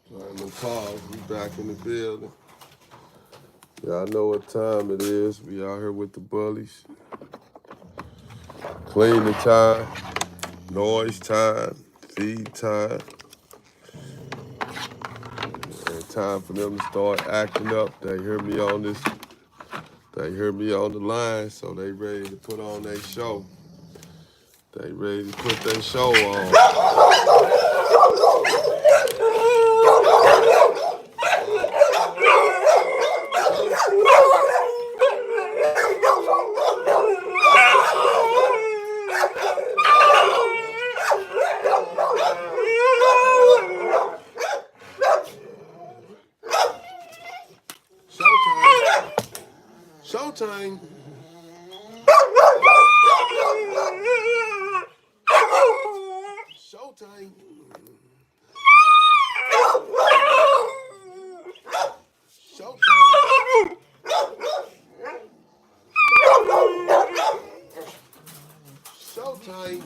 Simon Paws, we back in the building. Y'all know what time it is. We out here with the bullies. Cleaning time, noise time, feed time. And time for them to start acting up. They hear me on this. They hear me on the line, so they ready to put on their show. They ready to put their show on. Showtime. Showtime. Showtime. Showtime.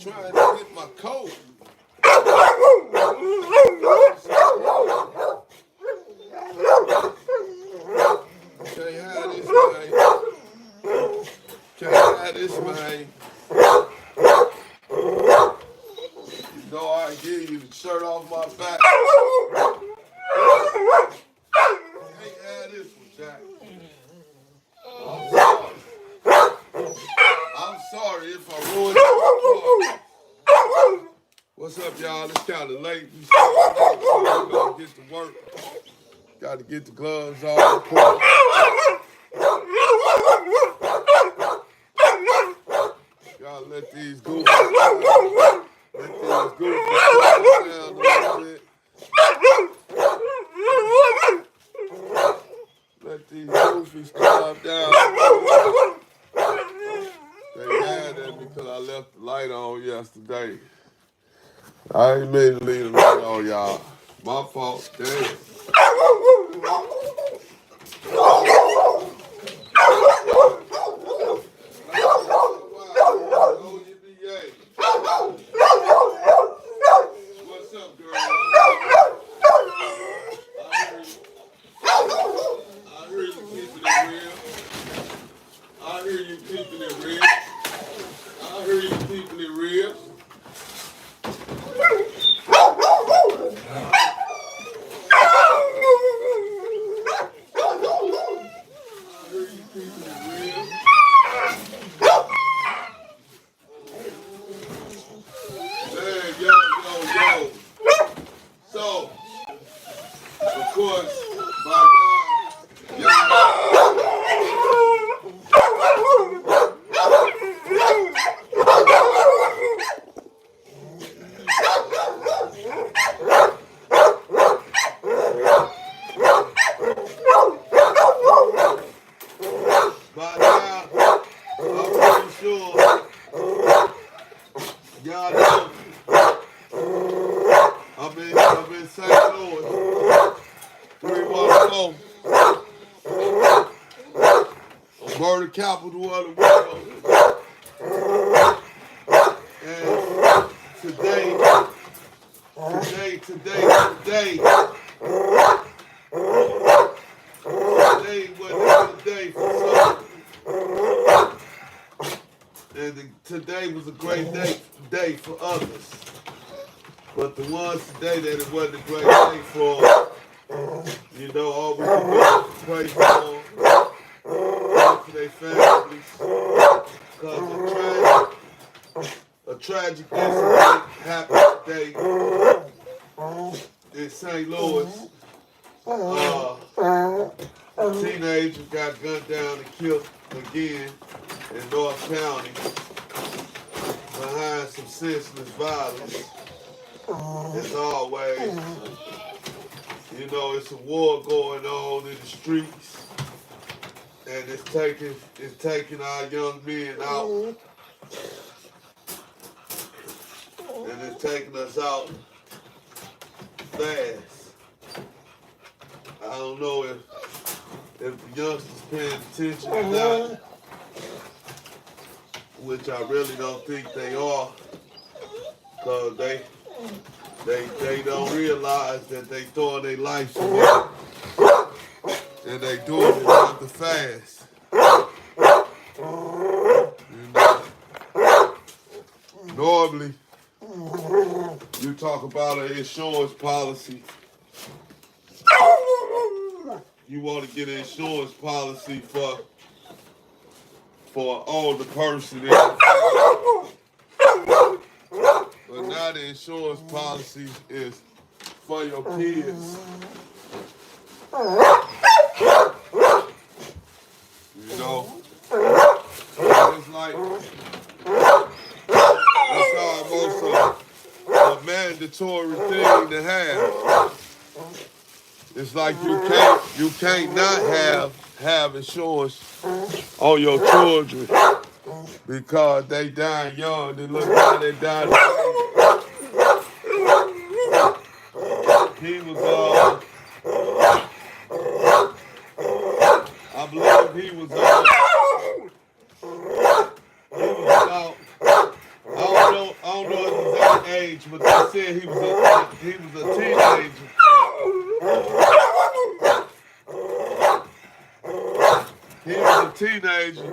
Trying to get my coat. Can't have this, man. Can't have this, man. You know I give you the shirt off my back. Can't have this one, Jack. I'm sorry if I ruined it. What's up, y'all? It's kind of late. We gonna get to work. Got to get the gloves off. Gotta let these goofies down. Let these goofies down a little bit. Let these goofies calm down. They mad at me because I left the light on yesterday. I ain't mean to leave the light on, y'all. My fault. Damn. What's up, girl? I hear you keeping it real. I hear you keeping it real. I hear you keeping it real. So, of course, by now, I'm pretty sure y'all know I'm in St. Louis, 314, murder capital of the world. And today wasn't a day for some. And today was a great day for others. But the ones today that it wasn't a great day for, you know, all we can do is pray for them, pray for their families. Because a tragic incident happened today in St. Louis. A teenager got gunned down and killed again in North County behind some senseless violence. As always, you know, it's a war going on in the streets, and it's taking our young men out. taking us out fast. I don't know if the youngsters paying attention or not, which I really don't think they are, because they don't realize that they throwing their lives away, and they doing it rather fast. You know, normally you talk about an insurance policy. You want to get an insurance policy for an older person, but now the insurance policy is for your kids. You know, it's like it's almost a mandatory thing to have. It's like you can't not have insurance on your children because they dying young. They look like they died. He was I believe he was about. I don't know his exact age, but they said he was a teenager. He was a teenager,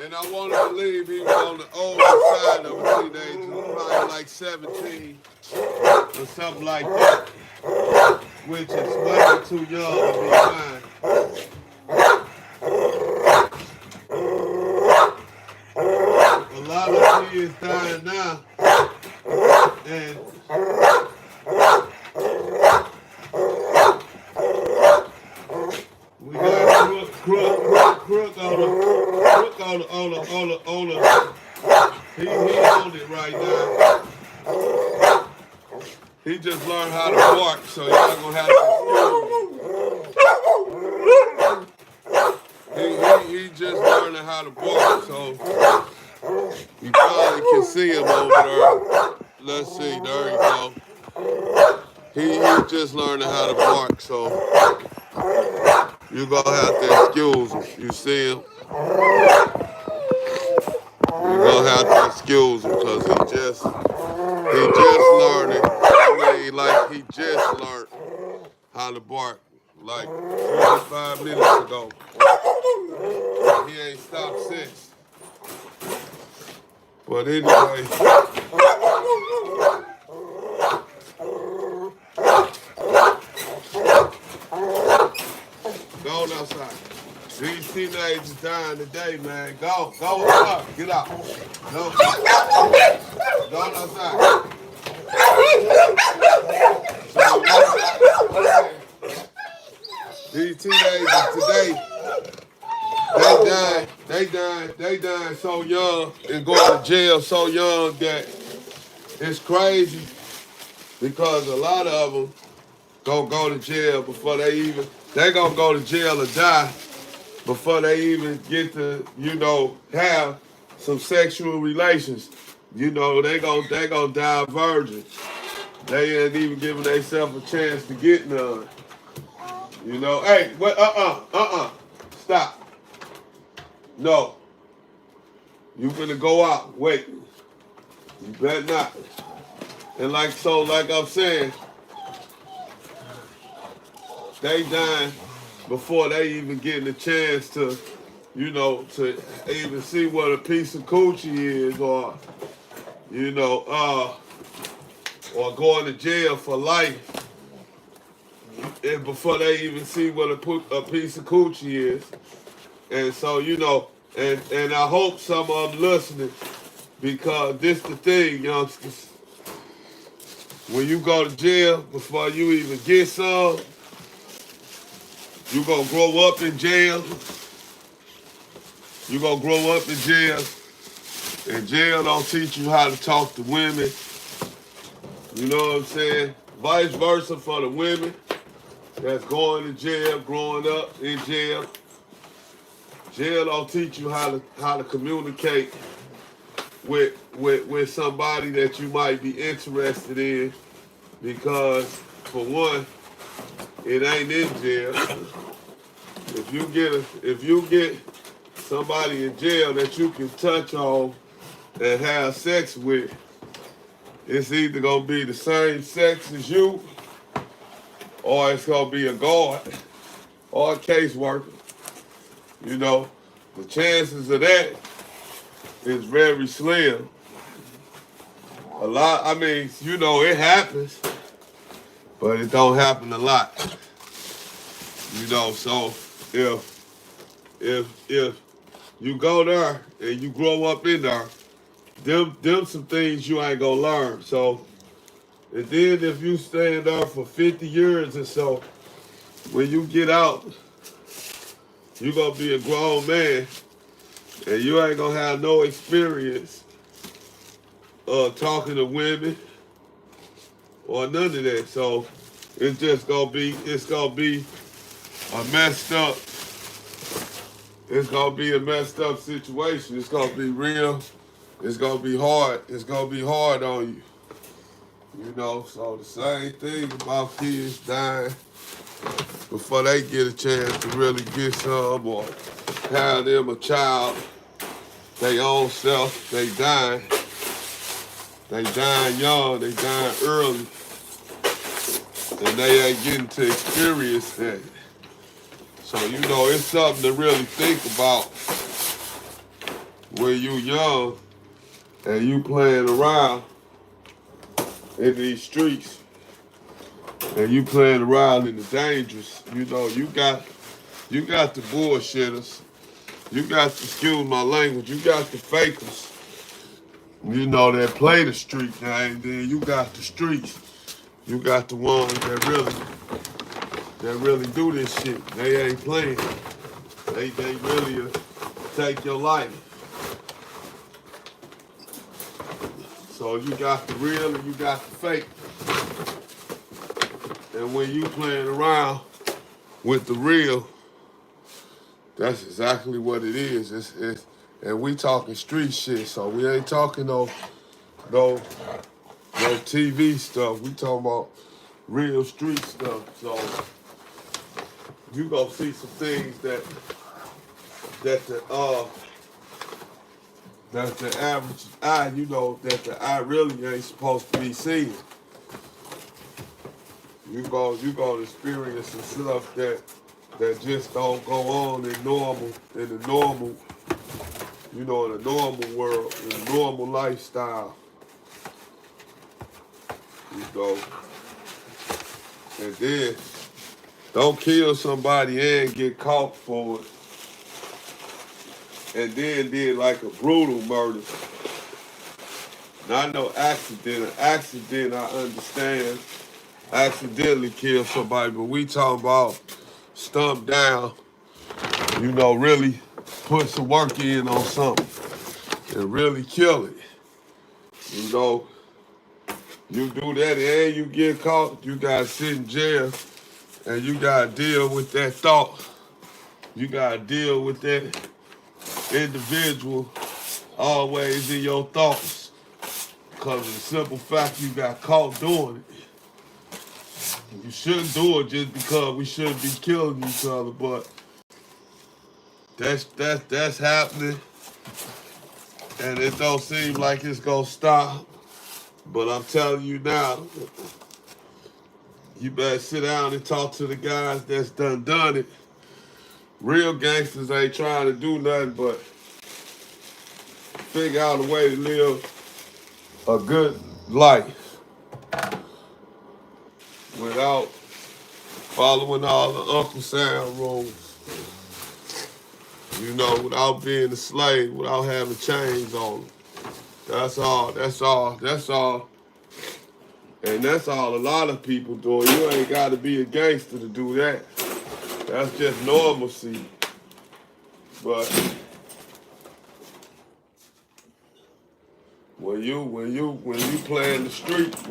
and I want to believe he was on the older side of a teenager, probably like 17 or something like that, which is way too young to be mine. A lot of kids dying now, and we got Crook on the he on it right now. He just learned how to bark, so y'all gonna have to he just learning how to bark, so you probably can see him over there. Let's see, there you go. He just learning how to bark, so you're gonna have to excuse him. You see him? You're gonna have to excuse him because he just learning. I mean, like he just learned how to bark like 45 minutes ago. He ain't stopped since. But anyway, go outside. These teenagers dying today, man. Go outside. Get out. Go outside. These teenagers today, they dying so young and going to jail so young that it's crazy because a lot of them gonna go to jail before they gonna go to jail or die before they even get to, have some sexual relations. They gonna die virgin. They ain't even giving themselves a chance to get none. Hey, what? Stop. No. You finna go out. Wait. You better not. And like I'm saying, they dying before they even getting a chance to, to even see what a piece of coochie is, or, or going to jail for life. And before they even see what a piece of coochie is. And so, and I hope some of them listening, because this the thing, youngsters. When you go to jail, before you even get some, you gonna grow up in jail. You gonna grow up in jail. And jail don't teach you how to talk to women. You know what I'm saying? Vice versa for the women that's going to jail, growing up in jail. Jail don't teach you how to communicate with somebody that you might be interested in, because for one, it ain't in jail. If you get somebody in jail that you can touch on and have sex with, it's either gonna be the same sex as you, or it's gonna be a guard or a caseworker. You know, the chances of that is very slim. A lot, I mean, you know, it happens, but it don't happen a lot. You know, so if you go there and you grow up in there, them some things you ain't gonna learn. So, and then if you stay in there for 50 years or so, when you get out, you gonna be a grown man, and you ain't gonna have no experience talking to women or none of that. So it's just gonna be a messed up. It's gonna be a messed up situation. It's gonna be real. It's gonna be hard. It's gonna be hard on you. You know, so the same thing about kids dying before they get a chance to really get some or have them a child, they own self, they dying. They dying young, they dying early, and they ain't getting to experience that. So, you know, it's something to really think about when you young and you playing around in these streets and you playing around in the dangerous. You know, you got the bullshitters, you got the, excuse my language, you got the fakers. You know, that play the street game, then you got the streets. You got the ones that really do this shit. They ain't playing. They really take your life. So you got the real and you got the fake. And when you playing around with the real, that's exactly what it is. It's and we talking street shit, so we ain't talking no TV stuff. We talking about real street stuff. So you gonna see some things that the average eye, you know, that the eye really ain't supposed to be seeing. You gonna experience some stuff that just don't go on in the normal, you know, in a normal world, in a normal lifestyle. You know. And then don't kill somebody and get caught for it. And then did like a brutal murder. Not no accident. An accident, I understand. Accidentally kill somebody, but we talking about stump down, you know, really put some work in on something and really kill it. You know, you do that and you get caught, you gotta sit in jail and you gotta deal with that thought. You gotta deal with that individual always in your thoughts. Because of the simple fact you got caught doing it. You shouldn't do it just because we shouldn't be killing each other, but that's happening, and it don't seem like it's gonna stop. But I'm telling you now, you better sit down and talk to the guys that's done it. Real gangsters ain't trying to do nothing but figure out a way to live a good life without following all the Uncle Sam rules. You know, without being a slave, without having chains on them. That's all. And that's all a lot of people doing. You ain't got to be a gangster to do that. That's just normalcy. But when you play in the streets,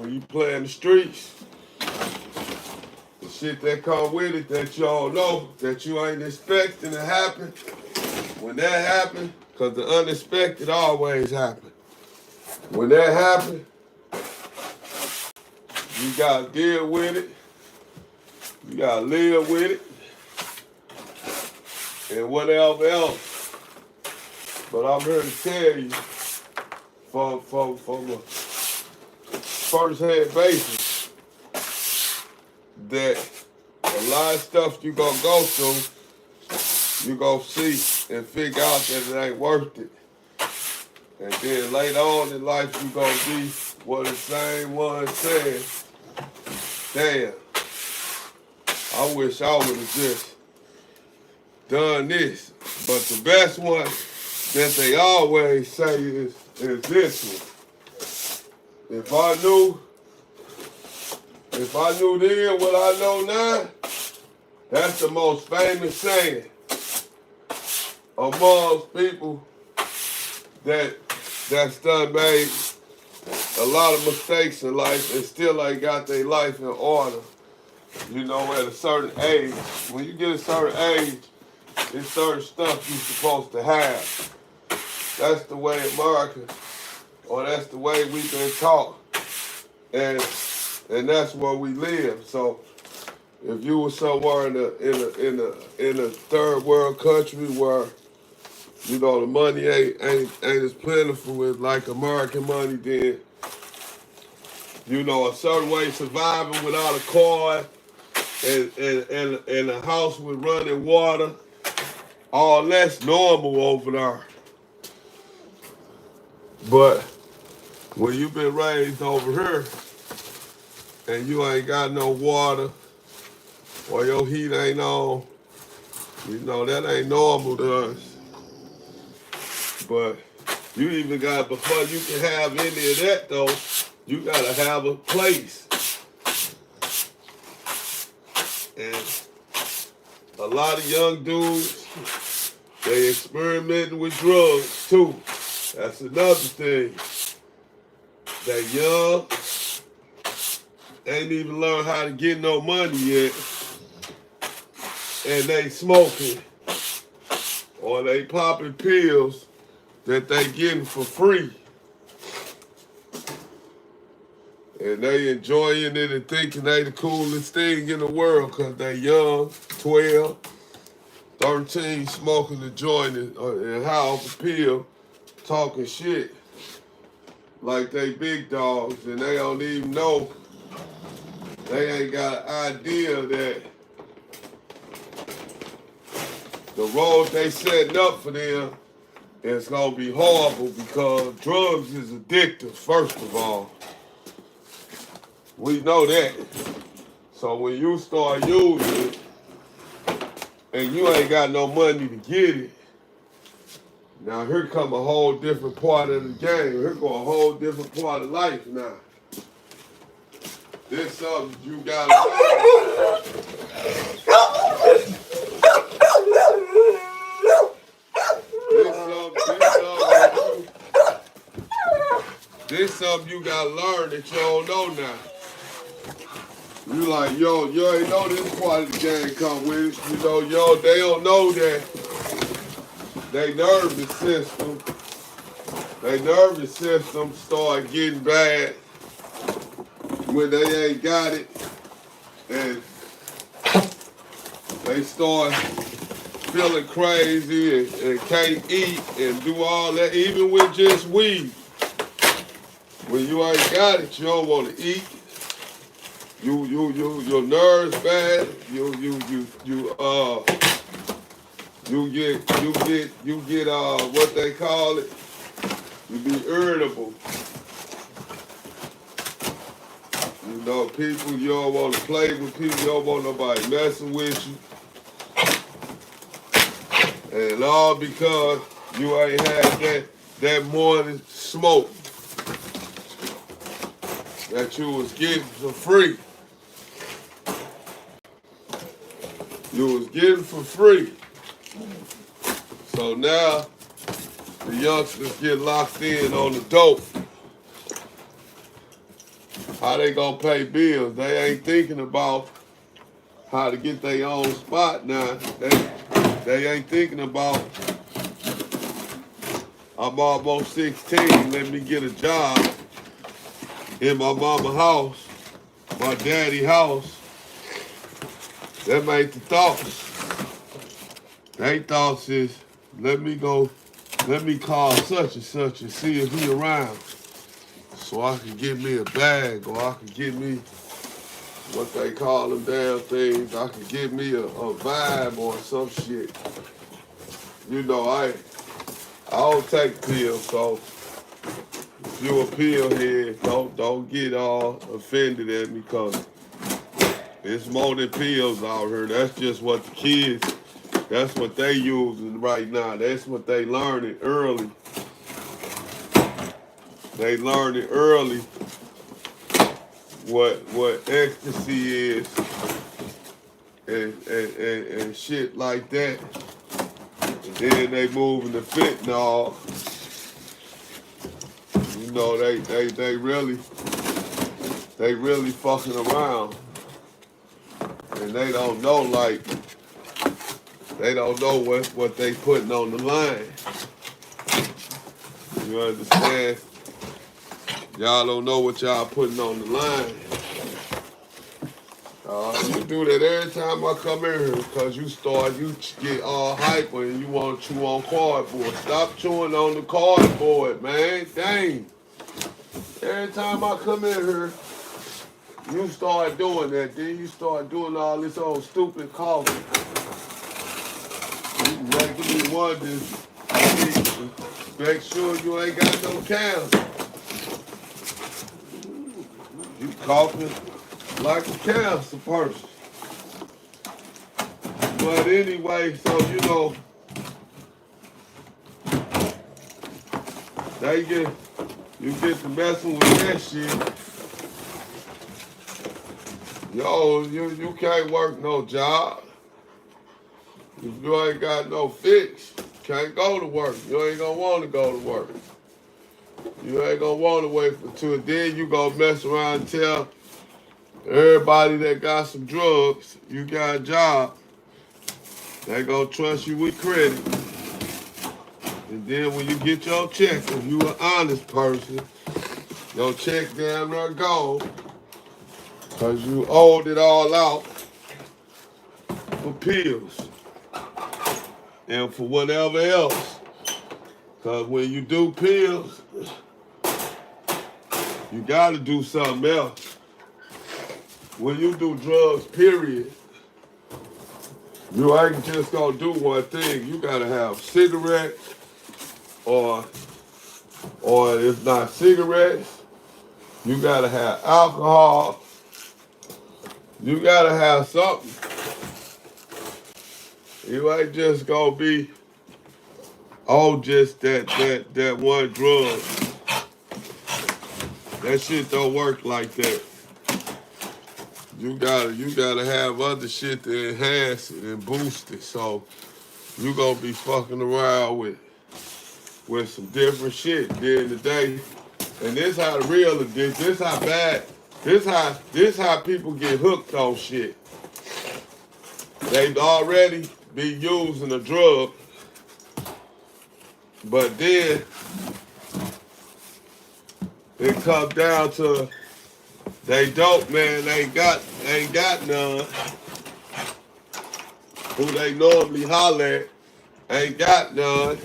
the shit that come with it that y'all know that you ain't expecting to happen, when that happen, because the unexpected always happen. When that happens, you gotta deal with it. You gotta live with it. And whatever else. But I'm here to tell you from a first-hand basis that a lot of stuff you gonna go through, you gonna see and figure out that it ain't worth it. And then later on in life, you gonna be what the same one said, damn, I wish I would have just done this. But the best one that they always say is this one. If I knew then what I know now, that's the most famous saying amongst people that's done made a lot of mistakes in life and still ain't got their life in order. You know, at a certain age. When you get a certain age, there's certain stuff you're supposed to have. That's the way America, or that's the way we've been taught. And that's where we live. So if you were somewhere in a third world country where, you know, the money ain't as plentiful as like American money, then, you know, a certain way surviving without a car and a house with running water, all that's normal over there. But when you've been raised over here and you ain't got no water or your heat ain't on, you know, that ain't normal to us. But you even got, before you can have any of that though, you gotta have a place. And a lot of young dudes, they experimenting with drugs too. That's another thing. They young, ain't even learned how to get no money yet, and they smoking, or they popping pills that they getting for free. And they enjoying it and thinking they the coolest thing in the world because they young, 12, 13, smoking the joint and high off a pill, talking shit like they big dogs, and they don't even know, they ain't got an idea that the road they setting up for them is gonna be horrible because drugs is addictive, first of all. We know that. So when you start using it and you ain't got no money to get it, now here come a whole different part of the game. Here go a whole different part of life now. This something you gotta learn. This something you gotta learn that you don't know now. You like, yo, you ain't know this part of the game come with it. You know, yo, they don't know that they nervous system start getting bad when they ain't got it, and they start feeling crazy and can't eat and do all that, even with just weed. When you ain't got it, you don't want to eat. Your nerves bad. You get what they call it. You be irritable. You know, people, you don't want to play with people. You don't want nobody messing with you. And all because you ain't had that morning smoke that you was getting for free. You was getting for free. So now the youngsters get locked in on the dope. How they gonna pay bills? They ain't thinking about how to get their own spot now. They ain't thinking about I'm almost 16. Let me get a job in my mama house, my daddy house. That ain't the thoughts. They thoughts is, let me call such and see if he around. So I can get me a bag, or I can get me what they call them damn things. I can get me a vibe or some shit. You know, I don't take pills, so if you a pill head, don't get all offended at me, cause it's more than pills out here. That's just what the kids, that's what they using right now. That's what they learning early. They learning early what ecstasy is and shit like that. And then they moving to fentanyl. You know, they really fucking around. And they don't know, like, they don't know what they putting on the line. You understand? Y'all don't know what y'all putting on the line. You do that every time I come in here, because you get all hyper and you want to chew on cardboard. Stop chewing on the cardboard, man. Dang. Every time I come in here, you start doing that. Then you start doing all this old stupid coughing. You making me wonder, make sure you ain't got no cancer. You coughing like a cancer person. But anyway, so you know, you get to messing with that shit. Yo, you can't work no job. If you ain't got no fix, you can't go to work. You ain't gonna want to go to work. You ain't gonna want to wait for 2. Then you gonna mess around and tell everybody that got some drugs, you got a job. They gonna trust you with credit. And then when you get your check, if you an honest person, your check damn near gone. Cause you owed it all out for pills. And for whatever else. Cause when you do pills, you gotta do something else. When you do drugs, period, you ain't just gonna do one thing. You gotta have cigarettes, or if not cigarettes, you gotta have alcohol. You gotta have something. You ain't just gonna be, just that one drug. That shit don't work like that. You gotta have other shit to enhance it and boost it. So you gonna be fucking around with some different shit during the day. And this how the real addiction, this how bad, this how people get hooked on shit. They've already been using a drug, but then it comes down to they dope man ain't got none. Who they normally holler at ain't got none.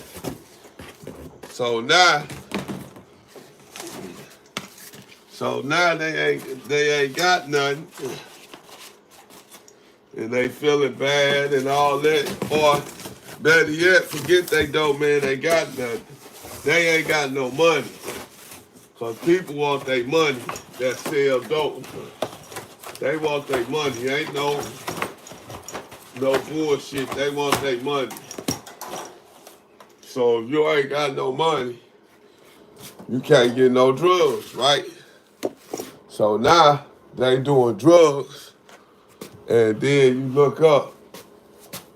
So now they ain't got nothing. And they feeling bad and all that. Or better yet, forget they dope man ain't got nothing. They ain't got no money. Cause people want their money that sell dope. They want their money. Ain't no bullshit. They want their money. So if you ain't got no money, you can't get no drugs, right? So now they doing drugs, and then you look up,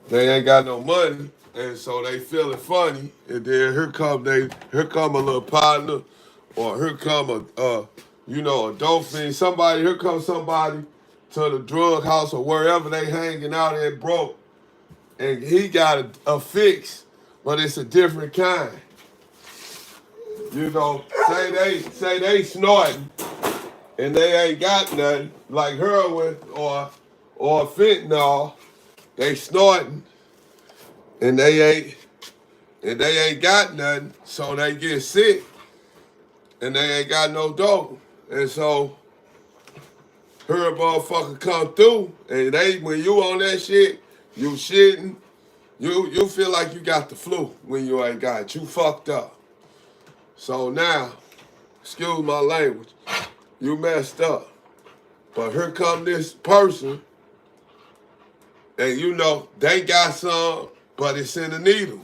they ain't got no money, and so they feeling funny, and then here come a little partner, or here come a dope fiend, here comes somebody to the drug house or wherever they hanging out at broke, and he got a fix, but it's a different kind. You know, say they snorting and they ain't got nothing like heroin or fentanyl. They snorting and they ain't got nothing, so they get sick and they ain't got no dope. And so her motherfucker come through and when you on that shit, you shitting, you feel like you got the flu when you ain't got it. You fucked up. So now, excuse my language, you messed up. But here come this person, and you know, they got some, but it's in the needle.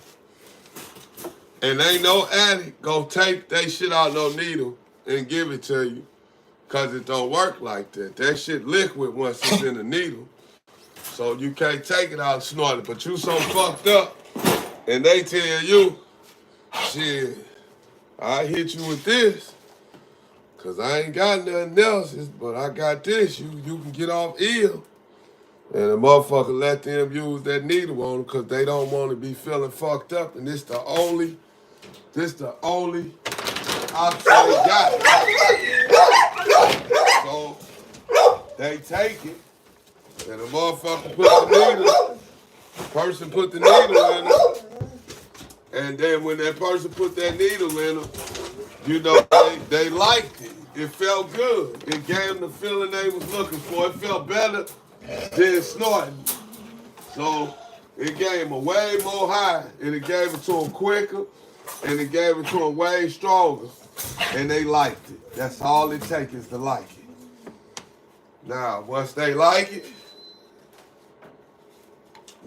And ain't no addict gonna take they shit out no needle and give it to you, cause it don't work like that. That shit liquid once it's in the needle. So you can't take it out and snort it. But you so fucked up, and they tell you, shit, I hit you with this, cause I ain't got nothing else, but I got this. You can get off ill. And the motherfucker let them use that needle on them because they don't want to be feeling fucked up. And this the only option they got. So they take it, and the motherfucker person put the needle in them. And then when that person put that needle in them, you know, they liked it. It felt good. It gave them the feeling they was looking for. It felt better than snorting. So it gave them way more high, and it gave it to them quicker, and it gave it to them way stronger, and they liked it. That's all it takes is to like it. Now, once they like it,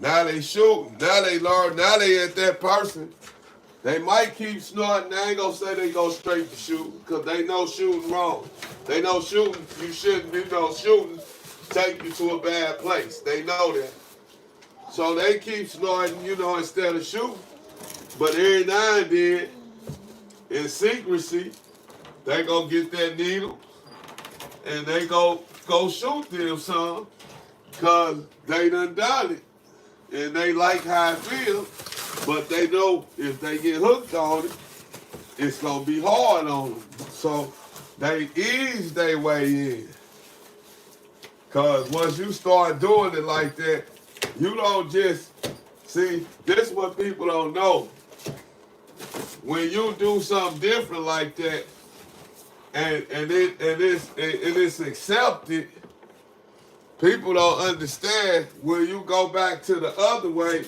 now they shooting. Now they learn. Now they at that person. They might keep snorting. They ain't gonna say they go straight to shooting because they know shooting wrong. They know shooting, you shouldn't be shooting take you to a bad place. They know that. So they keep snorting, you know, instead of shooting. But every now and then, in secrecy, they gonna get that needle and they go shoot them some because they done it. And they like how it feels. But they know if they get hooked on it, it's gonna be hard on them. So they ease their way in. Cause once you start doing it like that, you don't just see. This is what people don't know. When you do something different like that, and it's accepted, people don't understand. When you go back to the other way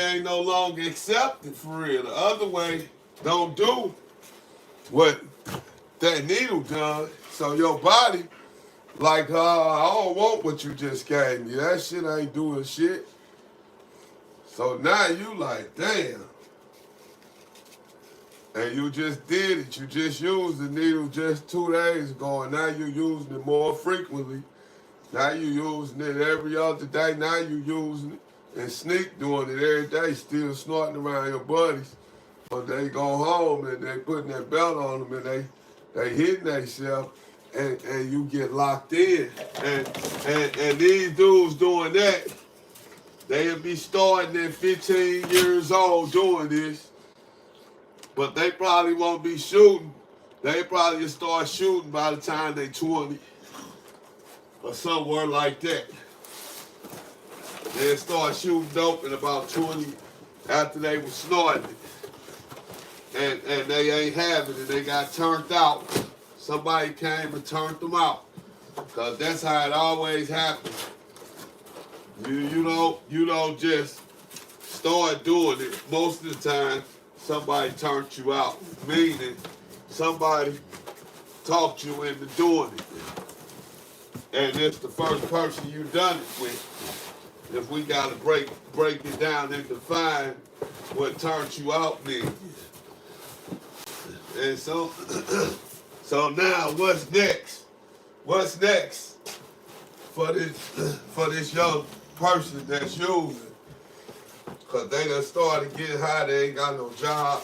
ain't no longer accepted for real. The other way don't do what that needle done. So your body, like, I don't want what you just gave me. That shit ain't doing shit. So now you like, damn. And you just did it. You just used the needle just 2 days ago, and now you using it more frequently. Now you using it every other day. Now you using it. And Sneak doing it every day, still snorting around your buddies. But they go home and they putting that belt on them and they hitting themselves and you get locked in. And these dudes doing that, they'll be starting at 15 years old doing this. But they probably won't be shooting. They probably start shooting by the time they 20 or somewhere like that. They'll start shooting dope at about 20 after they were snorting it. And they ain't having it. They got turned out. Somebody came and turned them out. Because that's how it always happens. You don't just start doing it. Most of the time, somebody turned you out. Meaning, somebody talked you into doing it. And it's the first person you done it with. If we gotta break it down and define what turned you out means. And so now what's next? What's next for this young person that's using? Cause they done started getting high, they ain't got no job.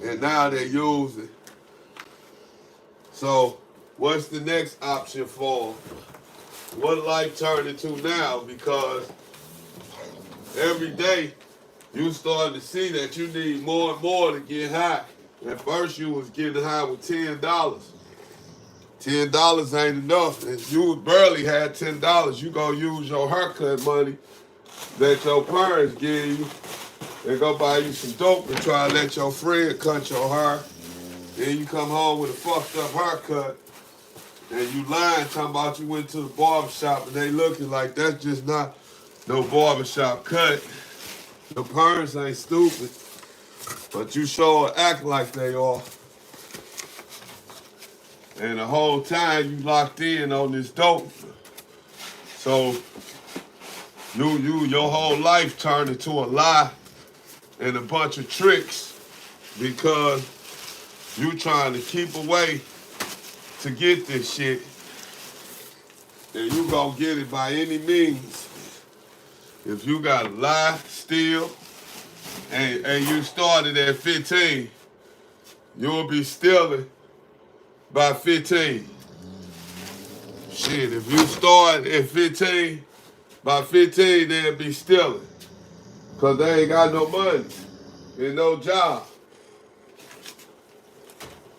And now they're using. So what's the next option for them? What life turned into now? Because every day you starting to see that you need more and more to get high. At first you was getting high with $10. $10 ain't enough. If you barely had $10, you gonna use your haircut money that your parents give you and go buy you some dope and try to let your friend cut your hair. Then you come home with a fucked up haircut and you lying talking about you went to the barbershop and they looking like that's just not no barbershop cut. Your parents ain't stupid, but you sure act like they are. And the whole time you locked in on this dope. So your whole life turned into a lie and a bunch of tricks because you trying to keep away to get this shit. And you gonna get it by any means. If you gotta lie, steal, and you started at 15, you'll be stealing by 15. Shit, if you start at 15, by 15 they'll be stealing. Cause they ain't got no money and no job.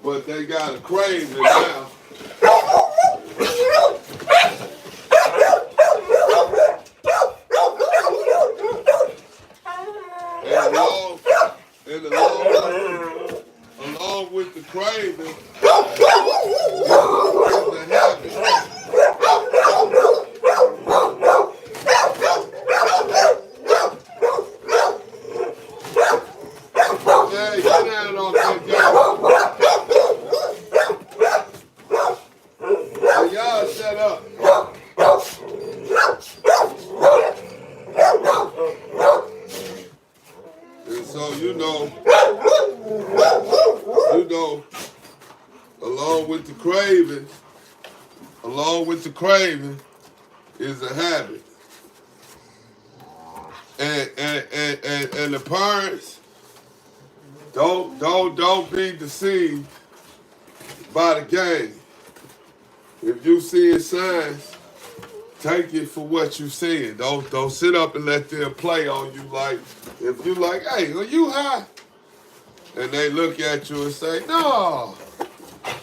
But they got a craving now. And along with the craving is the habit. Hey, get down on that guy. Hey, y'all shut up. And so you know, along with the craving is a habit. And the parents, don't be deceived by the game. If you see signs, take it for what you see. Don't sit up and let them play on you like, if you like, hey, are you high? And they look at you and say, no.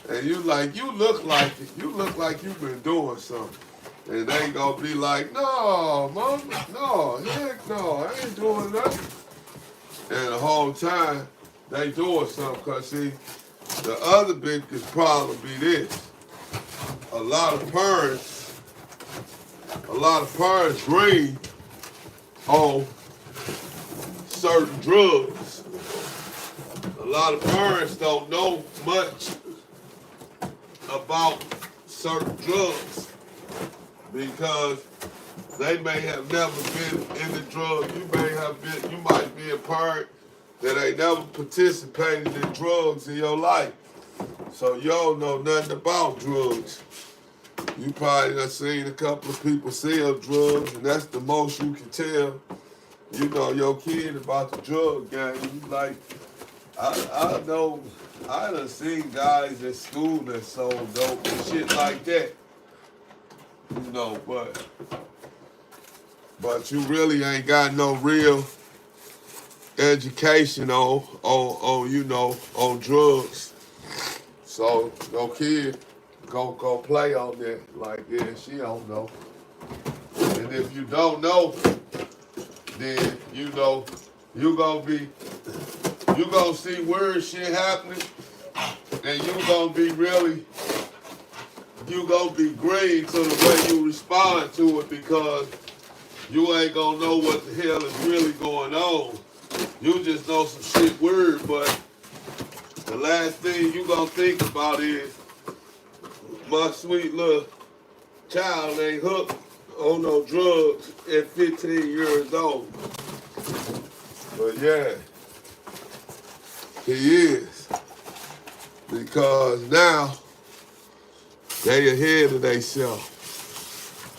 And you like, you look like it. You look like you've been doing something. And they gonna be like, no, mama, no, heck no, I ain't doing nothing. And the whole time, they doing something. Cause see, the other biggest problem be this. A lot of parents green on certain drugs. A lot of parents don't know much about certain drugs because they may have never been in the drug. You might be a parent that ain't never participated in drugs in your life. So you don't know nothing about drugs. You probably done seen a couple of people sell drugs, and that's the most you can tell, you know, your kid about the drug game. You like, I know, I done seen guys at school that sold dope and shit like that. You know, but you really ain't got no real education on drugs. So your kid go play on that like, yeah, she don't know. And if you don't know, then you know you gonna see weird shit happening, and you gonna be green to the way you respond to it because you ain't gonna know what the hell is really going on. You just know some shit weird, but the last thing you gonna think about is my sweet little child ain't hooked on no drugs at 15 years old. But yeah, he is. Because now they ahead of themselves.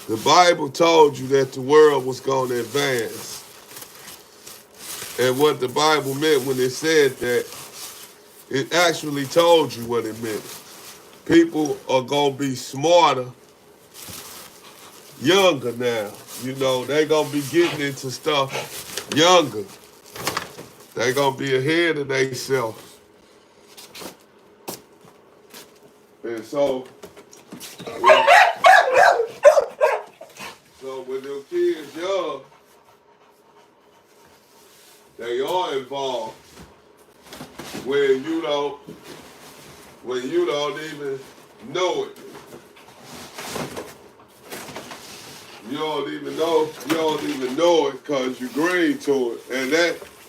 The Bible told you that the world was going to advance. And what the Bible meant when it said that, it actually told you what it meant. People are going to be smarter, younger now. You know, they going to be getting into stuff younger. They going to be ahead of themselves. And so when them kids young, they are involved when you don't even know it. You don't even know it because you green to it.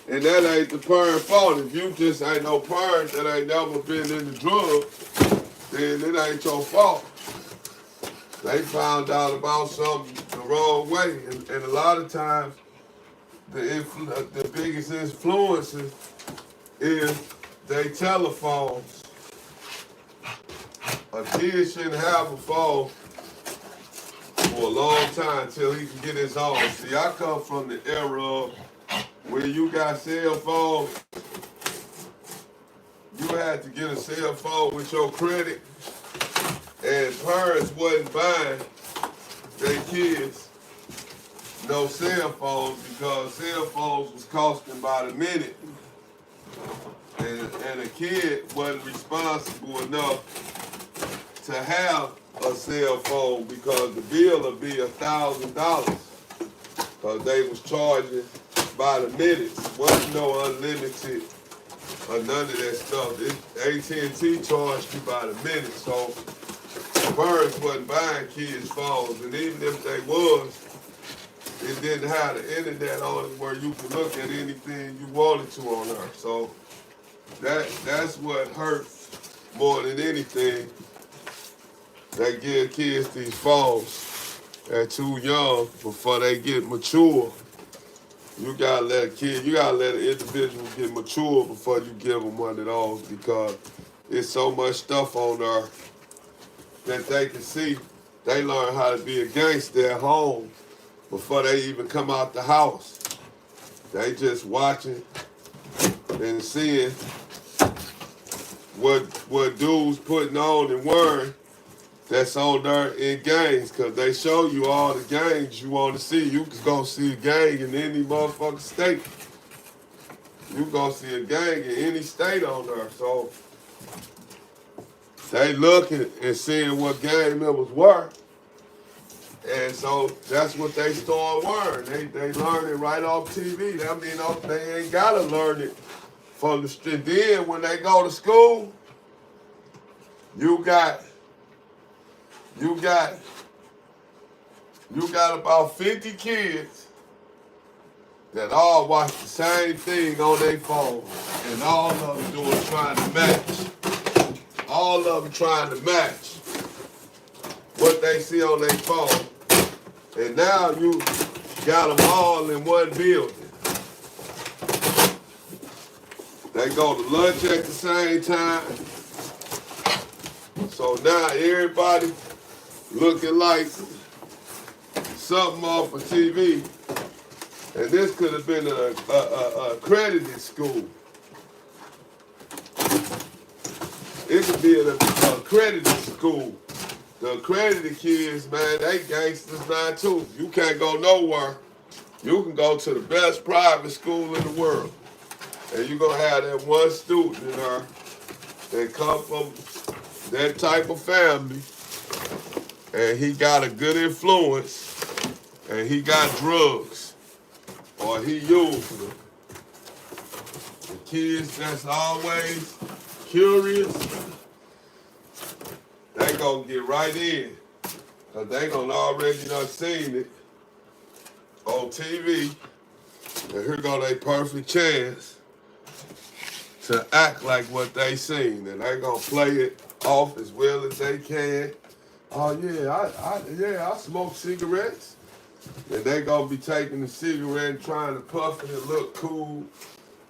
And that ain't the parent fault. If you just ain't no parent that ain't never been in the drugs, then it ain't your fault. They found out about something the wrong way. And a lot of times, the biggest influences is they telephones. A kid shouldn't have a phone for a long time till he can get his own. See, I come from the era of when you got cell phones, you had to get a cell phone with your credit, and parents wasn't buying their kids no cell phones because cell phones was costing by the minute. And a kid wasn't responsible enough to have a cell phone because the bill would be $1,000 because they was charging by the minutes. Wasn't no unlimited or none of that stuff. AT&T charged you by the minute, so parents wasn't buying kids phones, and even if they was, it didn't have the internet on it where you could look at anything you wanted to on there. So that's what hurts more than anything. They give kids these phones at too young before they get mature. You gotta let an individual get mature before you give them one of those because there's so much stuff on there that they can see. They learn how to be a gangster at home before they even come out the house. They just watching and seeing what dudes putting on and wearing that's on there in gangs, because they show you all the gangs you want to see. You can go see a gang in any motherfucking state. You go see a gang in any state on there. So they looking and seeing what gang members were. And so that's what they start wearing. They learn it right off TV. I mean, they ain't got to learn it from the street. Then when they go to school, you got about 50 kids that all watch the same thing on their phone, and all of them trying to match. All of them trying to match what they see on their phone. And now you got them all in one building. They go to lunch at the same time. So now everybody looking like something off of TV. And this could have been a accredited school. It could be an accredited school. The accredited kids, man, they gangsters now too. You can't go nowhere. You can go to the best private school in the world, and you're going to have that one student in there that come from that type of family, and he got a good influence, and he got drugs, or he using them. The kids that's always curious, they gonna get right in, because they gonna already done seen it on TV, and here go their perfect chance to act like what they seen, and they gonna play it off as well as they can. Oh yeah, I smoke cigarettes. And they gonna be taking the cigarette and trying to puff it and look cool,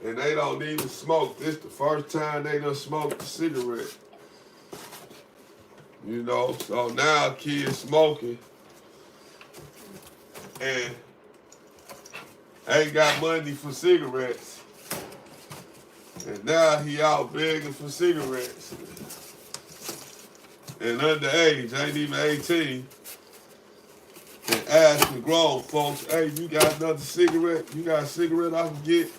and they don't even smoke. This the first time they done smoked a cigarette. You know, so now kids smoking and ain't got money for cigarettes. And now he out begging for cigarettes. And underage, ain't even 18. And asking grown folks, hey, you got another cigarette? You got a cigarette I can get?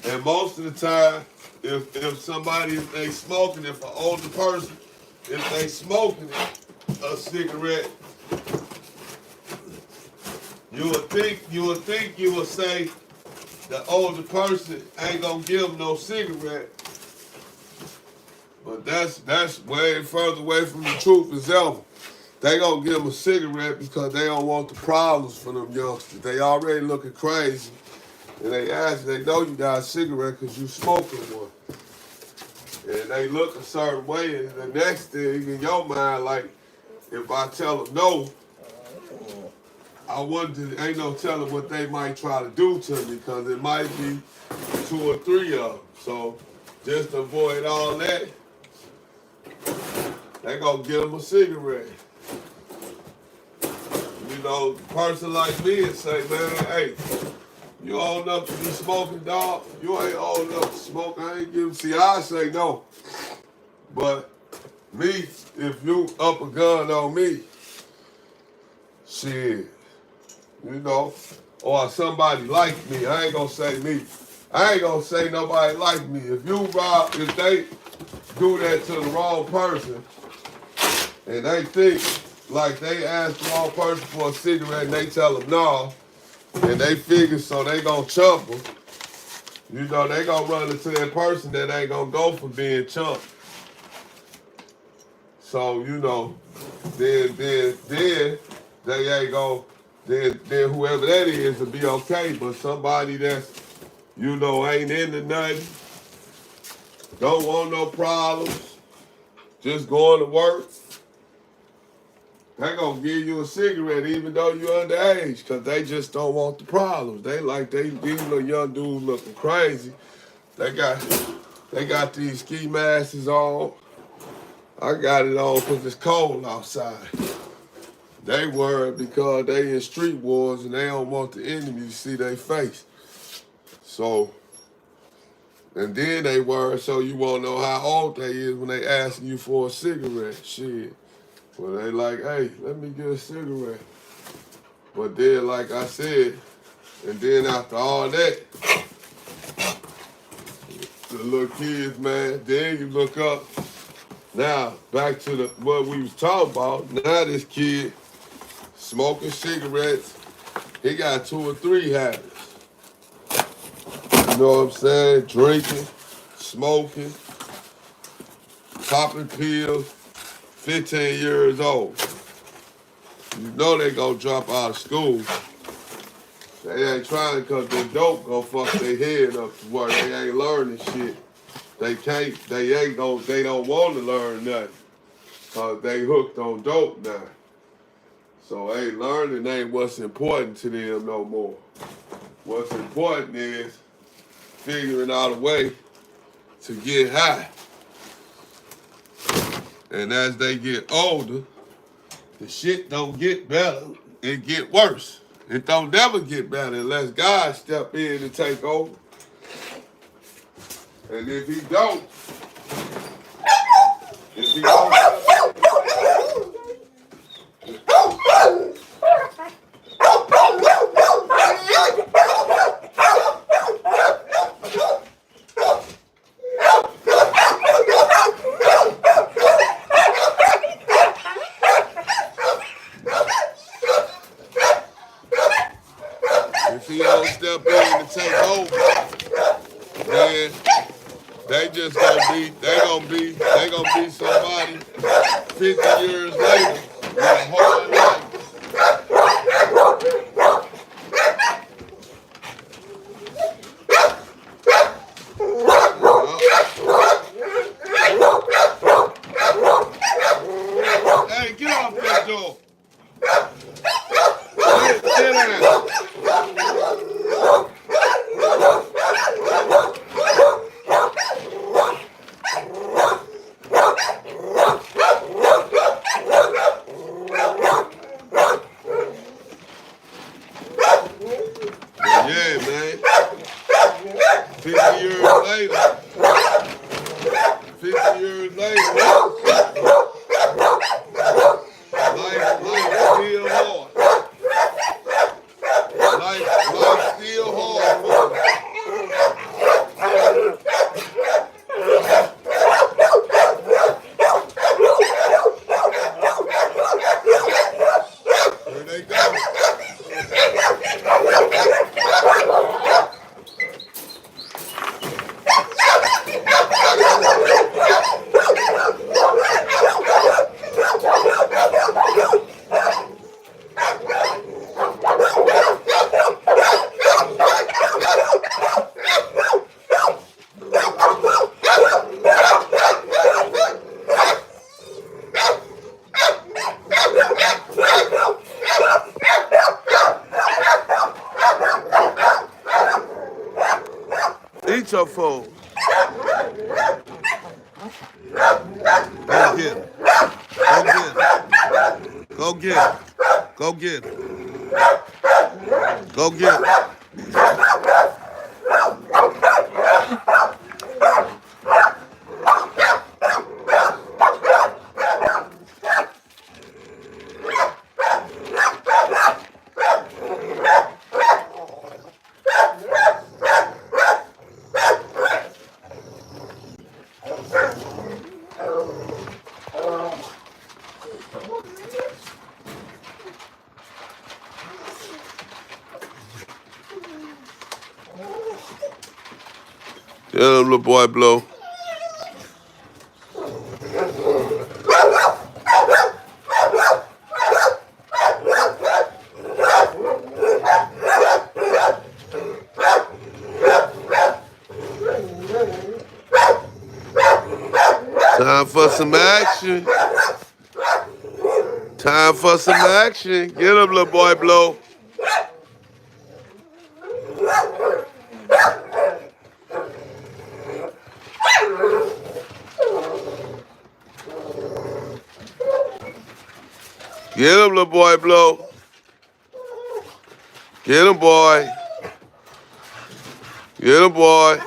And most of the time, if somebody, if they smoking, if an older person, if they smoking a cigarette, you would say the older person ain't gonna give them no cigarette. But that's way further away from the truth as ever. They gonna give them a cigarette because they don't want the problems for them youngsters. They already looking crazy. And they ask, they know you got a cigarette because you smoking one. And they look a certain way, and the next thing in your mind, like, if I tell them no, ain't no telling what they might try to do to me, because it might be 2 or 3 of them. So just to avoid all that, they gonna give them a cigarette. You know, a person like me and say, man, hey, you old enough to be smoking, dog? You ain't old enough to smoke. I ain't giving. See, I say no. But me, if you up a gun on me, shit, you know, or somebody like me, I ain't gonna say me. I ain't gonna say nobody like me. If they do that to the wrong person, and they think like they ask the wrong person for a cigarette and they tell them no, and they figure so they gonna chump them, you know, they gonna run into that person that ain't gonna go for being chumped. So, you know, then they ain't gonna, then whoever that is will be okay. But somebody that's, you know, ain't into nothing, don't want no problems, just going to work, they gonna give you a cigarette even though you're underage, because they just don't want the problems. These little young dudes looking crazy. They got these ski masks on. I got it on because it's cold outside. They worried because they in street wars and they don't want the enemy to see their face. So, and then they worried so you won't know how old they is when they asking you for a cigarette. Shit. Well, they like, hey, let me get a cigarette. But then, like I said, and then after all that, the little kids, man, then you look up. Now, back to what we was talking about. Now this kid smoking cigarettes, he got 2 or 3 habits. You know what I'm saying? Drinking, smoking, popping pills, 15 years old. You know they gonna drop out of school. They ain't trying because they dope gonna fuck their head up to where they ain't learning shit. They don't want to learn nothing because they hooked on dope now. So learning ain't what's important to them no more. What's important is figuring out a way to get high. And as they get older, the shit don't get better, it get worse. It don't never get better unless God step in and take over. And if he don't, if he don't step in and take over, then they gonna be somebody 50 years later with a hard life. Hey, get off that door. Get down. get your phone. Go get him. Go get him. Go get him. Go get him. Go get him. Get him, little boy, blow. Time for some action. Time for some action. Get him, little boy, blow. Get him, little boy, blow. Get him, boy. Get him, boy.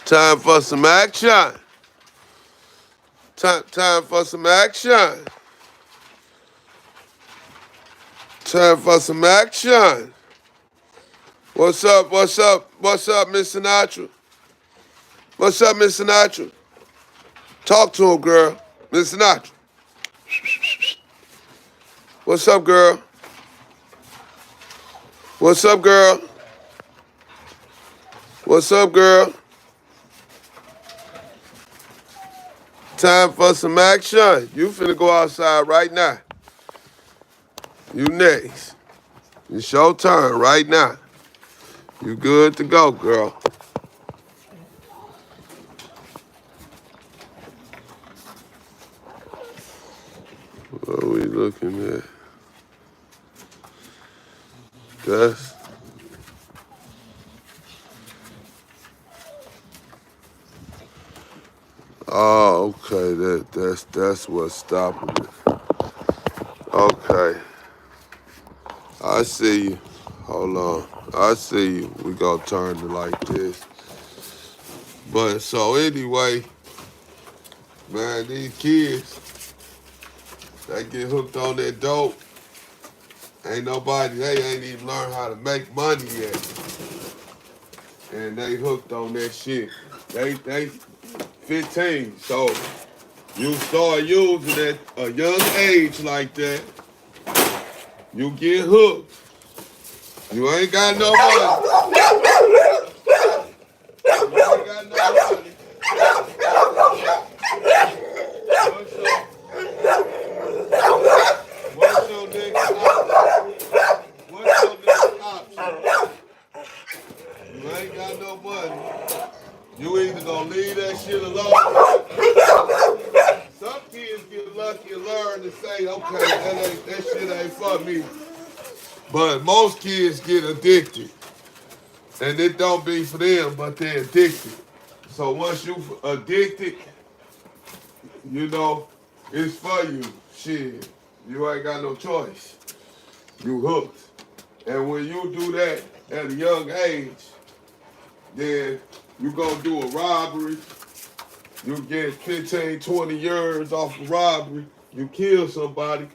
Time for some action. Time for some action. Time for some action. What's up? What's up? What's up, Miss Sinatra? What's up, Miss Sinatra? Talk to him, girl. Miss Sinatra. What's up, girl? What's up, girl? What's up, girl? Time for some action. You finna go outside right now. You next. It's your turn right now. You good to go, girl. What are we looking at? That's... Oh, okay. That's what's stopping it. Okay. I see you. Hold on. I see you. We gonna turn it like this. But so anyway, man, these kids, they get hooked on that dope. Ain't nobody, they ain't even learned how to make money yet. And they hooked on that shit. They 15. So you start using it at a young age like that, you get hooked. You ain't got no money. You ain't got no money. What's your next option? What's your next option? You ain't got no money. You either gonna leave that shit alone. Some kids get lucky and learn to say, okay, that shit ain't for me. But most kids get addicted. And it don't be for them, but they're addicted. So once you addicted, you know, it's for you. Shit, you ain't got no choice. You hooked. And when you do that at a young age, then you gonna do a robbery. You get 15, 20 years off the robbery. You kill somebody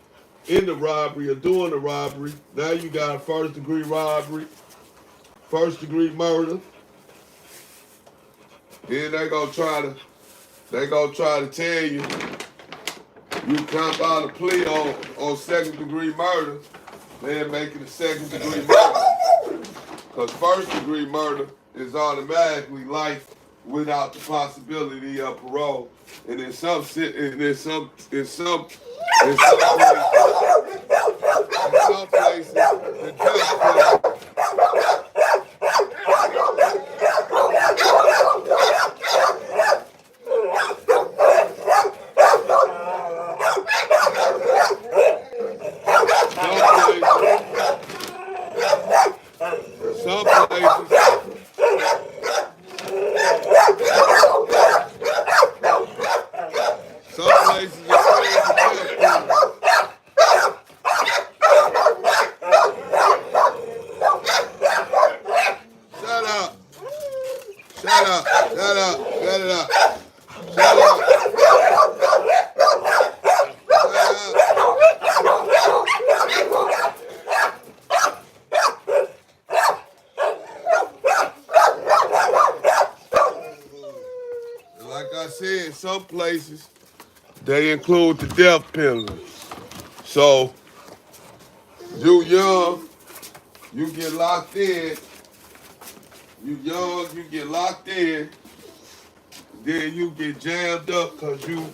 in the robbery or doing the robbery. Now you got a first-degree robbery, first-degree murder. Then they gonna try to tell you come out a plea on second-degree murder. Then make it a second-degree murder. Because first-degree murder is automatically life without the possibility of parole. And in some places, the judge up. Shut up. Shut up. Shut it up. Shut up. Like I said, some places they include the death penalty. So you young, you get locked in. You young, you get locked in. Then you get jammed up because you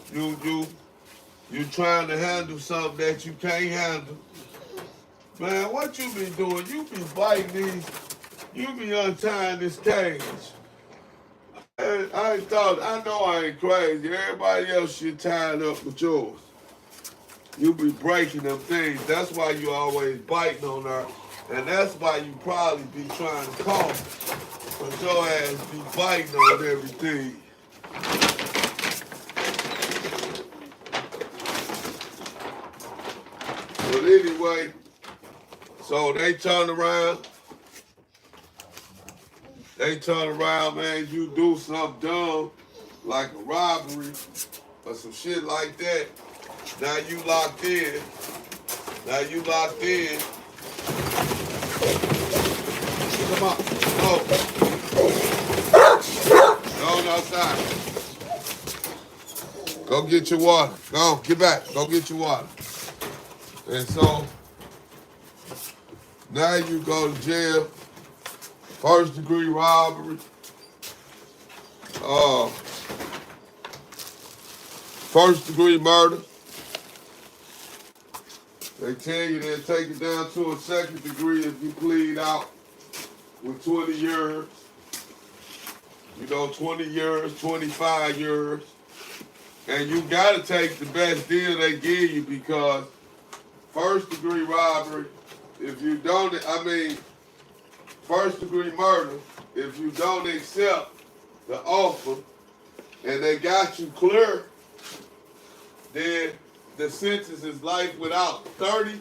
trying to handle something that you can't handle. Man, what you be doing? You be biting these. You be untying this cage. I know I ain't crazy. Everybody else shit tied up with yours. You be breaking them things. That's why you always biting on her. And that's why you probably be trying to call. Because your ass be biting on everything. But anyway, so they turn around. They turn around, man, you do something dumb, like a robbery or some shit like that. Now you locked in. Now you locked in. Come on. Go outside. Go get your water. Go, get back. Go get your water. And so, now you go to jail. First degree robbery. First degree murder. They tell you they'll take it down to a second degree if you plead out with 20 years. You know, 20 years, 25 years. And you gotta take the best deal they give you because first degree robbery, if you don't, first degree murder, if you don't accept the offer and they got you clear, then the sentence is life without 30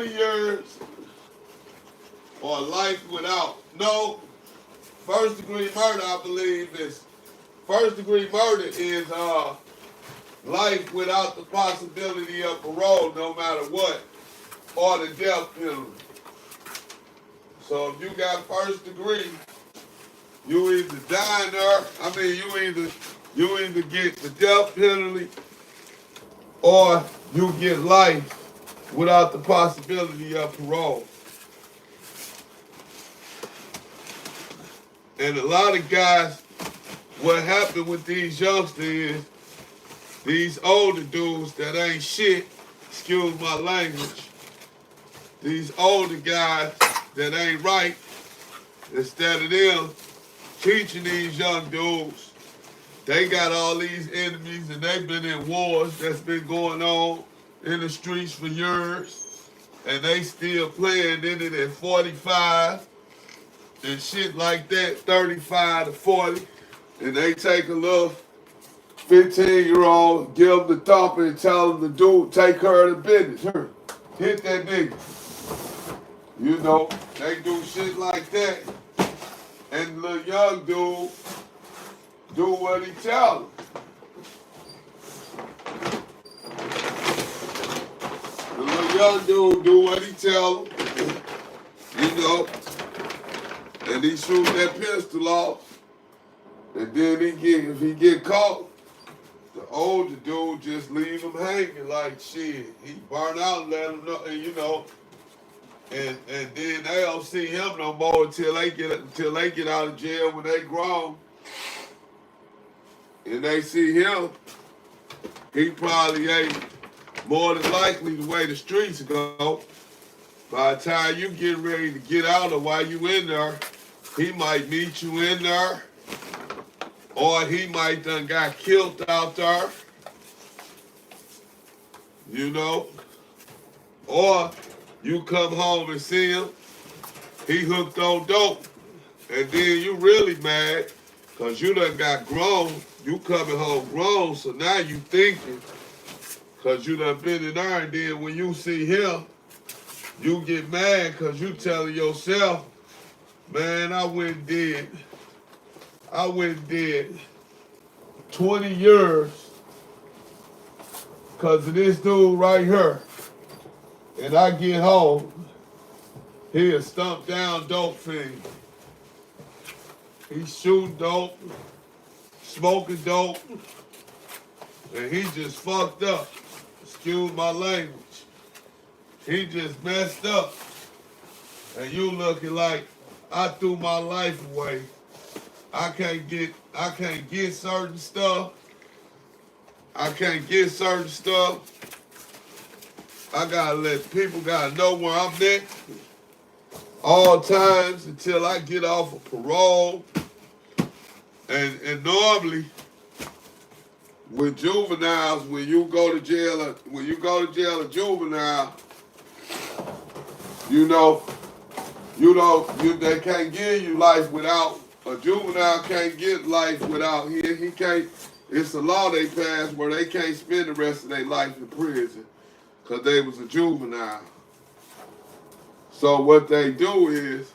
years or life without. No, first degree murder, I believe, is first degree murder is life without the possibility of parole no matter what, or the death penalty. So if you got first degree, you either die there, you either get the death penalty or you get life without the possibility of parole. And a lot of guys, what happened with these youngsters is these older dudes that ain't shit, excuse my language, these older guys that ain't right, instead of them teaching these young dudes, they got all these enemies and they've been in wars that's been going on in the streets for years, and they still playing in it at 45 and shit like that, 35 to 40, and they take a little 15-year-old, give them the thump and tell them to do, take care of the business. Here, hit that nigga. You know, they do shit like that. And the little young dude do what he tell them. The little young dude do what he tell them. You know, and he shoot that pistol off. And then if he get caught, the older dude just leave him hanging like shit. He burn out and let him know, and you know, and then they don't see him no more until they get out of jail when they grown. And they see him, he probably ain't more than likely the way the streets go. By the time you get ready to get out or while you in there, he might meet you in there. Or he might done got killed out there, you know. Or you come home and see him, he hooked on dope, and then you really mad because you done got grown, you coming home grown, so now you thinking because you done been in there, and then when you see him, you get mad because you telling yourself, Man, I went and did 20 years because of this dude right here. And I get home, he a stumped down dope fiend. He shooting dope, smoking dope, and he just fucked up. Excuse my language. He just messed up. And you looking like I threw my life away. I can't get certain stuff. I gotta let people gotta know where I'm at all times until I get off of parole. And normally with juveniles, when you go to jail a juvenile, they can't give you life without a juvenile can't get life without he can't. It's a law they passed where they can't spend the rest of their life in prison because they was a juvenile. So what they do is,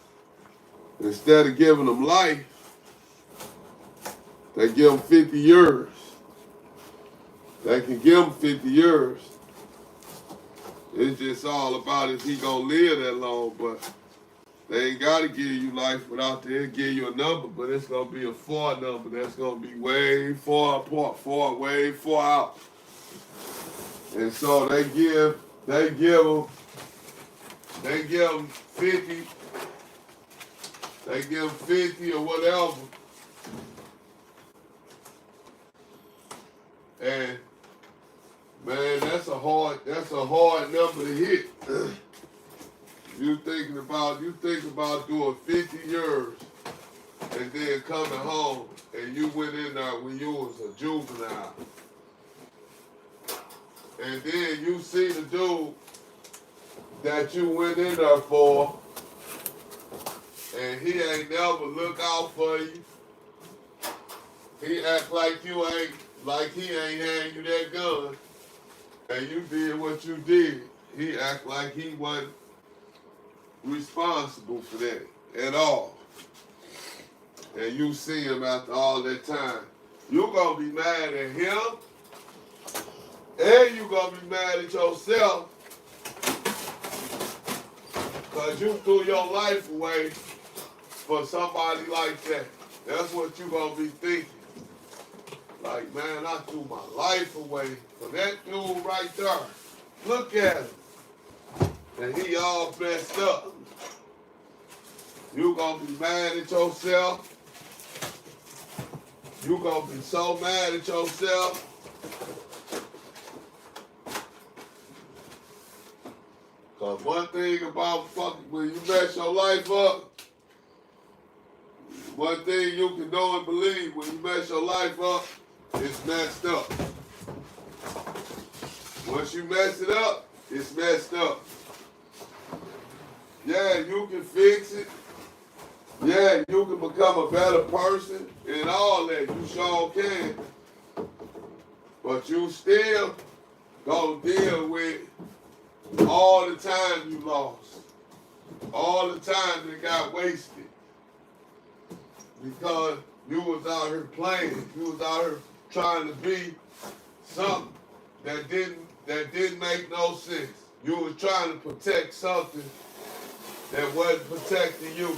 instead of giving them life, they give them 50 years. They can give them 50 years. It's just all about if he gonna live that long, but they ain't gotta give you life without they'll give you a number, but it's gonna be a far number that's gonna be way far apart, way far out. And so they give them 50, they give them 50 or whatever. And man, that's a hard number to hit. You think about doing 50 years and then coming home and you went in there when you was a juvenile. And then you see the dude that you went in there for and he ain't never look out for you. He act like he ain't hand you that gun. And you did what you did. He act like he wasn't responsible for that at all. And you see him after all that time. You're gonna be mad at him, and you're gonna be mad at yourself because you threw your life away for somebody like that. That's what you're gonna be thinking. Like, man, I threw my life away for that dude right there. Look at him. And he all messed up. You gonna be mad at yourself. You gonna be so mad at yourself. Cause one thing about when you mess your life up, one thing you can know and believe when you mess your life up, it's messed up. Once you mess it up, it's messed up. Yeah, you can fix it. Yeah, you can become a better person and all that. You sure can. But you still gonna deal with all the time you lost. All the time that got wasted. Because you was out here playing. You was out here trying to be something that didn't make no sense. You was trying to protect something that wasn't protecting you.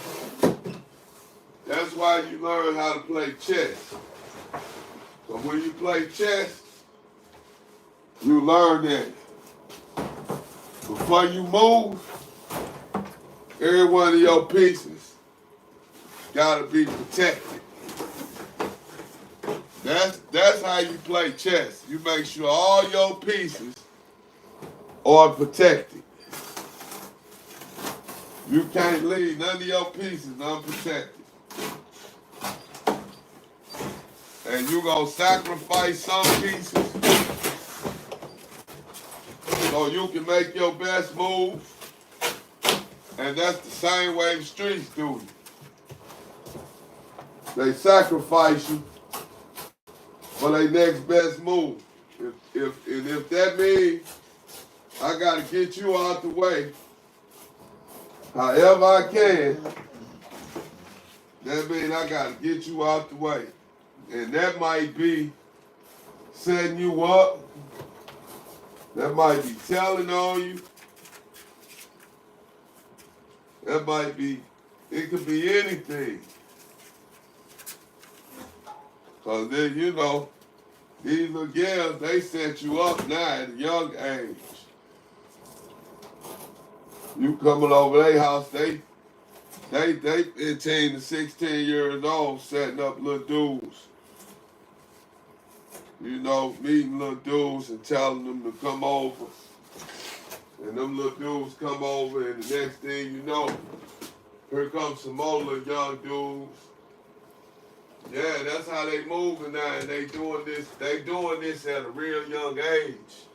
That's why you learn how to play chess. So when you play chess, you learn that before you move, every one of your pieces gotta be protected. That's how you play chess. You make sure all your pieces are protected. You can't leave none of your pieces unprotected. And you gonna sacrifice some pieces so you can make your best move. And that's the same way the streets do you. They sacrifice you for their next best move. If that means I gotta get you out the way, however I can, That means I gotta get you out the way. And that might be setting you up. That might be telling on you. That might be, it could be anything. Because then, you know, these little girls, they set you up now at a young age. You coming over their house, they 15 to 16 years old setting up little dudes. You know, meeting little dudes and telling them to come over. And them little dudes come over, and the next thing you know, here comes some more little young dudes. Yeah, that's how they moving now, and they doing this at a real young age.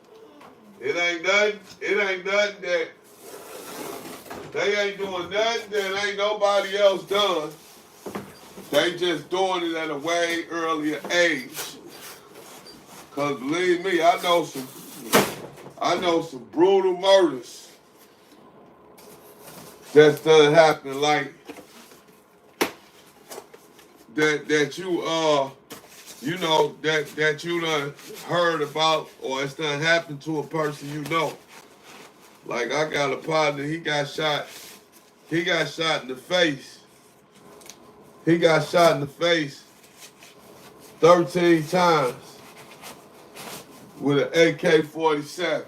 It ain't nothing that they ain't doing nothing that ain't nobody else done. They just doing it at a way earlier age. Cause believe me, I know some brutal murders that's done happen, like that you know that you done heard about, or it's done happened to a person you know. Like I got a partner, he got shot in the face. He got shot in the face 13 times with an AK-47.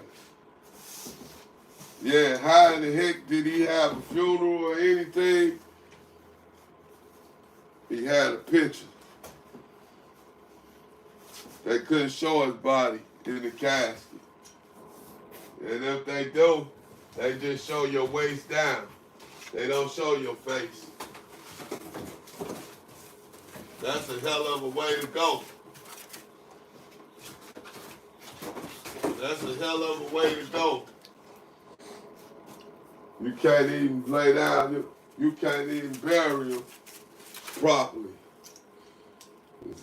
Yeah, how in the heck did he have a funeral or anything? He had a picture. They couldn't show his body in the casket. And if they do, they just show your waist down. They don't show your face. That's a hell of a way to go. That's a hell of a way to go. You can't even lay down. You can't even bury them properly.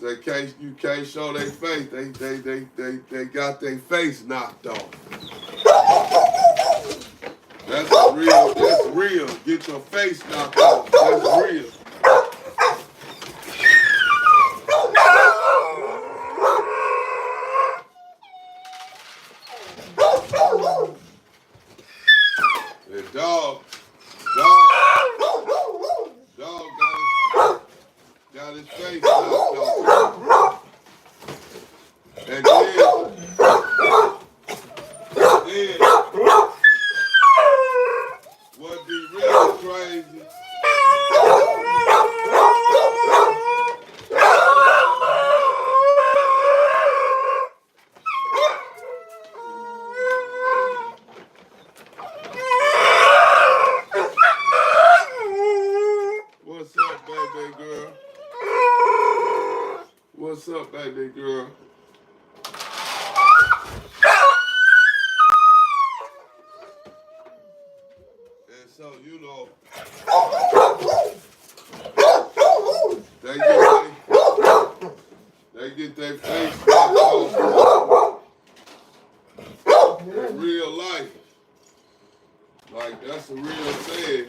You can't show their face. They got their face knocked off. That's real. Get your face knocked off. That's real. The dog got his face knocked off. And then what be really crazy, what's up, baby girl? What's up, baby girl? And so, you know, they get their face knocked off in real life. Like, that's a real thing.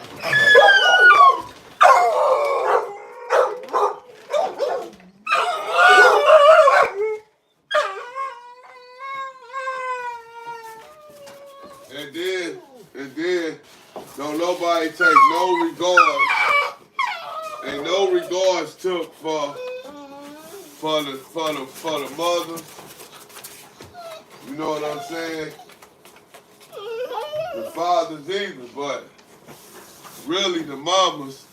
And then, don't nobody take no regard. Ain't no regards took for the mother. You know what I'm saying? The fathers either, but really the mamas,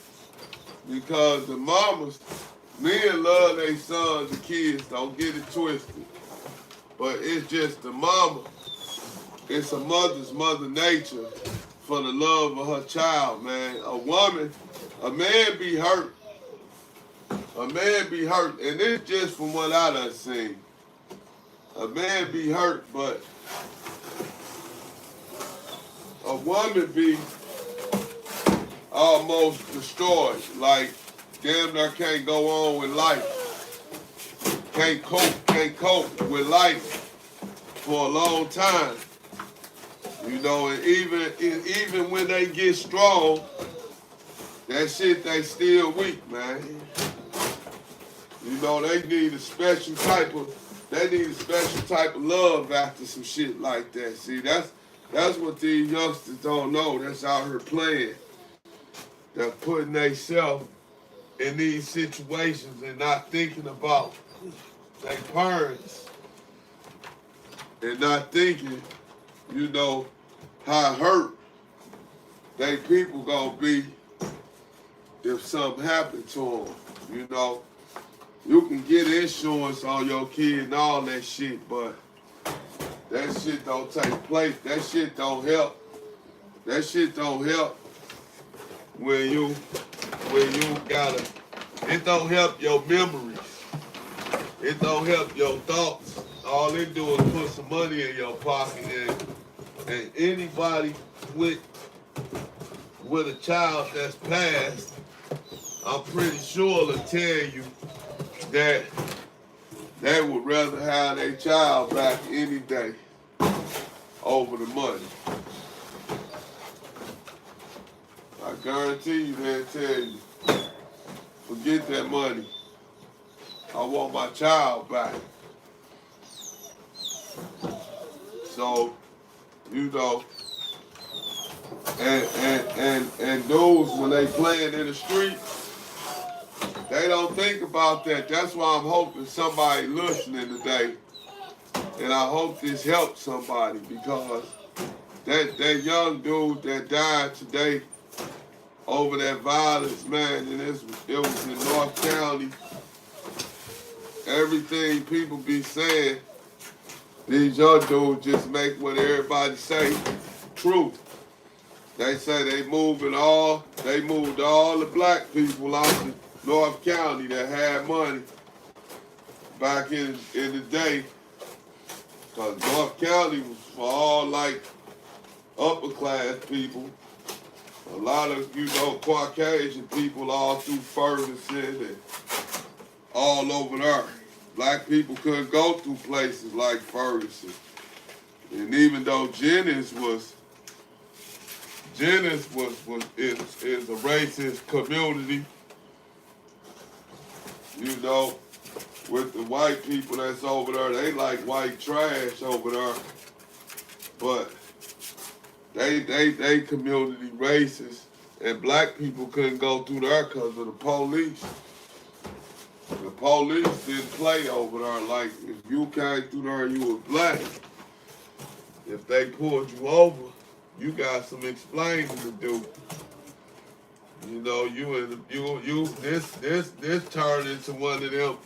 because the mamas, men love their sons and kids, don't get it twisted. But it's just the mama. It's a mother's mother nature for the love of her child, man. A man be hurt. A man be hurt, and it's just from what I done seen. A man be hurt, but a woman be almost destroyed. Like, damn near can't go on with life. Can't cope with life for a long time. You know, and even when they get strong, That shit, they still weak, man. You know, they need a special type of love after some shit like that. See, that's what these youngsters don't know. That's out here playing. They're putting themselves in these situations and not thinking about their parents and not thinking, you know, how hurt they people gonna be if something happened to them. You know, you can get insurance on your kid and all that shit, but that shit don't take place. That shit don't help. That shit don't help when you gotta. It don't help your memories. It don't help your thoughts. All it do is put some money in your pocket, and anybody with a child that's passed, I'm pretty sure will tell you that they would rather have their child back any day over the money. I guarantee you they'll tell you, forget that money. I want my child back. So, you know, and those when they playing in the street, they don't think about that. That's why I'm hoping somebody listening today, and I hope this helps somebody, because that young dude that died today over that violence, man, and it was in North County. Everything people be saying, these young dudes just make what everybody say true. They say they moved all the black people out to North County that had money back in the day. Because North County was for all like upper class people. A lot of, you know, Caucasian people all through Ferguson and all over there. Black people couldn't go through places like Ferguson. And even though Jennings is a racist community, you know, with the white people that's over there, they like white trash over there. But they community racist, and black people couldn't go through there because of the police. The police didn't play over there. Like, if you came through there and you were black, if they pulled you over, you got some explaining to do. You know, this turned into one of them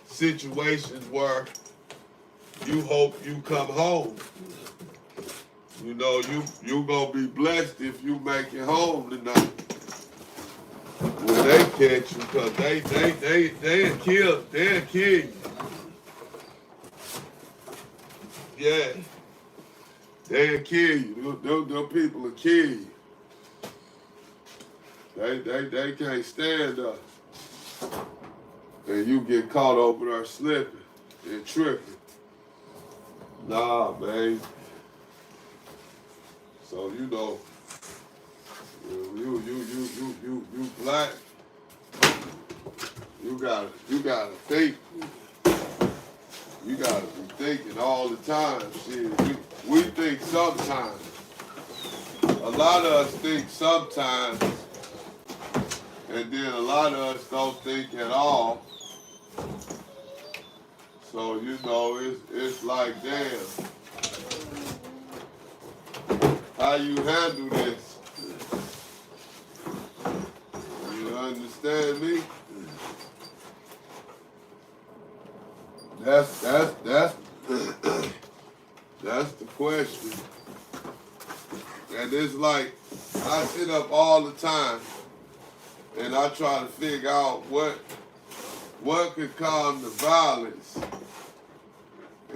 situations where you hope you come home. You know, you gonna be blessed if you make it home tonight when they catch you, because they'll kill you. Yeah, they'll kill you. Them people will kill you. They can't stand us. And you get caught over there slipping and tripping. Nah, man. So, you know, you black, you gotta think. You gotta be thinking all the time. Shit, we think sometimes. A lot of us think sometimes, and then a lot of us don't think at all. So, you know, it's like, damn. How you handle this? You understand me? That's that's the question. And it's like, I sit up all the time and I try to figure out what could calm the violence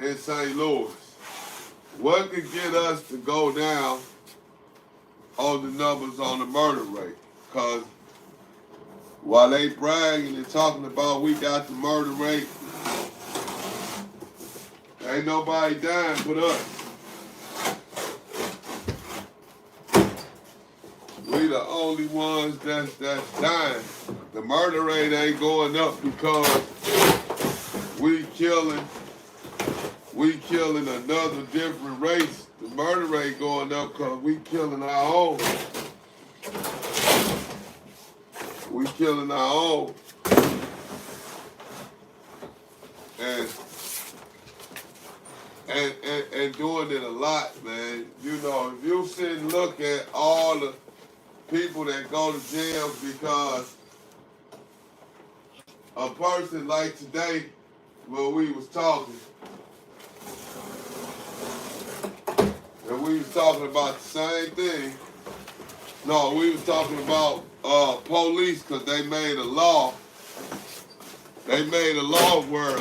in St. Louis. What could get us to go down on the numbers on the murder rate? Because while they bragging and talking about we got the murder rate, ain't nobody dying but us. We the only ones that's dying. The murder rate ain't going up because we killing another different race. The murder rate going up because we killing our own. We killing our own. And doing it a lot, man. You know, if you sit and look at all the people that go to jail because a person like today, when we was talking, and we was talking about the same thing. No, we was talking about police because they made a law. They made a law where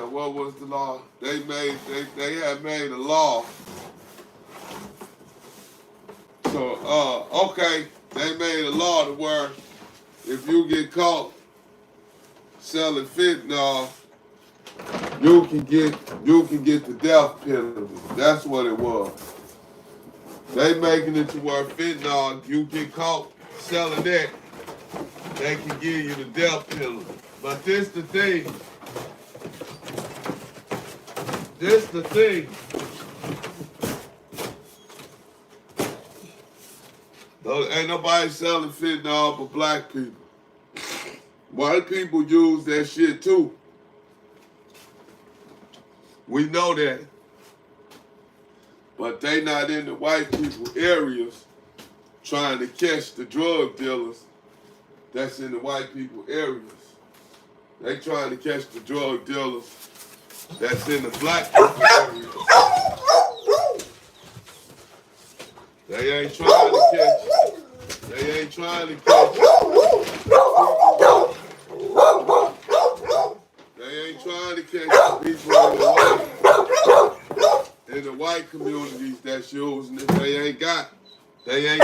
what was the law? They had made a law. So okay, they made a law to where if you get caught selling fentanyl, you can get the death penalty. That's what it was. They making it to where fentanyl, you get caught selling that, they can give you the death penalty. But this the thing. Ain't nobody selling fentanyl but black people. White people use that shit too. We know that. But they not in the white people areas trying to catch the drug dealers that's in the white people areas. They trying to catch the drug dealers that's in the black people areas. They ain't trying to catch. They ain't trying to catch. They ain't trying to catch the people in the white communities that's using it. They ain't got. They ain't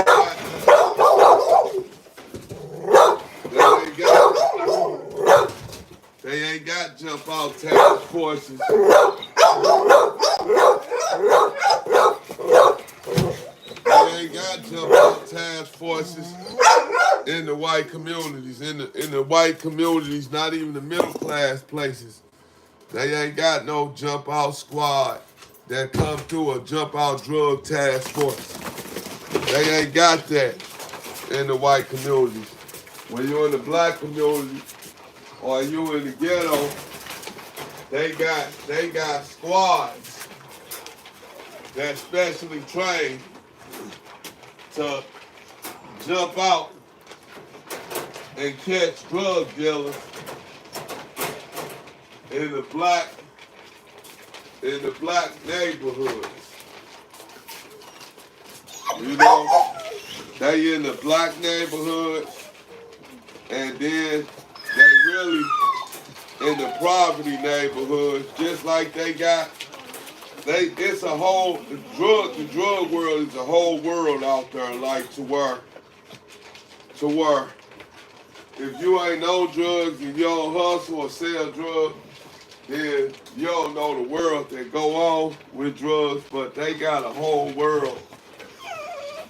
got jump out task forces. They ain't got jump out task forces in the white communities. In the white communities, not even the middle class places. They ain't got no jump out squad that come through a jump out drug task force. They ain't got that in the white communities. When you're in the black community or you in the ghetto, they got squads that specially trained to jump out and catch drug dealers in the black neighborhoods. You know, they in the black neighborhoods, and then they really in the poverty neighborhoods, just like they got. It's a whole the drug world is a whole world out there, like to where if you ain't know drugs and you don't hustle or sell drugs, then you don't know the world that go on with drugs. But they got a whole world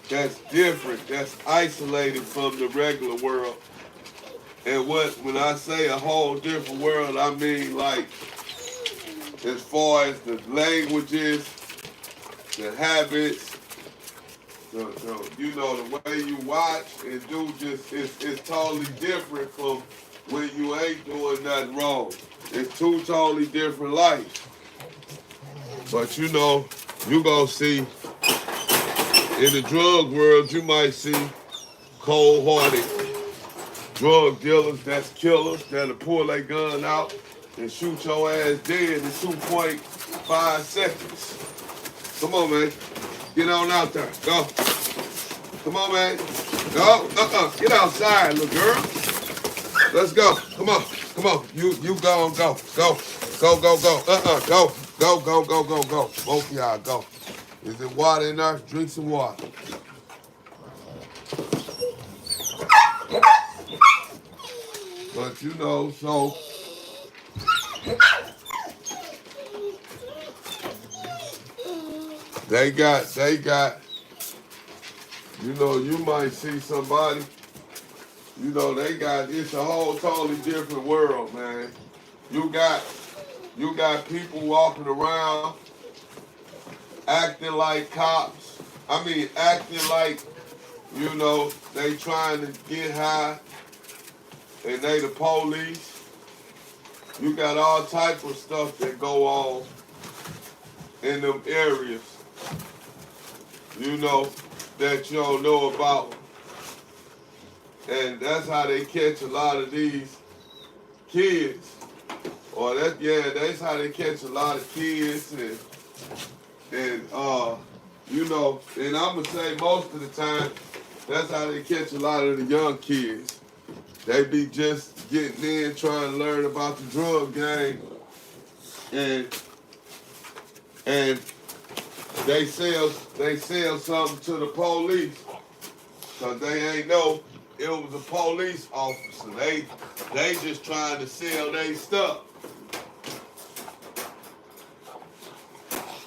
that's different, that's isolated from the regular world. And when I say a whole different world, I mean like as far as the languages, the habits, the way you watch and do it's totally different from when you ain't doing nothing wrong. It's two totally different lives. But you gonna see in the drug world, you might see cold-hearted drug dealers that's killers that'll pull their gun out and shoot your ass dead in 2.5 seconds. Come on, man. Get on out there. Go. Come on, man. Go. Get outside, little girl. Let's go. Come on. You go and go. Go. Go. Go. Both of y'all go. Is there water in there? Drink some water. But so they got You know, you might see somebody, you know, it's a whole totally different world, man. You got people walking around acting like cops. I mean, acting like, you know, they trying to get high and they the police. You got all type of stuff that go on in them areas, you know, that you don't know about. And that's how they catch a lot of these kids. Or that's how they catch a lot of kids and you know, and I'm gonna say most of the time, that's how they catch a lot of the young kids. They be just getting in, trying to learn about the drug game, and they sell something to the police, cause they ain't know it was a police officer. They just trying to sell their stuff.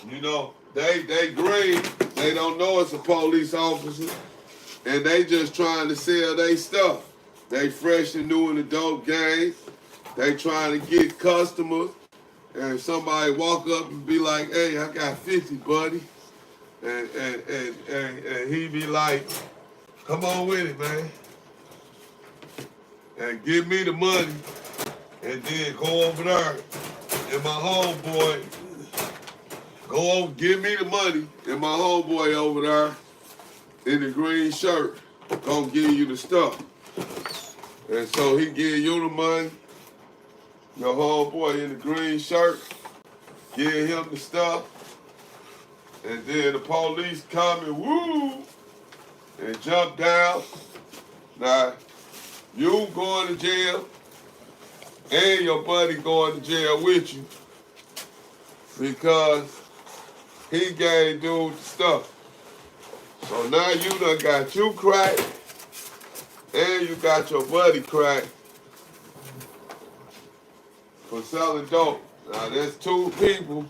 You know, they green, they don't know it's a police officer, and they just trying to sell their stuff. They fresh and new in the dope game. They trying to get customers, and somebody walk up and be like, "Hey, I got 50, buddy," and he be like, "Come on with it, man, and give me the money, and then go over there, and my homeboy." Go over, give me the money, and my homeboy over there in the green shirt gonna give you the stuff. And so he give you the money, your homeboy in the green shirt, give him the stuff, and then the police come and woo, and jump down. Now, you going to jail, and your buddy going to jail with you, because he gave dude the stuff. So now you done got you cracked, and you got your buddy cracked for selling dope. Now there's two people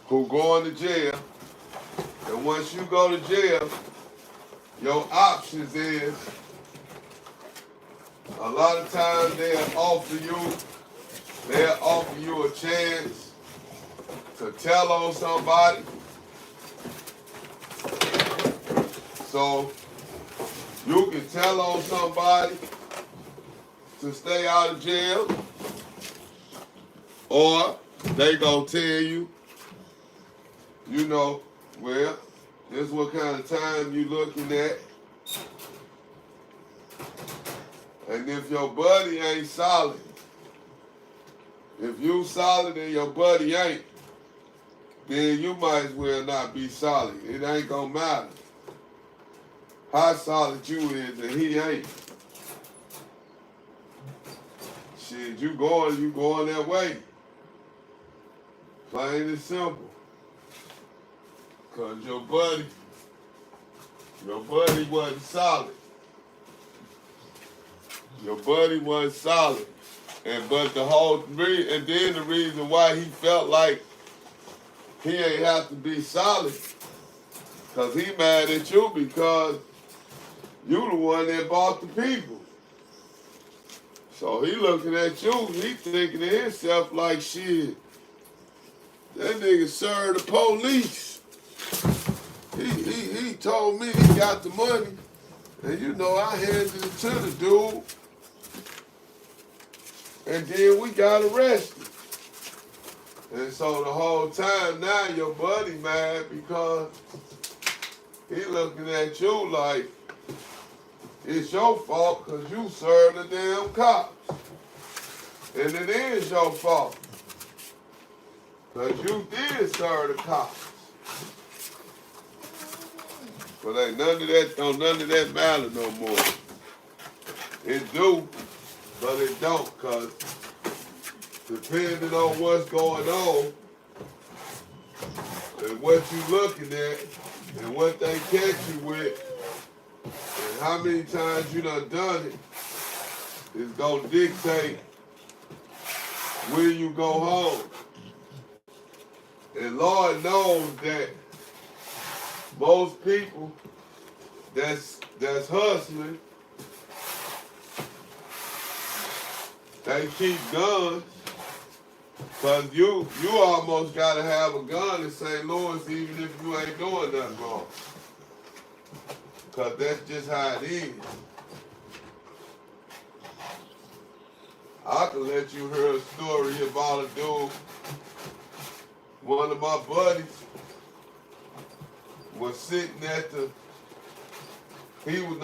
who going to jail, and once you go to jail, your options is, a lot of times they'll offer you a chance to tell on somebody. So you can tell on somebody to stay out of jail, or they gonna tell you, you know, well, this is what kind of time you looking at. And if your buddy ain't solid, if you solid and your buddy ain't, then you might as well not be solid. It ain't gonna matter how solid you is and he ain't. Shit, you going that way. Plain and simple. Cause your buddy wasn't solid. Your buddy wasn't solid. And then the reason why he felt like he ain't have to be solid, cause he mad at you because you the one that bought the people. So he looking at you, he thinking to himself like, shit, that nigga served the police. He told me he got the money, and you know I handed it to the dude, and then we got arrested. And so the whole time now your buddy mad because he looking at you like it's your fault because you served the damn cops. And it is your fault because you did serve the cops. But ain't none of that matter no more. It do, but it don't, because depending on what's going on and what you looking at and what they catch you with and how many times you done it is gonna dictate when you go home. And Lord knows that most people that's hustling, they keep guns. Cause you almost gotta have a gun in St. Louis even if you ain't doing nothing wrong. Cause that's just how it is. I can let you hear a story about a dude. One of my buddies was sitting at he was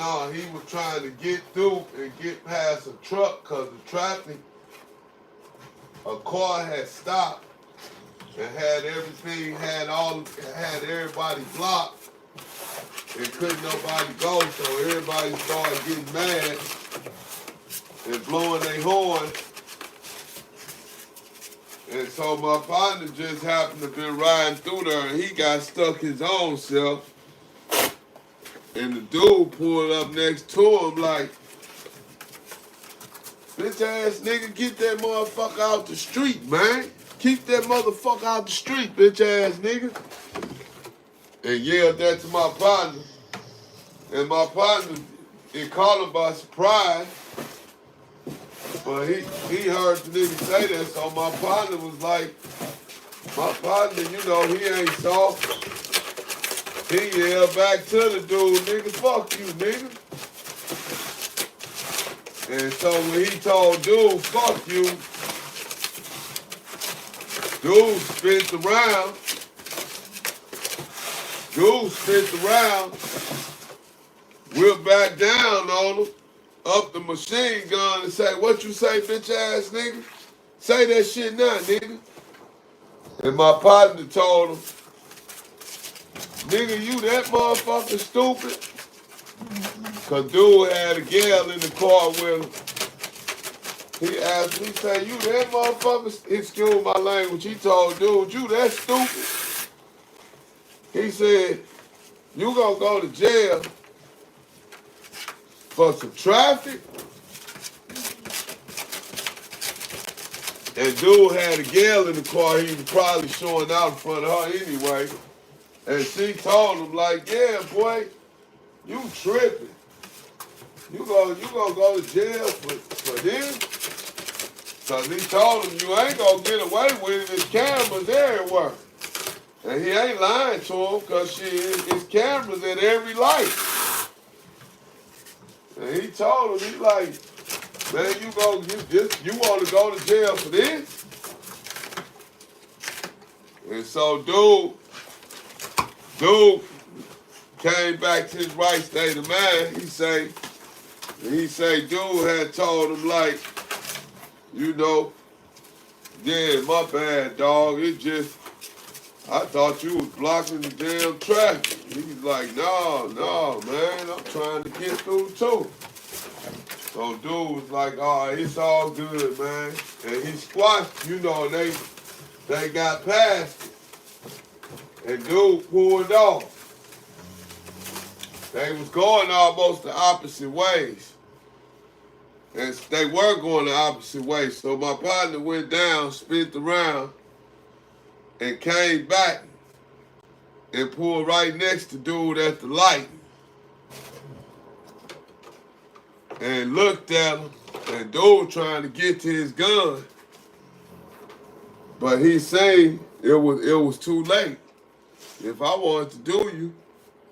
trying to get through and get past a truck cause the traffic, a car had stopped and had everything, had everybody blocked and couldn't nobody go, so everybody started getting mad and blowing their horn. And so my partner just happened to be riding through there and he got stuck his own self. And the dude pulled up next to him like, bitch ass nigga, get that motherfucker out the street, man. Keep that motherfucker out the street, bitch ass nigga. And yelled that to my partner. And my partner, it caught him by surprise. But he heard the nigga say that, so my partner was like, you know, he ain't soft. He yelled back to the dude, nigga, fuck you, nigga. And so when he told dude, fuck you, dude spins around, whipped back down on him, up the machine gun and say, what you say, bitch ass nigga? Say that shit now, nigga. And my partner told him, nigga, you that motherfucker stupid? Cause dude had a gal in the car with him. He asked me, he said, you that motherfucker, excuse my language, he told dude, you that stupid? He said, you gonna go to jail for some traffic? And dude had a gal in the car, he was probably showing out in front of her anyway. And she told him like, yeah, boy, you tripping. You gonna go to jail for this? Cause he told him you ain't gonna get away with it. There's cameras everywhere. And he ain't lying to him cause it's cameras at every light. And he told him, he like, man, you want to go to jail for this? And so dude came back to his right state of mind. He say dude had told him like, you know, yeah, my bad, dog. It just, I thought you was blocking the damn traffic. He's like, no, man, I'm trying to get through too. So dude was like, oh, it's all good, man. And he squashed, you know, they got past it. And dude pulled off. They was going almost the opposite ways. And they were going the opposite way. So my partner went down, spin around, and came back and pulled right next to dude at the light. And looked at him, and dude trying to get to his gun. But he saying it was too late. If I wanted to do you,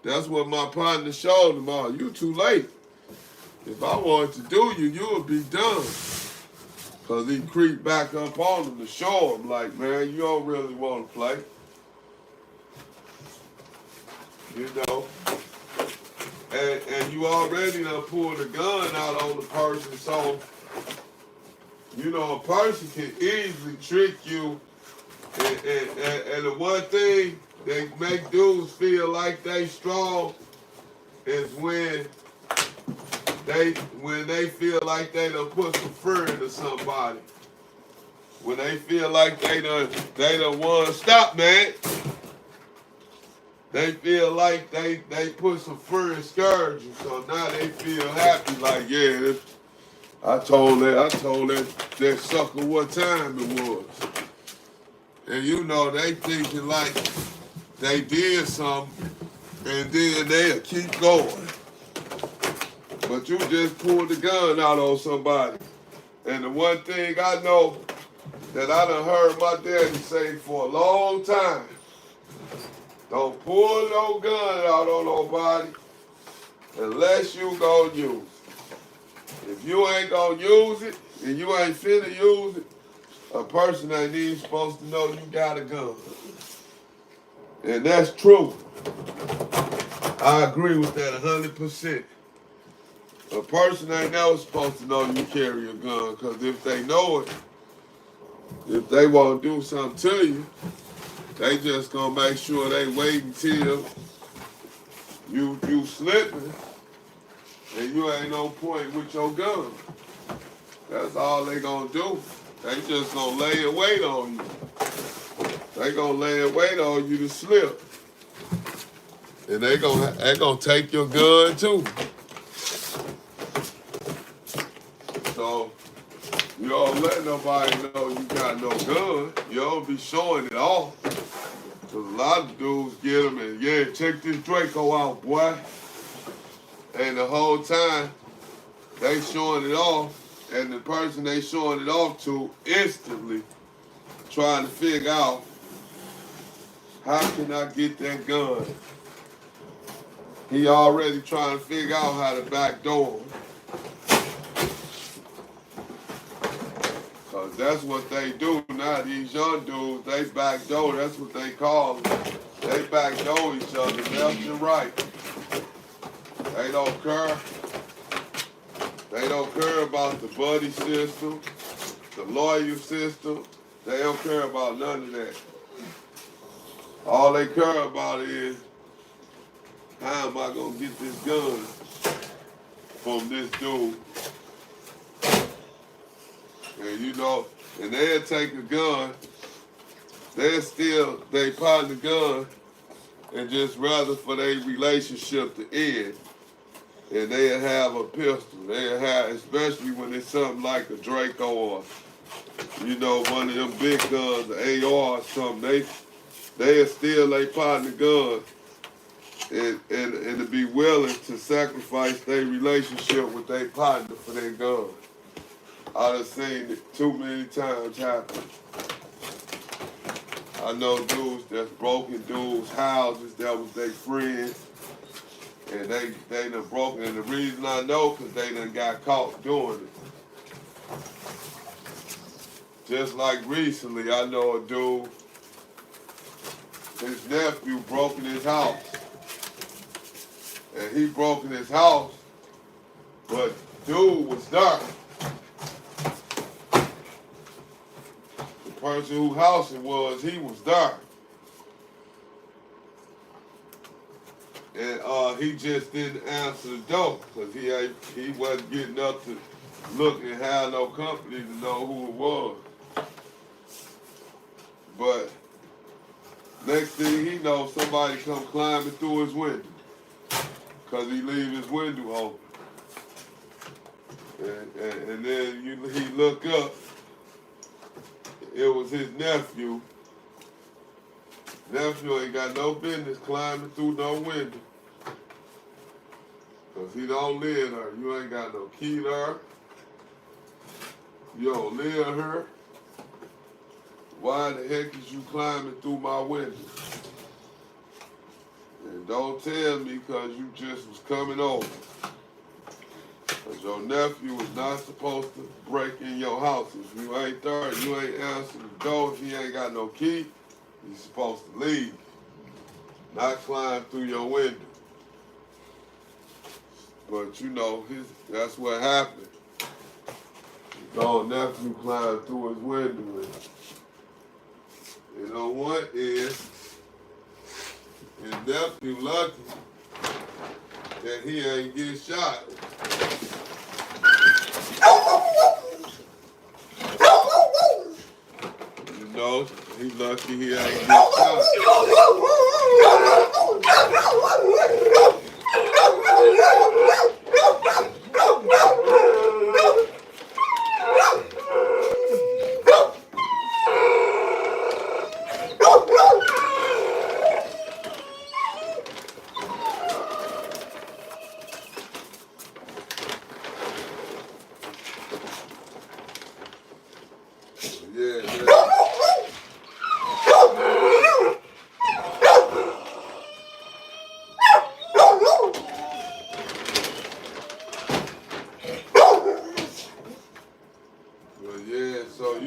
that's what my partner showed him. Oh, you too late. If I wanted to do you, you would be done. Cause he creeped back up on him to show him, like, man, you don't really want to play. You know. And you already done pulled a gun out on the person, so, you know, a person can easily trick you. And the one thing that make dudes feel like they strong is when they feel like they done put some fear into somebody. When they feel like they done won. Stop, man. They feel like they put some fear and scourge you, so now they feel happy. Like, yeah, I told that sucker what time it was, and you know they thinking like they did something, and then they'll keep going. But you just pulled the gun out on somebody. And the one thing I know that I done heard my daddy say for a long time, don't pull no gun out on nobody unless you gonna use it. If you ain't gonna use it and you ain't finna use it, a person ain't even supposed to know you got a gun. And that's true. I agree with that 100%. A person ain't never supposed to know you carry a gun, because if they know it, if they want to do something to you, they just gonna make sure they wait until you slipping and you ain't no point with your gun. That's all they gonna do. They just gonna lay and wait on you. They gonna lay and wait on you to slip. And they gonna take your gun too. So you don't let nobody know you got no gun. You don't be showing it off. Cause a lot of dudes get them and, yeah, check this Draco out, boy. And the whole time they showing it off, and the person they showing it off to instantly trying to figure out, how can I get that gun? He already trying to figure out how to backdoor him. Cause that's what they do now. These young dudes, they backdoor. That's what they call them. They backdoor each other left and right. They don't care. They don't care about the buddy system, the lawyer system. They don't care about none of that. All they care about is, how am I gonna get this gun from this dude? And you know, and they'll take a gun, they partner gun, and just rather for their relationship to end. And they'll have a pistol. They'll have, especially when it's something like a Draco or, you know, one of them big guns, an AR or something. They'll steal their partner gun and to be willing to sacrifice their relationship with their partner for their gun. I done seen it too many times happen. I know dudes that's broken dudes' houses that was their friends, and they done broken. And the reason I know, because they done got caught doing it. Just like recently, I know a dude, his nephew broke in his house. And he broke in his house, but dude was dark. The person whose house it was, he was dark. And he just didn't answer the door, because he wasn't getting up to look and have no company to know who it was. But next thing he knows, somebody come climbing through his window, because he leave his window open. And then he look up, it was his nephew. Nephew ain't got no business climbing through no window, because he don't live there. You ain't got no key there. You don't live here. Why the heck is you climbing through my window? And don't tell me because you just was coming over. Because your nephew was not supposed to break in your house. If you ain't there, you ain't answering the door. If he ain't got no key, he's supposed to leave. Not climb through your window. But you know, that's what happened. Your nephew climbed through his window. And you know what is, his nephew lucky that he ain't get shot. You know, he lucky he ain't get shot.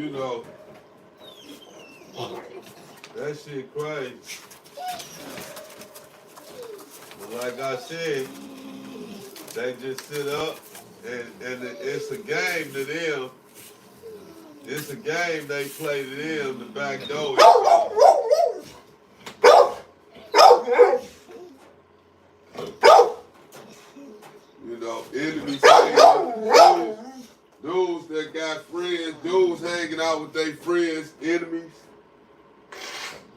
you know, that shit crazy. But like I said, they just sit up and it's a game to them. It's a game they play to them, the back door. You know, enemies hanging out, dudes that got friends, dudes hanging out with their friends, enemies.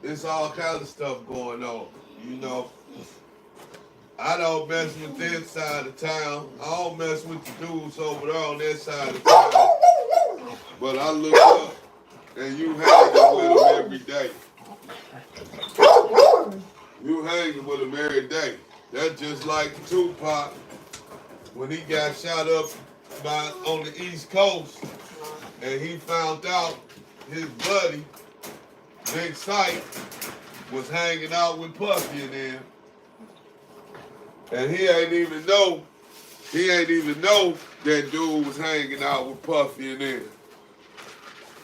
It's all kind of stuff going on, you know. I don't mess with this side of town. I don't mess with the dudes over there on that side of town. But I look up and you hanging with them every day. You hanging with them every day. That's just like Tupac when he got shot up on the East Coast and he found out his buddy, Big Sight, was hanging out with Puffy and them. And he ain't even know that dude was hanging out with Puffy and them.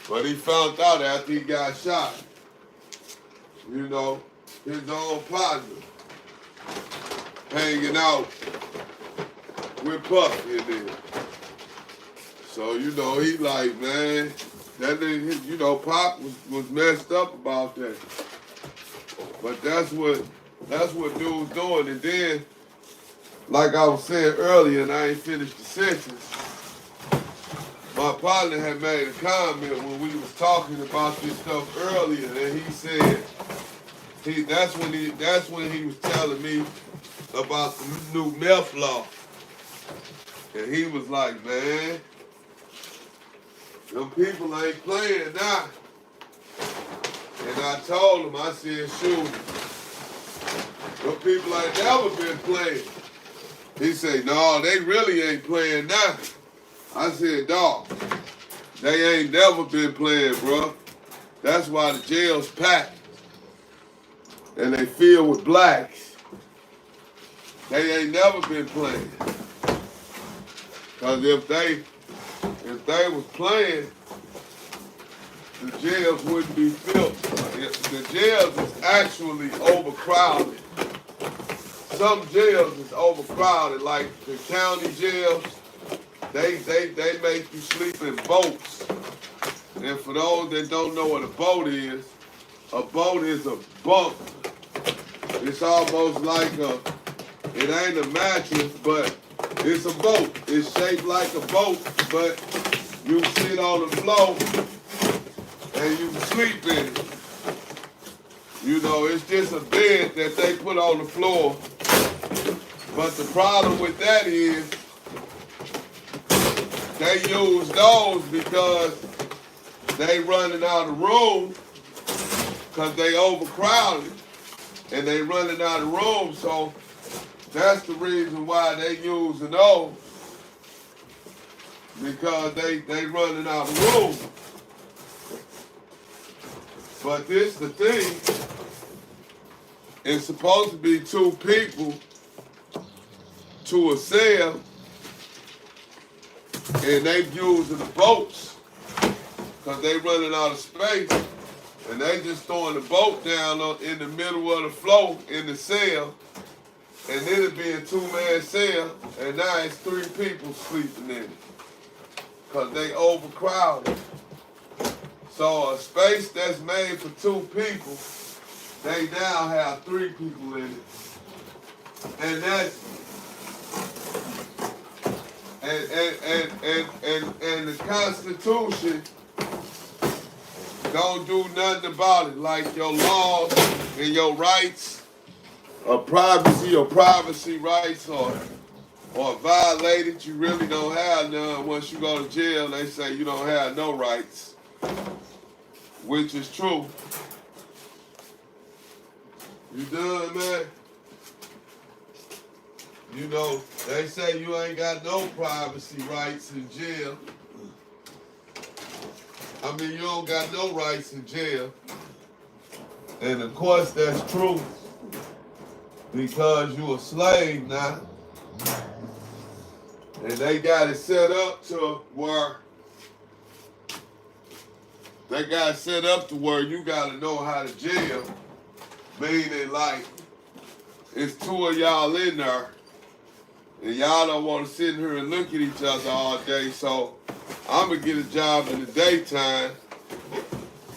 But he found out after he got shot. You know, his own partner hanging out with Puffy and them. So, you know, he like, man, that nigga, you know, Pop was messed up about that. But that's what dude's doing. And then, like I was saying earlier, and I ain't finished the sentence, my partner had made a comment when we was talking about this stuff earlier, and he said that's when he was telling me about the new meth law. And he was like, man, them people ain't playing now. And I told him, I said, shoot, them people ain't never been playing. He said, no, they really ain't playing now. I said, dawg, they ain't never been playing, bro. That's why the jail's packed. And they filled with blacks. They ain't never been playing. Because if they was playing, the jails wouldn't be filled. The jails is actually overcrowded. Some jails is overcrowded, like the county jails. They make you sleep in boats. And for those that don't know what a boat is a bunk. It's almost like it ain't a mattress, but it's a boat. It's shaped like a boat, but you sit on the floor and you sleep in it. You know, it's just a bed that they put on the floor. But the problem with that is they use those because they running out of room because they overcrowded and they running out of room. So that's the reason why they using those, because they running out of room. But this the thing. It's supposed to be 2 people to a cell, and they using the boats because they running out of space, and they just throwing the boat down in the middle of the floor in the cell, and then it be a 2-man cell, and now it's 3 people sleeping in it because they overcrowded. So a space that's made for 2 people, they now have 3 people in it. And that's and the Constitution don't do nothing about it. Like your laws and your rights of privacy or privacy rights or violated, you really don't have none. Once you go to jail, they say you don't have no rights, which is true. You done, man? You know, they say you ain't got no privacy rights in jail. I mean, you don't got no rights in jail. And of course that's true because you a slave now. And they got it set up to where they got set up to where you gotta know how to jail. Meaning like it's two of y'all in there and y'all don't want to sit here and look at each other all day. So I'm gonna get a job in the daytime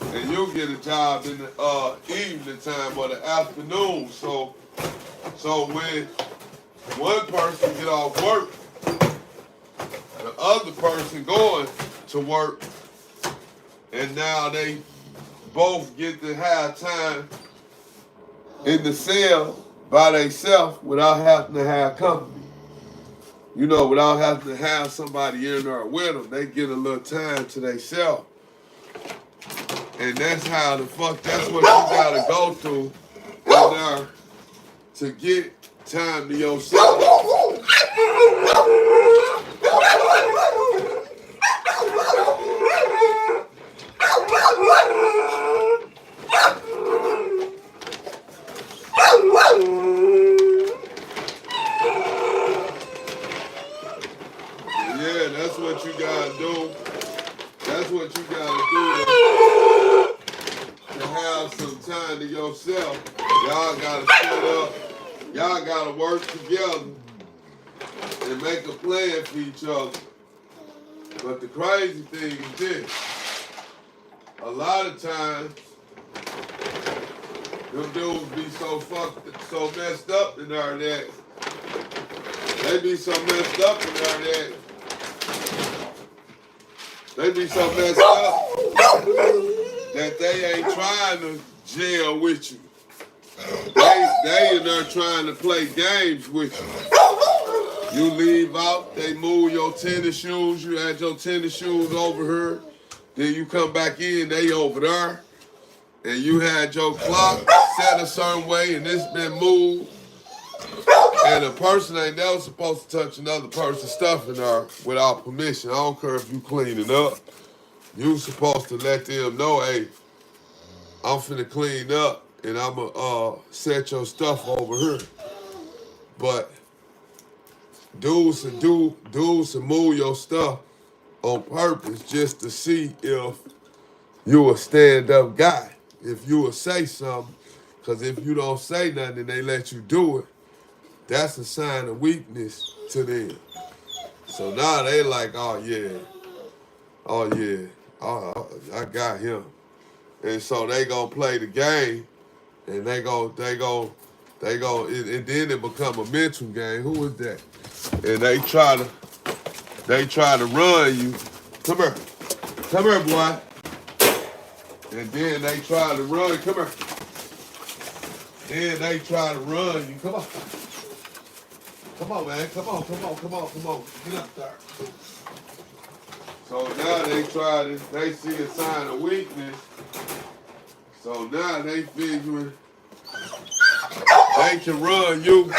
and you'll get a job in the evening time or the afternoon. So when one person get off work, the other person going to work, and now they both get to have time in the cell by themselves without having to have company. You know, without having to have somebody in there with them, they get a little time to themselves. And that's how that's what you gotta go through in there to get time to yourself. Yeah, that's what you gotta do. That's what you gotta do to have some time to yourself. Y'all gotta set up. Y'all gotta work together and make a plan for each other. But the crazy thing is this. A lot of times, them dudes be so messed up in there that they be so messed up in there that they be so messed up that they ain't trying to jail with you. They in there trying to play games with you. You leave out, they move your tennis shoes, you had your tennis shoes over here, then you come back in, they over there, and you had your clock set a certain way and it's been moved, and a person ain't never supposed to touch another person's stuff in there without permission. I don't care if you clean it up. You supposed to let them know, hey, I'm finna clean up and I'ma set your stuff over here. But dudes will move your stuff on purpose just to see if you a stand-up guy. If you will say something, because if you don't say nothing and they let you do it, that's a sign of weakness to them. So now they like, oh yeah, I got him. And so they gonna play the game, and they go, and then it become a mental game. Who is that? And they try to run you. Come here, boy. And then they try to run. Come here. Then they try to run you. Come on. Come on, man. Come on. Get up there. So now they see a sign of weakness. So now they figuring they can run you and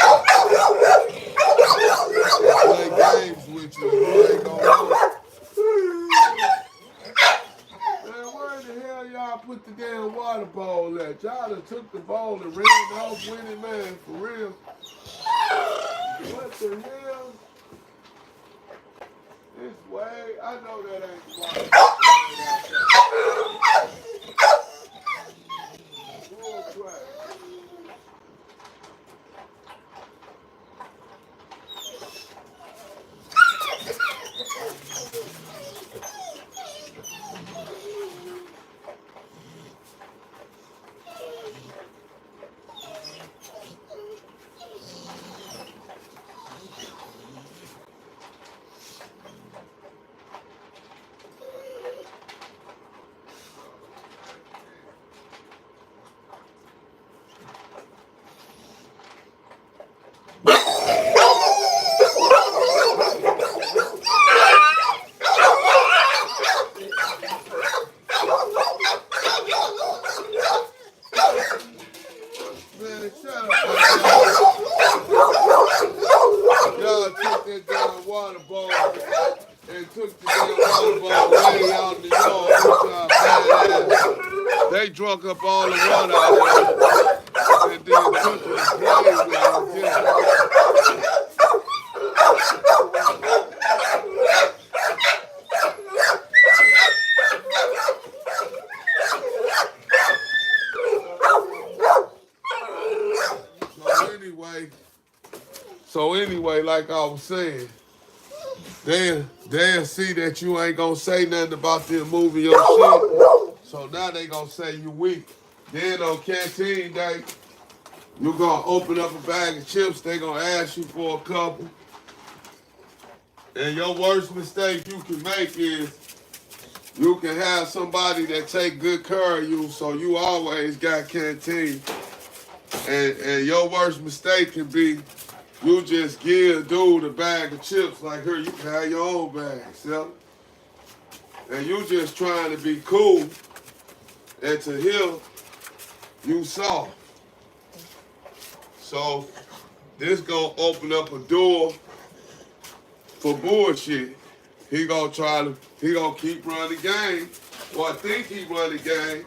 play games with you. You ain't gonna know. Man, where the hell y'all put the damn water bowl at? Y'all done took the bowl and ran off with it, man, for real. What the hell? This way, I know that ain't the water bowl. They drunk up all the water out there and then took it and played with it again. So anyway, like I was saying, they'll see that you ain't gonna say nothing about them moving your shit. So now they gonna say you weak. Then on canteen day, you gonna open up a bag of chips, they gonna ask you for a couple. And your worst mistake you can make is you can have somebody that take good care of you, so you always got canteen. And your worst mistake can be you just give dude a bag of chips, like, here, you can have your own bag, see? And you just trying to be cool, and to him, you soft. So this gonna open up a door for bullshit. He gonna keep running the game, or think he run the game,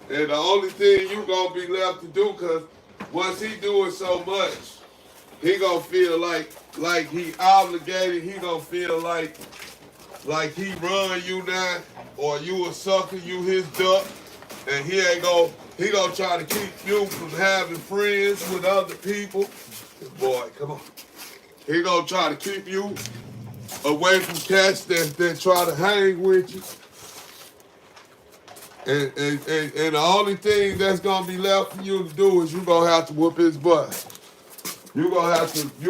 and the only thing you gonna be left to do, cause once he doing so much, he gonna feel like he obligated. He gonna feel like he run you now, or you a sucker, you his duck, and he gonna try to keep you from having friends with other people. Boy, come on. He gonna try to keep you away from cats that try to hang with you. And the only thing that's gonna be left for you to do is you gonna have to whoop his butt. You gonna have to redo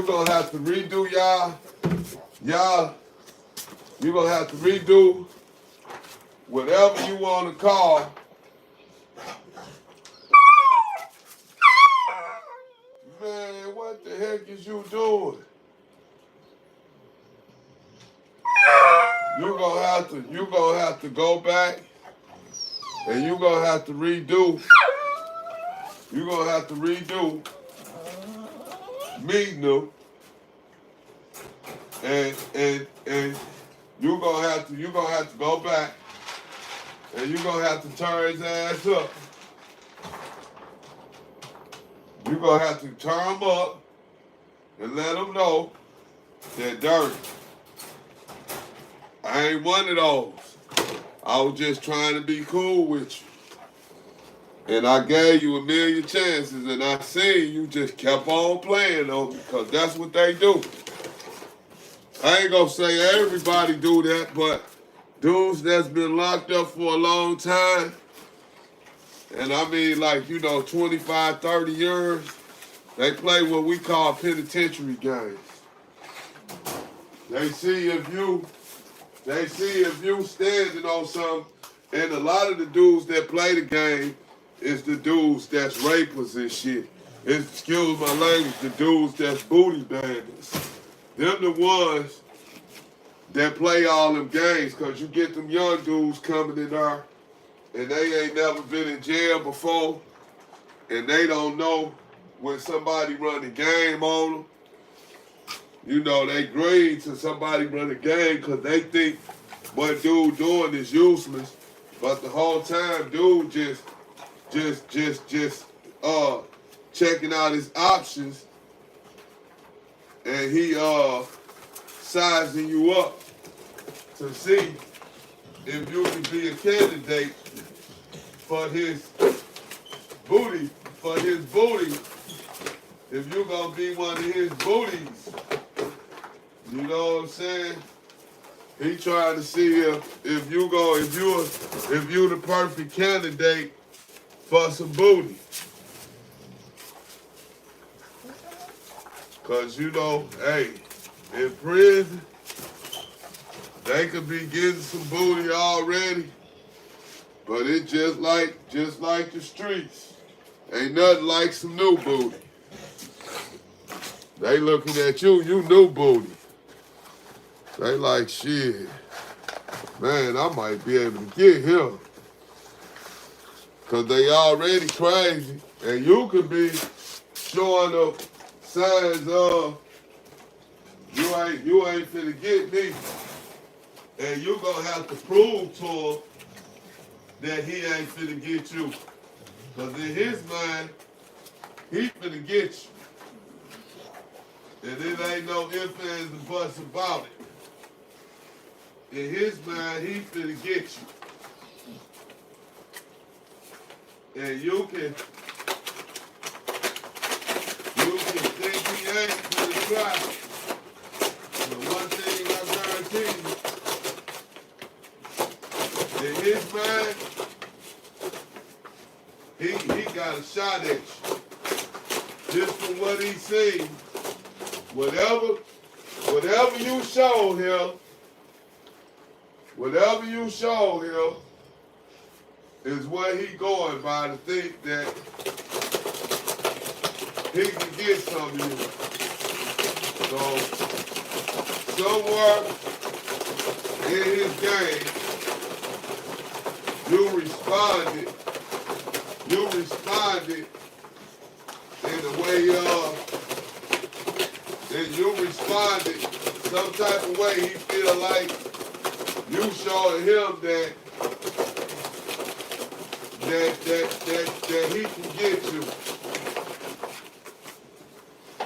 you gonna have to redo whatever you wanna call. Man, what the heck is you doing? You gonna have to go back and you gonna have to redo. You gonna have to redo meeting them, and you gonna have to go back and you gonna have to turn his ass up. You gonna have to turn him up and let him know they're dirty. I ain't one of those. I was just trying to be cool with you. And I gave you a million chances, and I seen you just kept on playing on me, because that's what they do. I ain't gonna say everybody do that, but dudes that's been locked up for a long time, and I mean 25, 30 years, they play what we call penitentiary games. They see if you standing on something, and a lot of the dudes that play the game is the dudes that's rapers and shit. Excuse my language, the dudes that's booty bandits. Them the ones that play all them games, because you get them young dudes coming in there, and they ain't never been in jail before, and they don't know when somebody run the game on them. You know, they green to somebody run the game because they think what dude doing is useless, but the whole time dude just checking out his options, and he sizing you up to see if you can be a candidate for his booty, if you're gonna be one of his booties. You know what I'm saying? He trying to see if you the perfect candidate for some booty. Cause hey, in prison, they could be getting some booty already, but it's just like the streets. Ain't nothing like some new booty. They looking at you new booty. They like, shit, man, I might be able to get him. Cause they already crazy, and you could be showing up signs of you ain't finna get me, and you gonna have to prove to him that he ain't finna get you. Cause in his mind, he finna get you, and it ain't no ifs, ands, and buts about it. In his mind, he finna get you. And you can think he ain't finna try. The one thing I guarantee you, in his mind, he got a shot at you. Just from what he seen, whatever you showed him is what he going by to think that he can get some of you. So somewhere in his game, you responded in the way and you responded some type of way. He feel like you showed him that he can get you.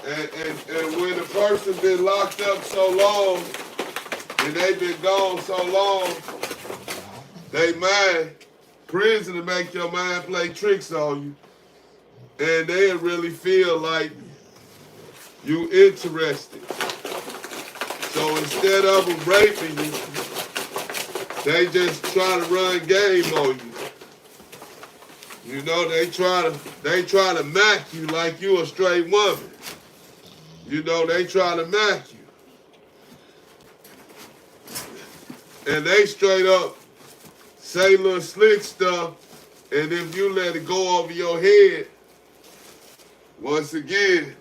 And when a person been locked up so long and they been gone so long, they mind, prison to make your mind play tricks on you. And they really feel like you interested. So instead of them raping you, they just try to run game on you. You know, they try to mack you like you a straight woman. You know, they try to mack you. And they straight up say little slick stuff, and if you let it go over your head, once again,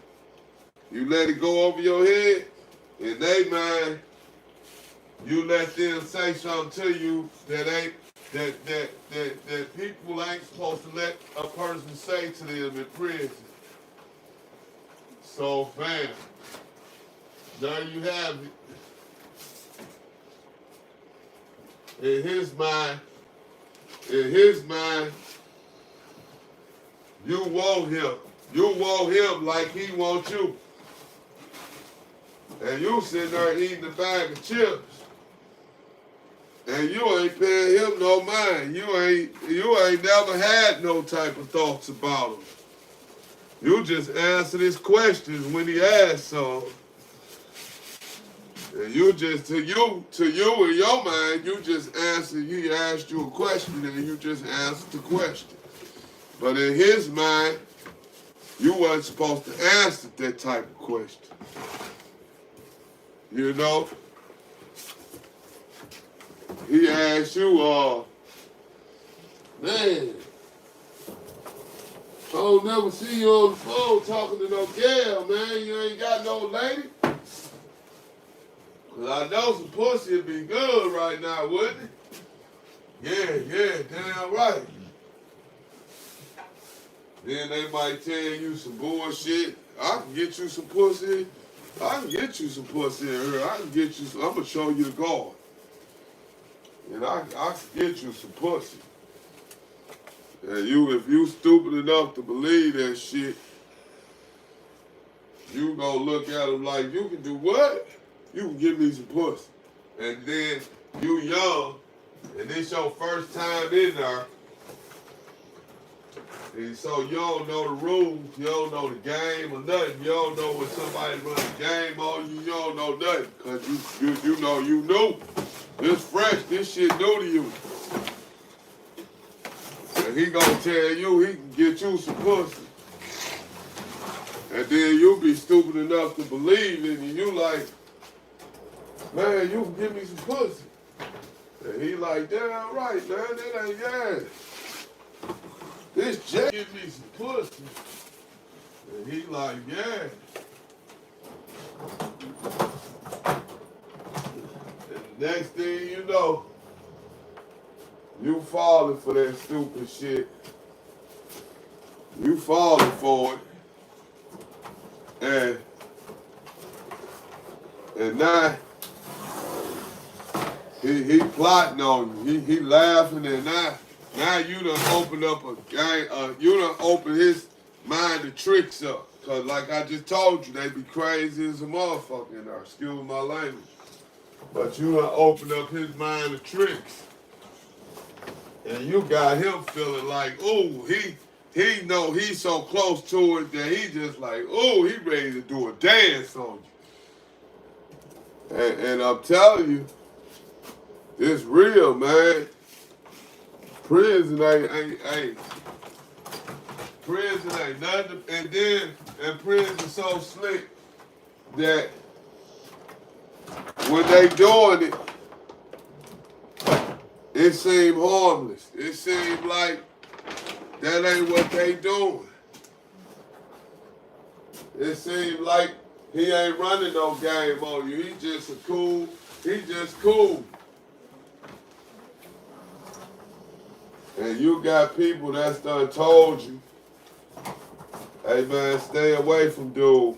you let it go over your head, in their mind, you let them say something to you that people ain't supposed to let a person say to them in prison. So, fam, there you have it. In his mind, you want him. You want him like he wants you. And you sitting there eating a bag of chips. And you ain't paying him no mind. You ain't never had no type of thoughts about him. You just answered his questions when he asked some. And you just, to you in your mind, you just answered, he asked you a question and you just answered the question. But in his mind, you wasn't supposed to answer that type of question. You know? He asked you, man, I don't never see you on the phone talking to no girl, man. You ain't got no lady? Cause I know some pussy would be good right now, wouldn't it? Yeah, damn right. Then they might tell you some bullshit. I can get you some pussy. I can get you some pussy in here. I can get you some, I'm gonna show you the guard. And I can get you some pussy. And if you stupid enough to believe that shit, you gonna look at them like, you can do what? You can give me some pussy. And then you young, and it's your first time in there. And so you don't know the rules, you don't know the game or nothing. You don't know when somebody runs a game on you, you don't know nothing. Cause you know you new. This fresh, this shit new to you. And he gonna tell you he can get you some pussy. And then you be stupid enough to believe it, and you like, man, you can give me some pussy. And he like, damn right, man, that ain't gas. This Jay give me some pussy. And he like, yeah. And the next thing you know, you falling for that stupid shit. You falling for it. And now he plotting on you. He laughing, and now you done opened up a gang. You done opened his mind to tricks up. Cause like I just told you, they be crazy as a motherfucker in there. Excuse my language. But you done opened up his mind to tricks. And you got him feeling like, ooh, he know he's so close to it that he just like, oh, he ready to do a dance on you. And I'm telling you, it's real, man. Prison ain't prison ain't nothing. And prison so slick that when they doing it, it seem harmless. It seem like that ain't what they doing. It seems like he ain't running no game on you. He just cool. And you got people that's done told you, hey man, stay away from dude.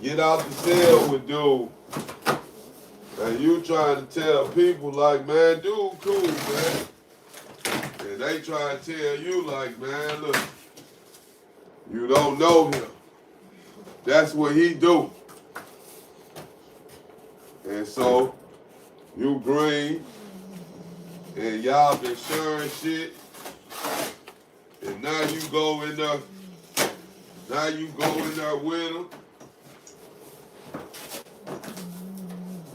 Get out the cell with dude. And you trying to tell people like, man, dude cool, man. And they try to tell you like, man, look, you don't know him. That's what he do. And so, you green, and y'all been sharing shit, and now you go in there with him.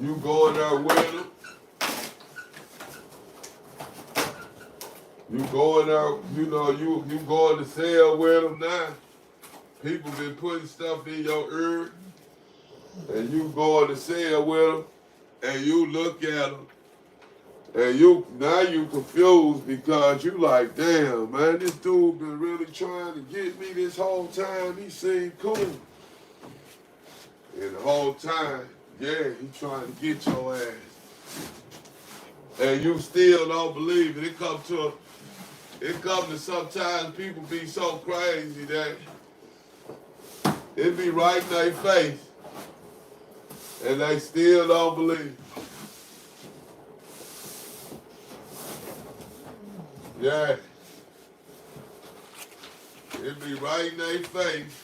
You go in there with him. You go in there, you go in the cell with him now. People been putting stuff in your ear, and you go in the cell with them, and you look at them, and now you confused because you like, damn, man, this dude been really trying to get me this whole time. He seemed cool. And the whole time, yeah, he trying to get your ass. And you still don't believe it. It come to sometimes people be so crazy that it be right in their face, and they still don't believe. Yeah. It be right in their face,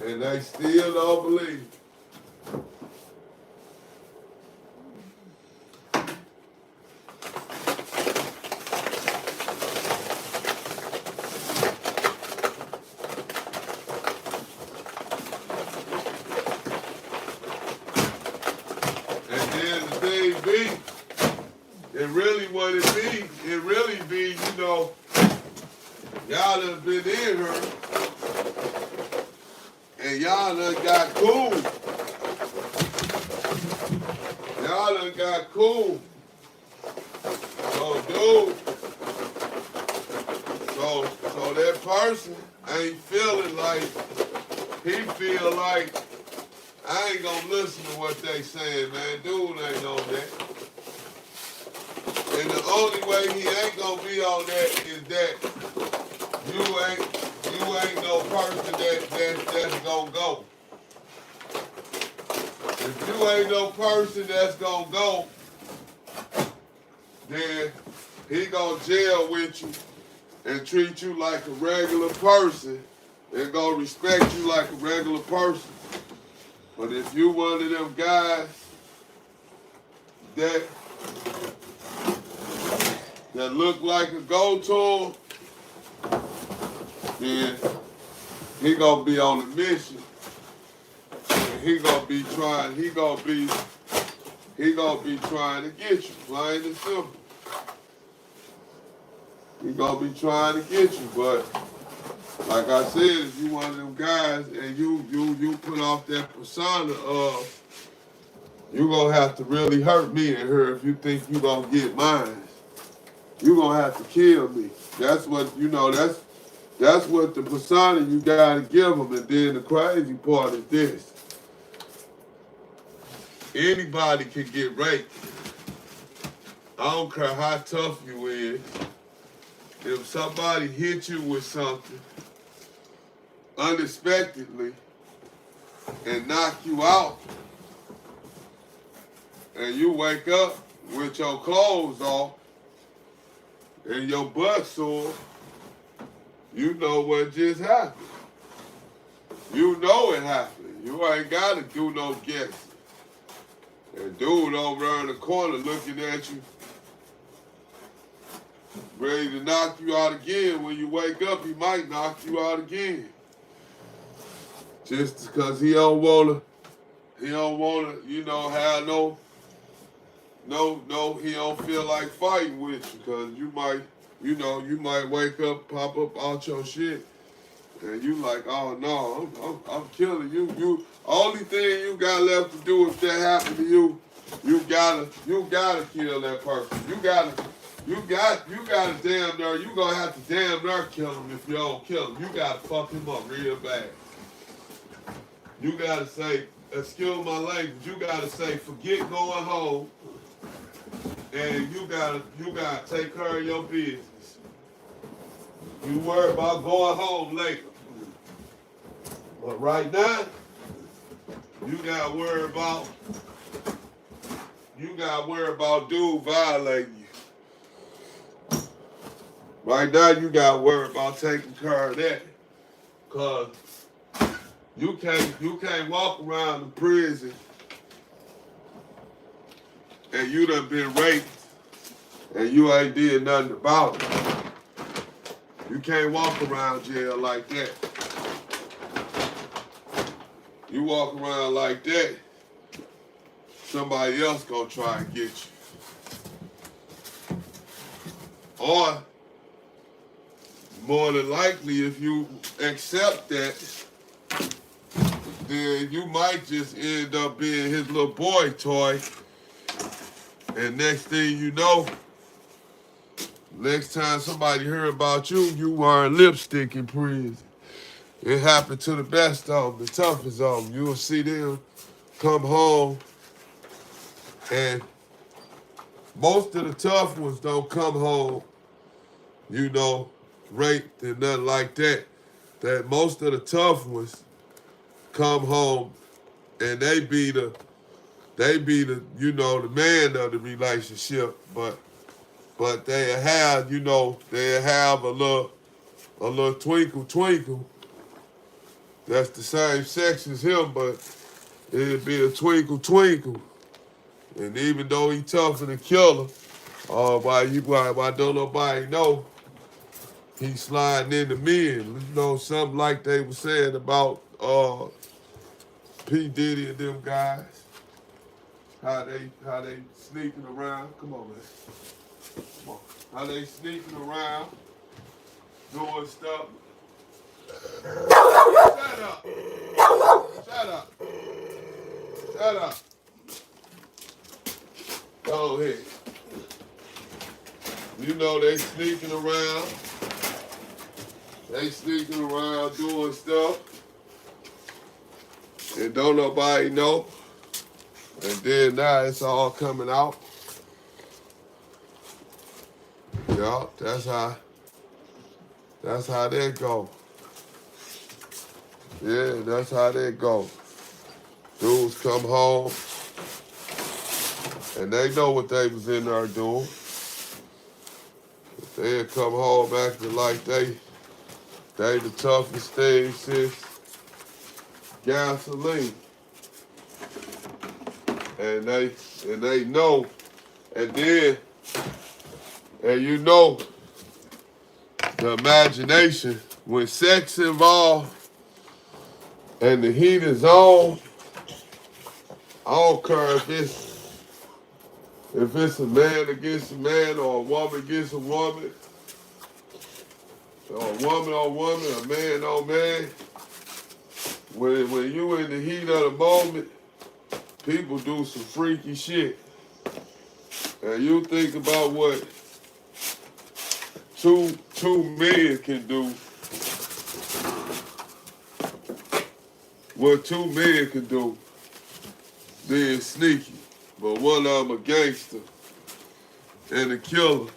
and they still don't believe. It really be, y'all done been in her, and y'all done got cool. Y'all done got cool. So, dude, so that person ain't feeling like, he feel like, I ain't gonna listen to what they saying, man. Dude ain't on that. And the only way he ain't gonna be on that is that you ain't no person that's gonna go. If you ain't no person that's gonna go, then he gonna jail with you and treat you like a regular person and gonna respect you like a regular person. But if you one of them guys that look like a go-to, then he gonna be on a mission. And he gonna be trying to get you, plain and simple. He gonna be trying to get you, but like I said, if you one of them guys and you put off that persona of, you gonna have to really hurt me and her if you think you gonna get mine. You gonna have to kill me. That's what, that's what the persona you gotta give them. And then the crazy part is this. Anybody can get raped. I don't care how tough you is. If somebody hit you with something unexpectedly and knock you out, and you wake up with your clothes off, and your butt sore, you know what just happened. You know it happened. You ain't got to do no guessing. And dude over there in the corner looking at you, ready to knock you out again. When you wake up, he might knock you out again. Just because he don't wanna, you know, have he don't feel like fighting with you. Because you might, you might wake up, pop up out your shit, and you like, oh no, I'm killing you. Only thing you got left to do if that happened to you, you gotta kill that person. You gotta damn near, you gonna have to damn near kill him if you don't kill him. You gotta fuck him up real bad. You gotta say, excuse my language, you gotta say, forget going home, and you gotta take care of your business. You worry about going home later. But right now, you gotta worry about dude violating you. Right now, you gotta worry about taking care of that. Cause you can't walk around the prison and you done been raped and you ain't did nothing about it. You can't walk around jail like that. You walk around like that, somebody else gonna try and get you. Or, more than likely, if you accept that, then you might just end up being his little boy toy. And next thing you know, next time somebody hear about you, you wearing lipstick in prison. It happened to the best of them, the toughest of them. You'll see them come home, and most of the tough ones don't come home, raped and nothing like that. That most of the tough ones come home and they be the the man of the relationship, but they have a little twinkle. That's the same sex as him, but it'd be a twinkle. And even though he tougher than killer, why don't nobody know he sliding into men? Something like they were saying about P. Diddy and them guys. How they sneaking around. Come on, man. Come on. How they sneaking around, doing stuff. Shut up. Shut up. Shut up. Go ahead. They sneaking around. They sneaking around doing stuff. And don't nobody know. And then now it's all coming out. Yeah, that's how that go. Yeah, that's how that go. Dudes come home and they know what they was in there doing. They'll come home acting like they the toughest thing since gasoline. And they know, and then, the imagination, when sex involved and the heat is on, I don't care if it's a man against a man or a woman against a woman, or a woman on woman, a man on man. When you in the heat of the moment, people do some freaky shit. And you think about what two men can do. What two men can do, being sneaky. But one of them a gangster and a killer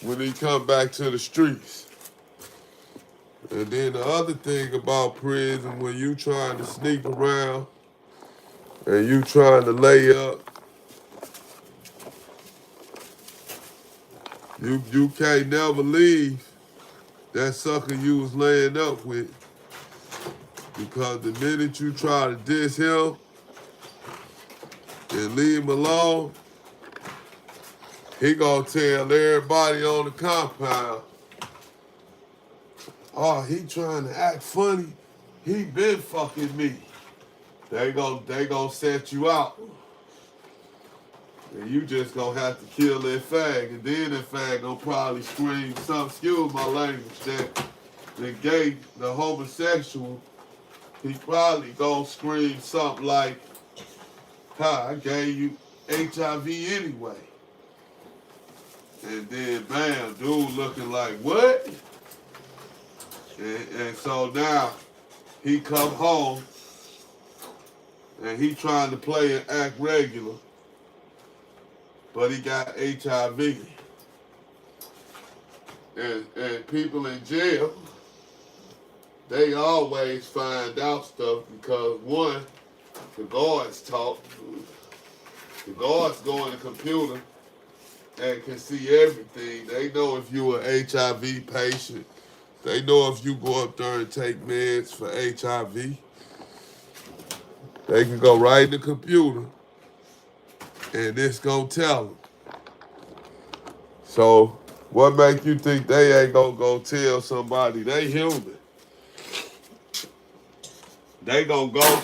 when he come back to the streets. And then the other thing about prison, when you trying to sneak around and you trying to lay up, you can't never leave that sucker you was laying up with. Because the minute you try to diss him and leave him alone, he gonna tell everybody on the compound, oh, he trying to act funny. He been fucking me. They gonna set you out. And you just gonna have to kill that fag. And then that fag gonna probably scream something, excuse my language, that the gay, the homosexual, he probably gonna scream something like, ha, I gave you HIV anyway. And then bam, dude looking like, what? And so now he come home and he trying to play and act regular, but he got HIV. And people in jail, they always find out stuff because one, the guards talk. The guards go in the computer and can see everything. They know if you're an HIV patient. They know if you go up there and take meds for HIV. They can go right in the computer and it's gonna tell them. So what make you think they ain't gonna go tell somebody? They human. They gonna go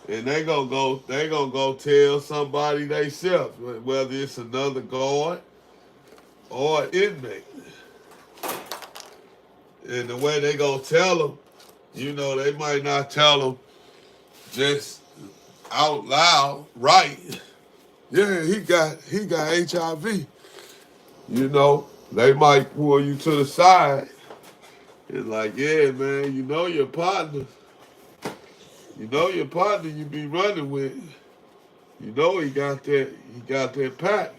and they gonna go tell somebody they self, whether it's another guard or an inmate. And the way they gonna tell them, you know, they might not tell them just out loud, right? Yeah, he got HIV. You know, they might pull you to the side and like, yeah, man, you know your partner. You know your partner you be running with. You know he got that pack.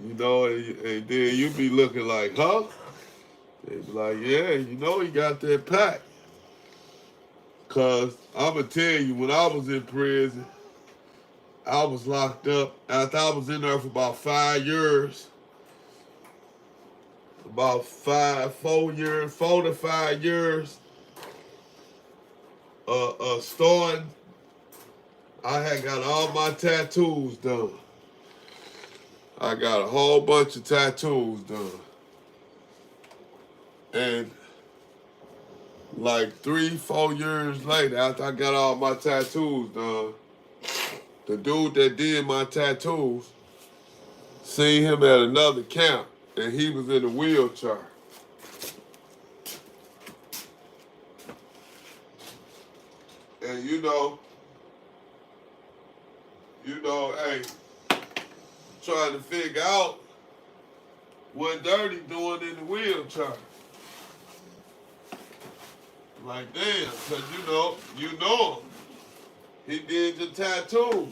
You know, and then you be looking like, huh? They be like, yeah, you know he got that pack. Cause I'ma tell you, when I was in prison, I was locked up. After I was in there for about 5 years, about 4 to 5 years, starting, I had got all my tattoos done. I got a whole bunch of tattoos done. And like 3-4 years later, after I got all my tattoos done, the dude that did my tattoos, seen him at another camp, and he was in a wheelchair. And you know, hey, trying to figure out what Dirty doing in the wheelchair. Like, damn, because you know him. He did your tattoos.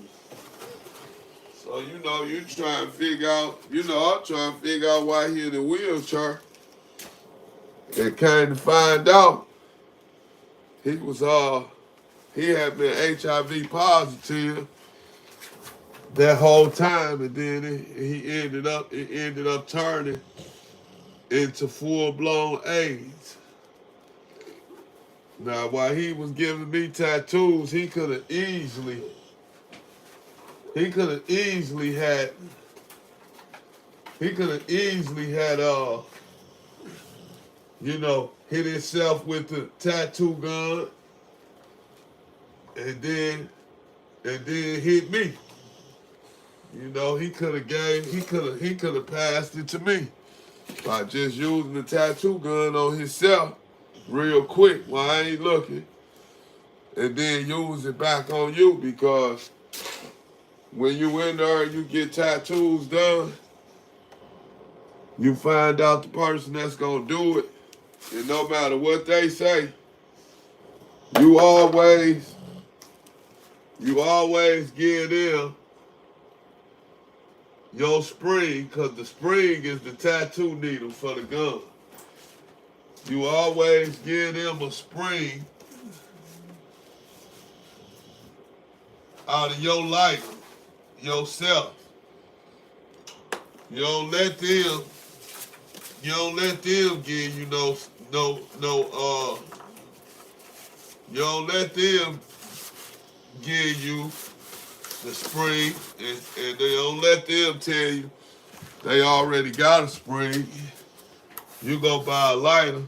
So, you try and figure out, I'm trying to figure out why he in a wheelchair. And came to find out he had been HIV positive that whole time, and then it ended up turning into full-blown AIDS. Now, while he was giving me tattoos, he could have easily had hit himself with the tattoo gun and then hit me. He could have passed it to me by just using the tattoo gun on himself real quick while I ain't looking, and then use it back on you, because when you in there and you get tattoos done, you find out the person that's gonna do it, and no matter what they say, you always give them your spring, because the spring is the tattoo needle for the gun. You always give them a spring out of your life, yourself. You don't let them give you you don't let them give you the spring, and they don't let them tell you they already got a spring. You go buy a lighter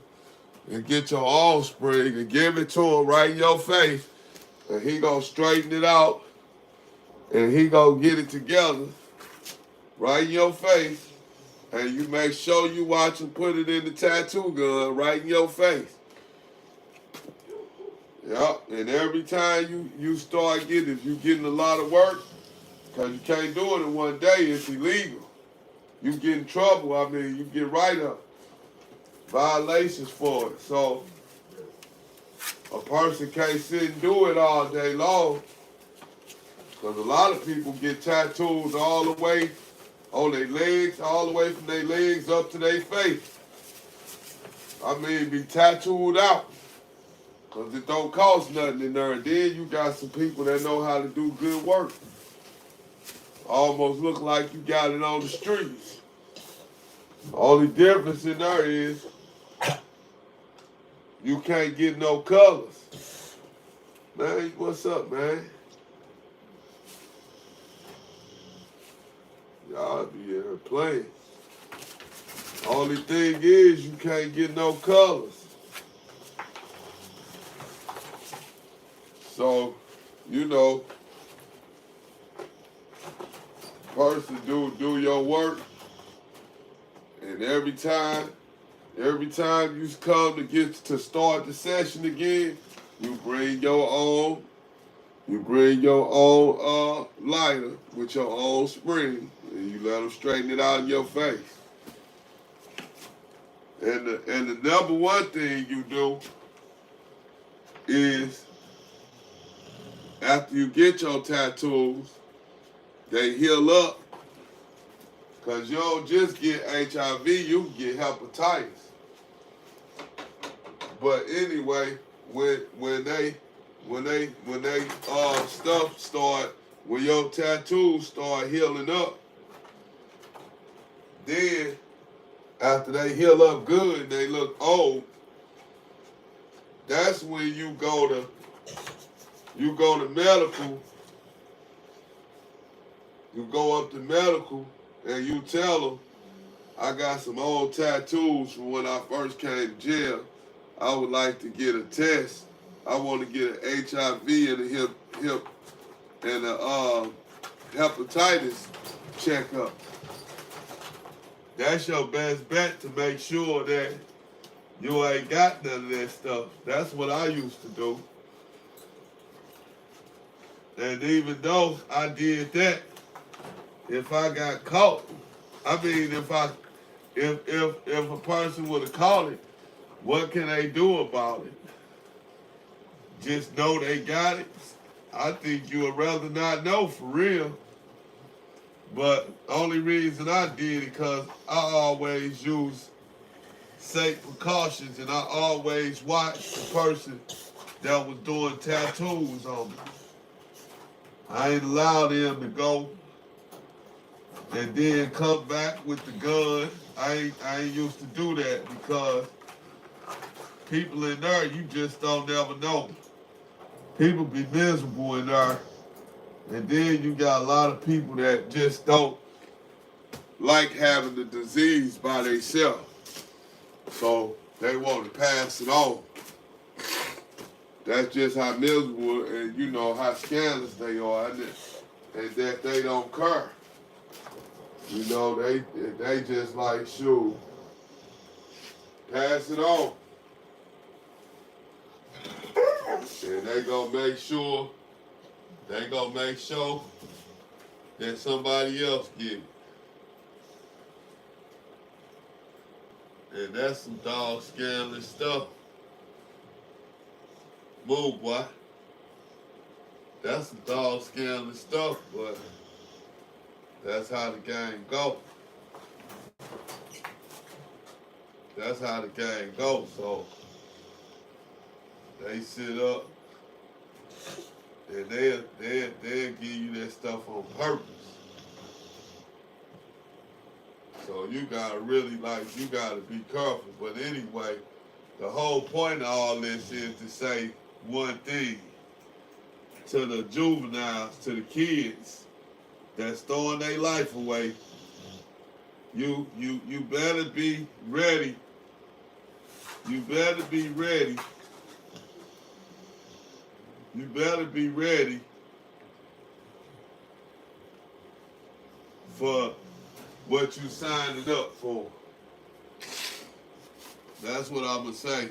and get your own spring and give it to him right in your face, and he gonna straighten it out, and he gonna get it together right in your face, and you make sure you watch him put it in the tattoo gun right in your face. Yep, and every time you start getting, if you getting a lot of work, because you can't do it in one day, it's illegal. You get in trouble, I mean, you get write-up, violations for it. So a person can't sit and do it all day long, because a lot of people get tattoos all the way on their legs, all the way from their legs up to their face. I mean, be tattooed out. Because it don't cost nothing in there. And then you got some people that know how to do good work. Almost look like you got it on the streets. The only difference in there is you can't get no colors. Man, what's up, man? Y'all be in here playing. Only thing is you can't get no colors. So, you know, person do your work, and every time you come to start the session again, you bring your own lighter with your own spring, and you let them straighten it out in your face. And the number one thing you do is, after you get your tattoos, they heal up. Because you don't just get HIV, you can get hepatitis. But anyway, when your tattoos start healing up, then after they heal up good and they look old, that's when you go to medical, you go up to medical and you tell them, I got some old tattoos from when I first came to jail. I would like to get a test. I want to get an HIV and a hepatitis checkup. That's your best bet to make sure that you ain't got none of that stuff. That's what I used to do. And even though I did that, if I got caught, I mean, if a person would have caught it, what can they do about it? Just know they got it? I think you would rather not know, for real. But only reason I did it because I always use safe precautions, and I always watched the person that was doing tattoos on me. I ain't allow them to go and then come back with the gun. I ain't used to do that, because people in there, you just don't never know. People be miserable in there. And then you got a lot of people that just don't like having the disease by themselves. So they want to pass it on. That's just how miserable and you know how scandalous they are, and that they don't care. You know, they just like, shoot, pass it on. And they gonna make sure that somebody else get it. And that's some dog scandalous stuff. Move, boy. That's some dog scandalous stuff, but that's how the game go. That's how the game goes. So they sit up and they'll give you that stuff on purpose. So you gotta really you gotta be careful. But anyway, the whole point of all this is to say one thing. to the juveniles, to the kids that's throwing their life away, you better be ready. You better be ready. You better be ready for what you signed up for. That's what I'm gonna say.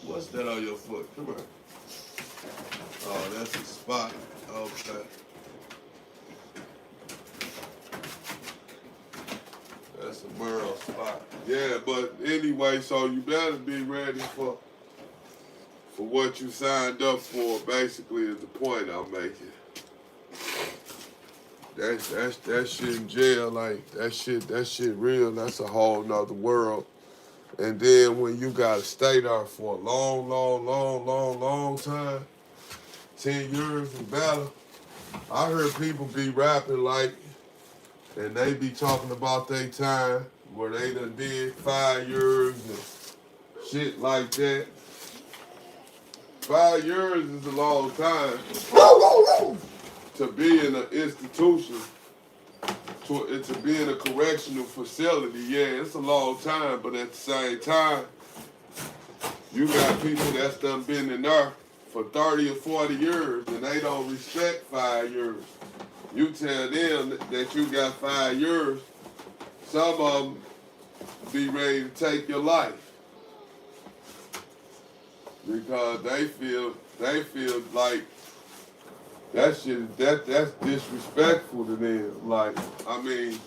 What's that on your foot? Come on. Oh, that's a spot. Okay. That's a Merle spot. Yeah, but anyway, so you better be ready for what you signed up for, basically, is the point I'm making. That shit in jail, like that shit real, that's a whole nother world. And then when you gotta stay there for a long time, 10 years in battle, I heard people be rapping like, and they be talking about their time where they done did 5 years and shit like that. 5 years is a long time to be in an institution, to be in a correctional facility. Yeah, it's a long time, but at the same time, you got people that's done been in there for 30 or 40 years and they don't respect 5 years. You tell them that you got 5 years, some of them be ready to take your life because they feel like that shit, that's disrespectful to them. Like, I mean,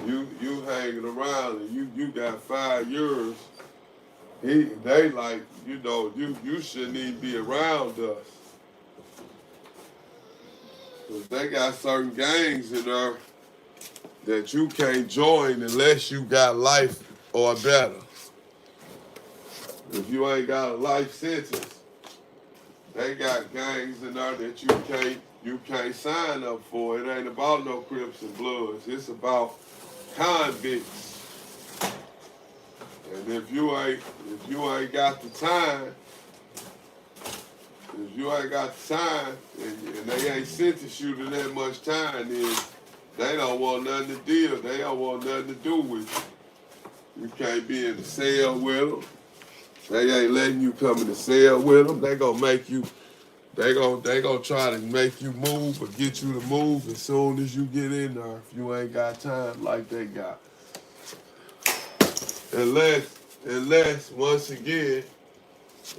you hanging around and you got 5 years. They like, you shouldn't even be around us. Cause they got certain gangs in there that you can't join unless you got life or better. If you ain't got a life sentence, they got gangs in there that you can't sign up for. It ain't about no Crips and Bloods. It's about convicts. And if you ain't got the time, and they ain't sentenced you to that much time, then they don't want nothing to deal. They don't want nothing to do with you. You can't be in the cell with them. They ain't letting you come in the cell with them. They gonna make you. They gonna try to make you move or get you to move as soon as you get in there. If you ain't got time like they got, unless once again,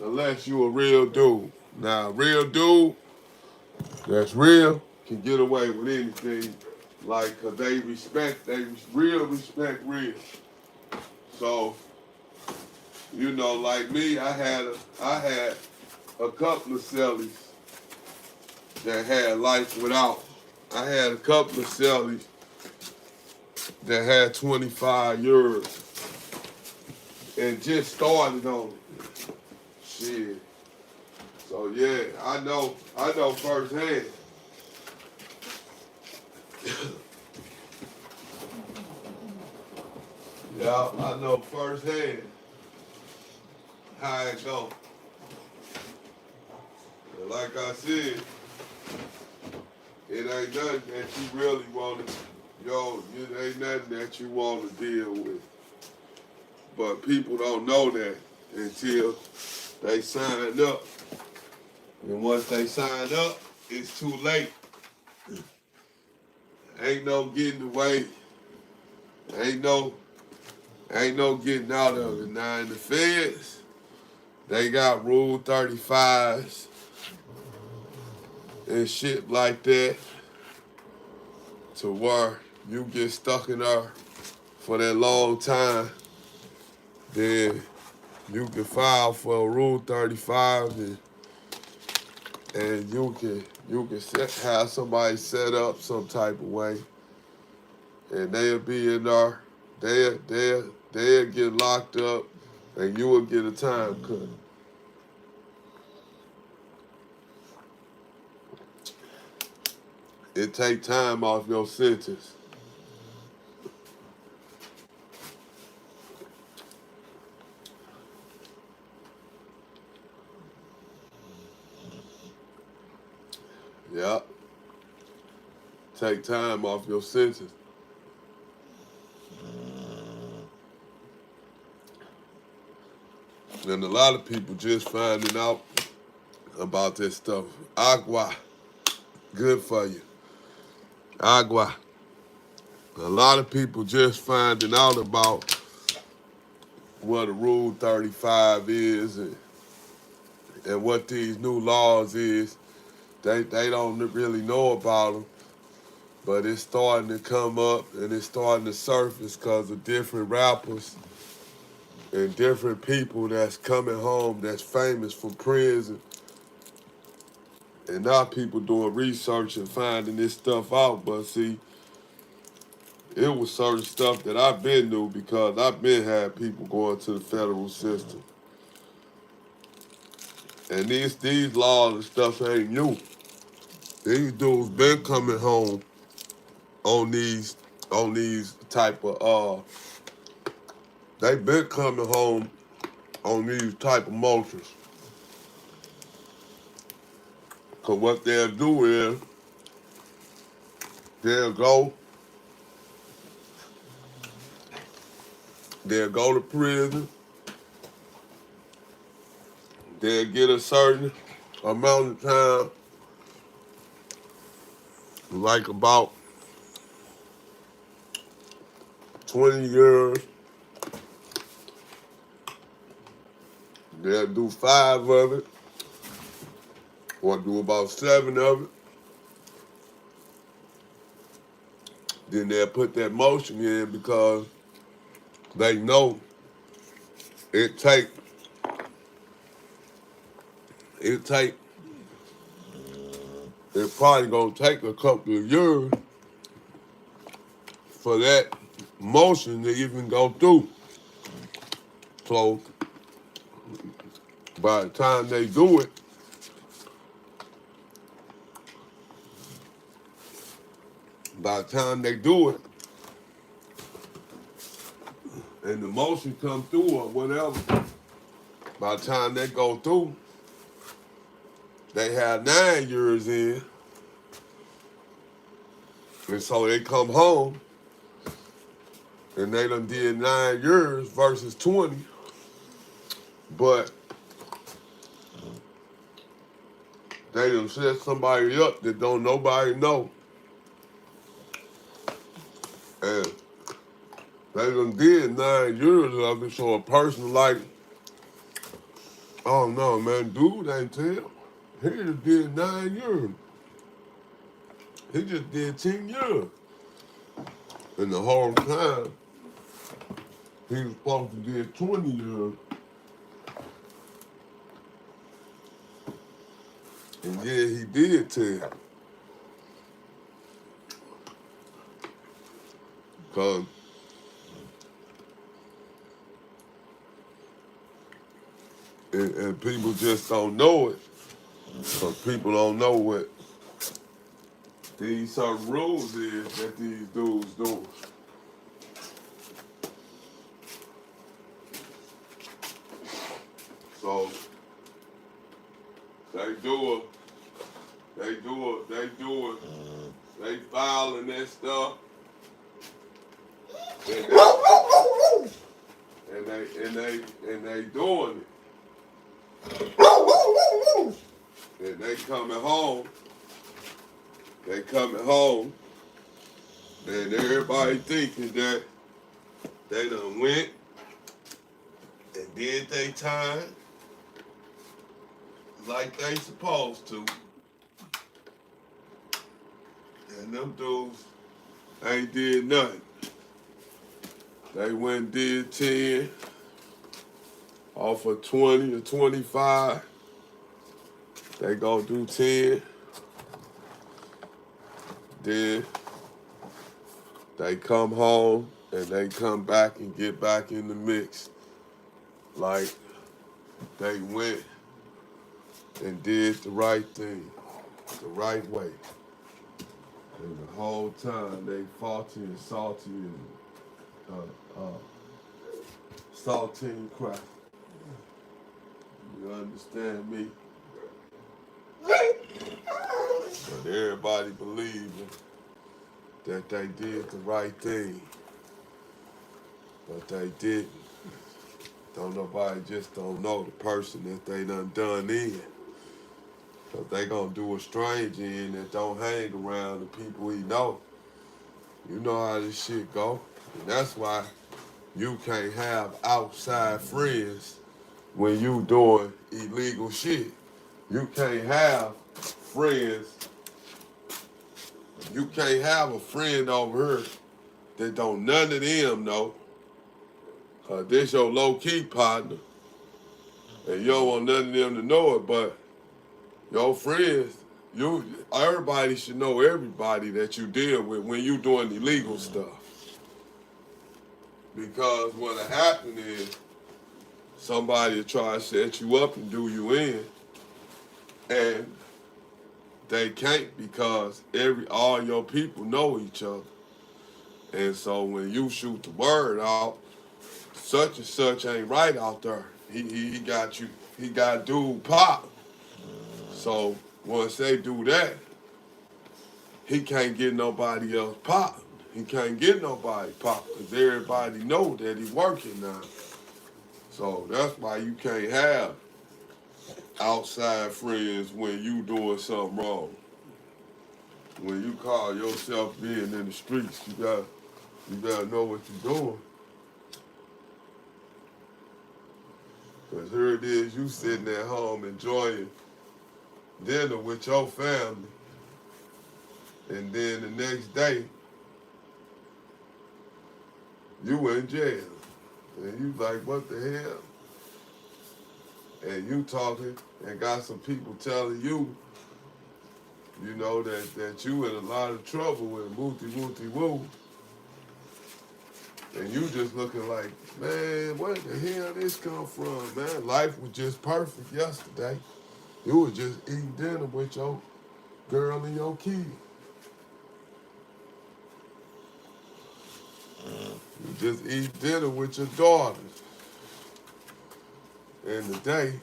unless you a real dude. Now, a real dude that's real can get away with anything, like, cause they respect real. So, like me, I had a couple of cellies that had life without. I had a couple of cellies that had 25 years and just started on it. Shit. So yeah, I know firsthand. Yeah, I know firsthand how it go. And like I said, it ain't nothing that you really want to, it ain't nothing that you want to deal with. But people don't know that until they sign up. And once they sign up, it's too late. Ain't no getting away. Ain't no getting out of it. Now in the feds, they got Rule 35s and shit like that to where you get stuck in there for that long time, then you can file for a Rule 35 and you can have somebody set up some type of way, and they'll be in there. They'll get locked up, and you will get a time cut. It take time off your sentence. take time off your sentence. And a lot of people just finding out about this stuff. Agua, good for you. Agua. A lot of people just finding out about what a Rule 35 is and what these new laws is. They don't really know about them, but it's starting to come up and it's starting to surface because of different rappers and different people that's coming home that's famous from prison. And now people doing research and finding this stuff out. But see, it was certain stuff that I've been knew because I've been had people going to the federal system. And these laws and stuff ain't new. These dudes been coming home on these type of they been coming home on these type of motions. Cause what they'll do is they'll go to prison, they'll get a certain amount of time, like about 20 years. They'll do 5 of it, or do about 7 of it. Then they'll put that motion in because they know it probably gonna take a couple of years for that motion to even go through. So by the time they do it, and the motion come through or whatever, by the time they go through, they have 9 years in. And so they come home and they done did 9 years versus 20. But they done set somebody up that don't nobody know. And they done did 9 years of it, so a person like, oh no, man, dude ain't tell. He just did 9 years. He just did 10 years. And the whole time, he was supposed to do 20 years. And yeah, he did tell. Because and people just don't know it. Because people don't know what these certain rules is that these dudes do. So they filing that stuff. And they doing it. And they coming home. And everybody thinking that they done went and did their time like they supposed to. And them dudes ain't did nothing. They went and did 10 off of 20 or 25. They go do 10. Then they come home and they come back and get back in the mix. Like they went and did the right thing, the right way. And the whole time they faulty and salty and saltine crack. You understand me? But everybody believing that they did the right thing, but they didn't. Don't nobody just don't know the person that they done in. Cause they gonna do a stranger in that don't hang around the people he know. You know how this shit go. And that's why you can't have outside friends when you doing illegal shit. You can't have friends. You can't have a friend over here that don't none of them know. Cause this your low-key partner. And you don't want none of them to know it, but your friends, everybody should know everybody that you deal with when you doing illegal stuff. Because what'll happen is somebody will try to set you up and do you in, and they can't because all your people know each other. And so when you shoot the word out, such and such ain't right out there. He got you. He got dude pop. So once they do that, he can't get nobody else pop. He can't get nobody pop because everybody know that he working now. So that's why you can't have outside friends when you doing something wrong. When you call yourself being in the streets, you gotta know what you're doing. Because here it is, you sitting at home enjoying dinner with your family, and then the next day, you in jail. And you like, what the hell? And you talking and got some people telling you, you know, that you in a lot of trouble with woo. And you just looking like, man, where the hell this come from, man? Life was just perfect yesterday. You was just eating dinner with your girl and your kid. You just eat dinner with your daughters. And today,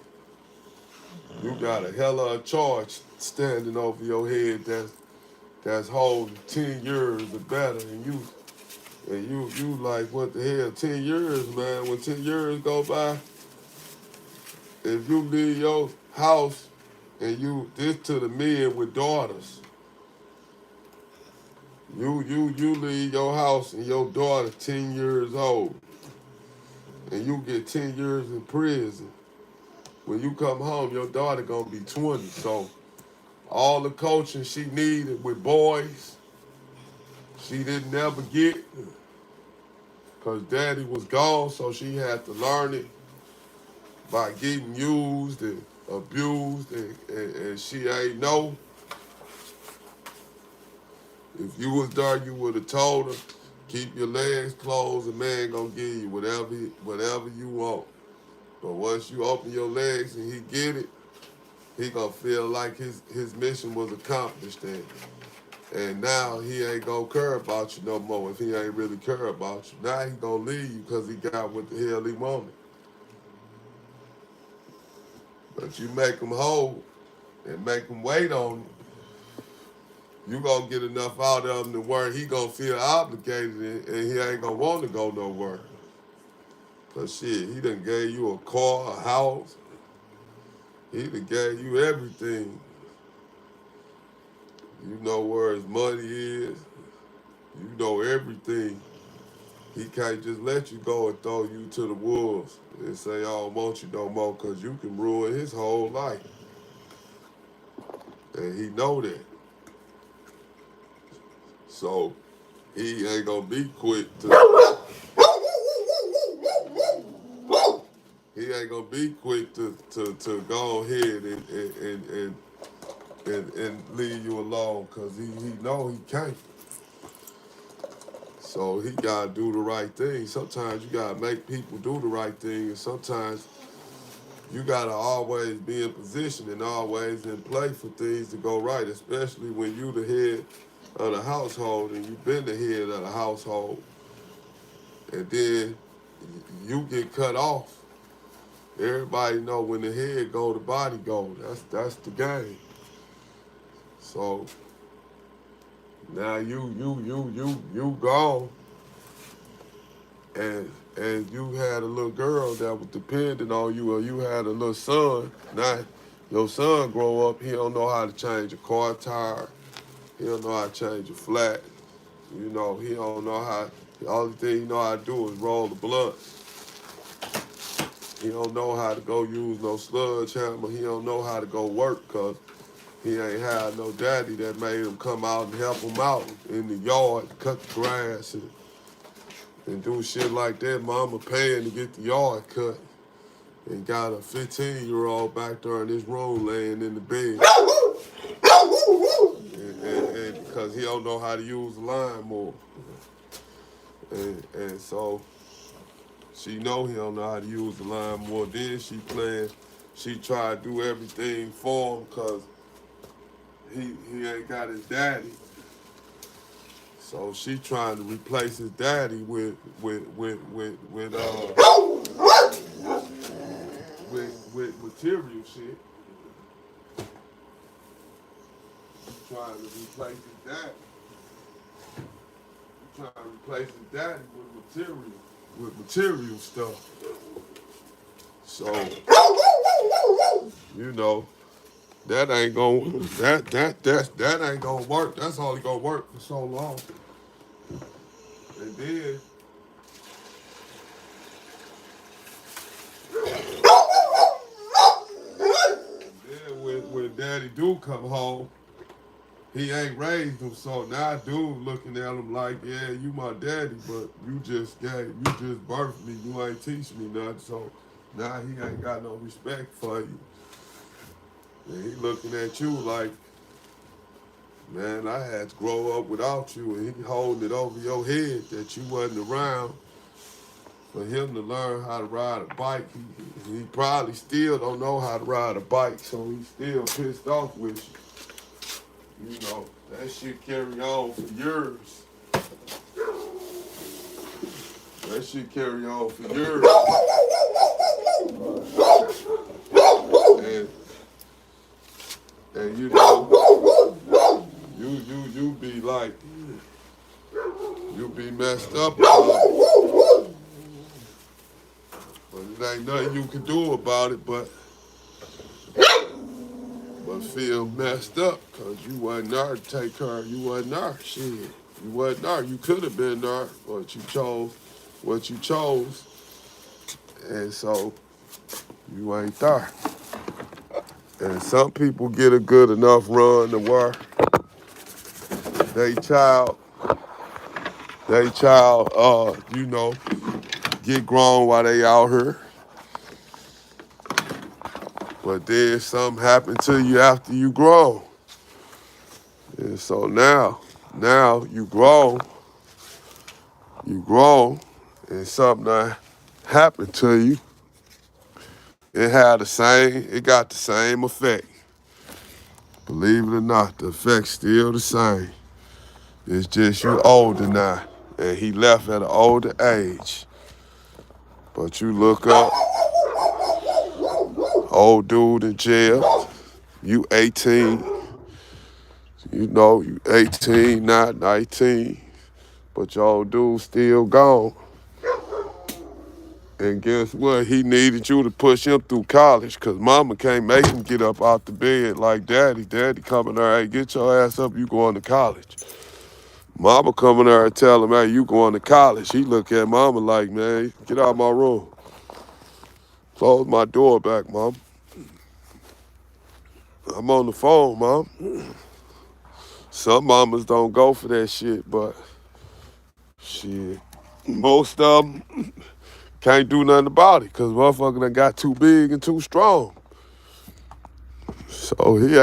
you got a hell of a charge standing over your head that's holding 10 years or better, and you like, what the hell, 10 years, man? When 10 years go by, if you leave your house and this to the men with daughters, you leave your house and your daughter 10 years old, and you get 10 years in prison. When you come home, your daughter gonna be 20. So all the coaching she needed with boys, she didn't never get, because daddy was gone, so she had to learn it by getting used and abused, and she ain't know. If you was there, you would have told her, keep your legs closed, a man gonna give you whatever you want. But once you open your legs and he get it, he gonna feel like his mission was accomplished, and now he ain't gonna care about you no more if he ain't really care about you. Now he gonna leave you because he got what the hell he wanted. But you make him whole and make him wait on you gonna get enough out of him to where he gonna feel obligated, and he ain't gonna want to go nowhere. Cause shit, he done gave you a car, a house. He done gave you everything. You know where his money is. You know everything. He can't just let you go and throw you to the wolves and say, I don't want you no more, because you can ruin his whole life. And he know that. So he ain't gonna be quick to go ahead and leave you alone, because he know he can't. So he gotta do the right thing. Sometimes you gotta make people do the right thing, and sometimes you gotta always be in position and always in play for things to go right, especially when you the head of the household and you've been the head of the household, and then you get cut off. Everybody know when the head go, the body go. That's the game. So Now you gone, and you had a little girl that was dependent on you, or you had a little son. Now your son grow up, he don't know how to change a car tire. He don't know how to change a flat. You know, he don't know how. The only thing he know how to do is roll the blunt. He don't know how to go use no sledgehammer. He don't know how to go work because he ain't had no daddy that made him come out and help him out in the yard, cut the grass and do shit like that. Mama paying to get the yard cut. And got a 15-year-old back there in his room laying in the bed. And because he don't know how to use the lawnmower. And so she know he don't know how to use the lawnmower. Then she tried to do everything for him because he ain't got his daddy. So she trying to replace his daddy with material shit. Trying to replace his daddy. Trying to replace his daddy with material stuff. So, you know, that ain't gonna work. That's only gonna work for so long. And then when daddy do come home, he ain't raised him, so now dude looking at him like, yeah, you my daddy, but you just birthed me, you ain't teach me nothing, so now he ain't got no respect for you. And he looking at you like, man, I had to grow up without you, and he holding it over your head that you wasn't around for him to learn how to ride a bike. He probably still don't know how to ride a bike, so he's still pissed off with you. You know, that shit carry on for years. That shit carry on for years. And you know, you be like, you be messed up about it. But it ain't nothing you can do about it, but feel messed up because you wasn't there to take care of. You wasn't there. Shit. You wasn't there. You could have been there, but you chose what you chose. And so you ain't there. And some people get a good enough run to where they child, you know, get grown while they out here. But then something happened to you after you grown. And so now you grown, and something happened to you. It got the same effect. Believe it or not, the effect's still the same. It's just you older now, and he left at an older age. But you look up, old dude in jail, you 18, you know, you 18, not 19, but your old dude still gone. And guess what? He needed you to push him through college because mama can't make him get up out the bed like daddy. Daddy coming there, hey, get your ass up, you going to college. Mama coming there and tell him, hey, you going to college. He look at mama like, man, get out of my room. Close my door back, mom. I'm on the phone, mom. Some mamas don't go for that shit, but shit, most of them can't do nothing about it because motherfucker done got too big and too strong. So he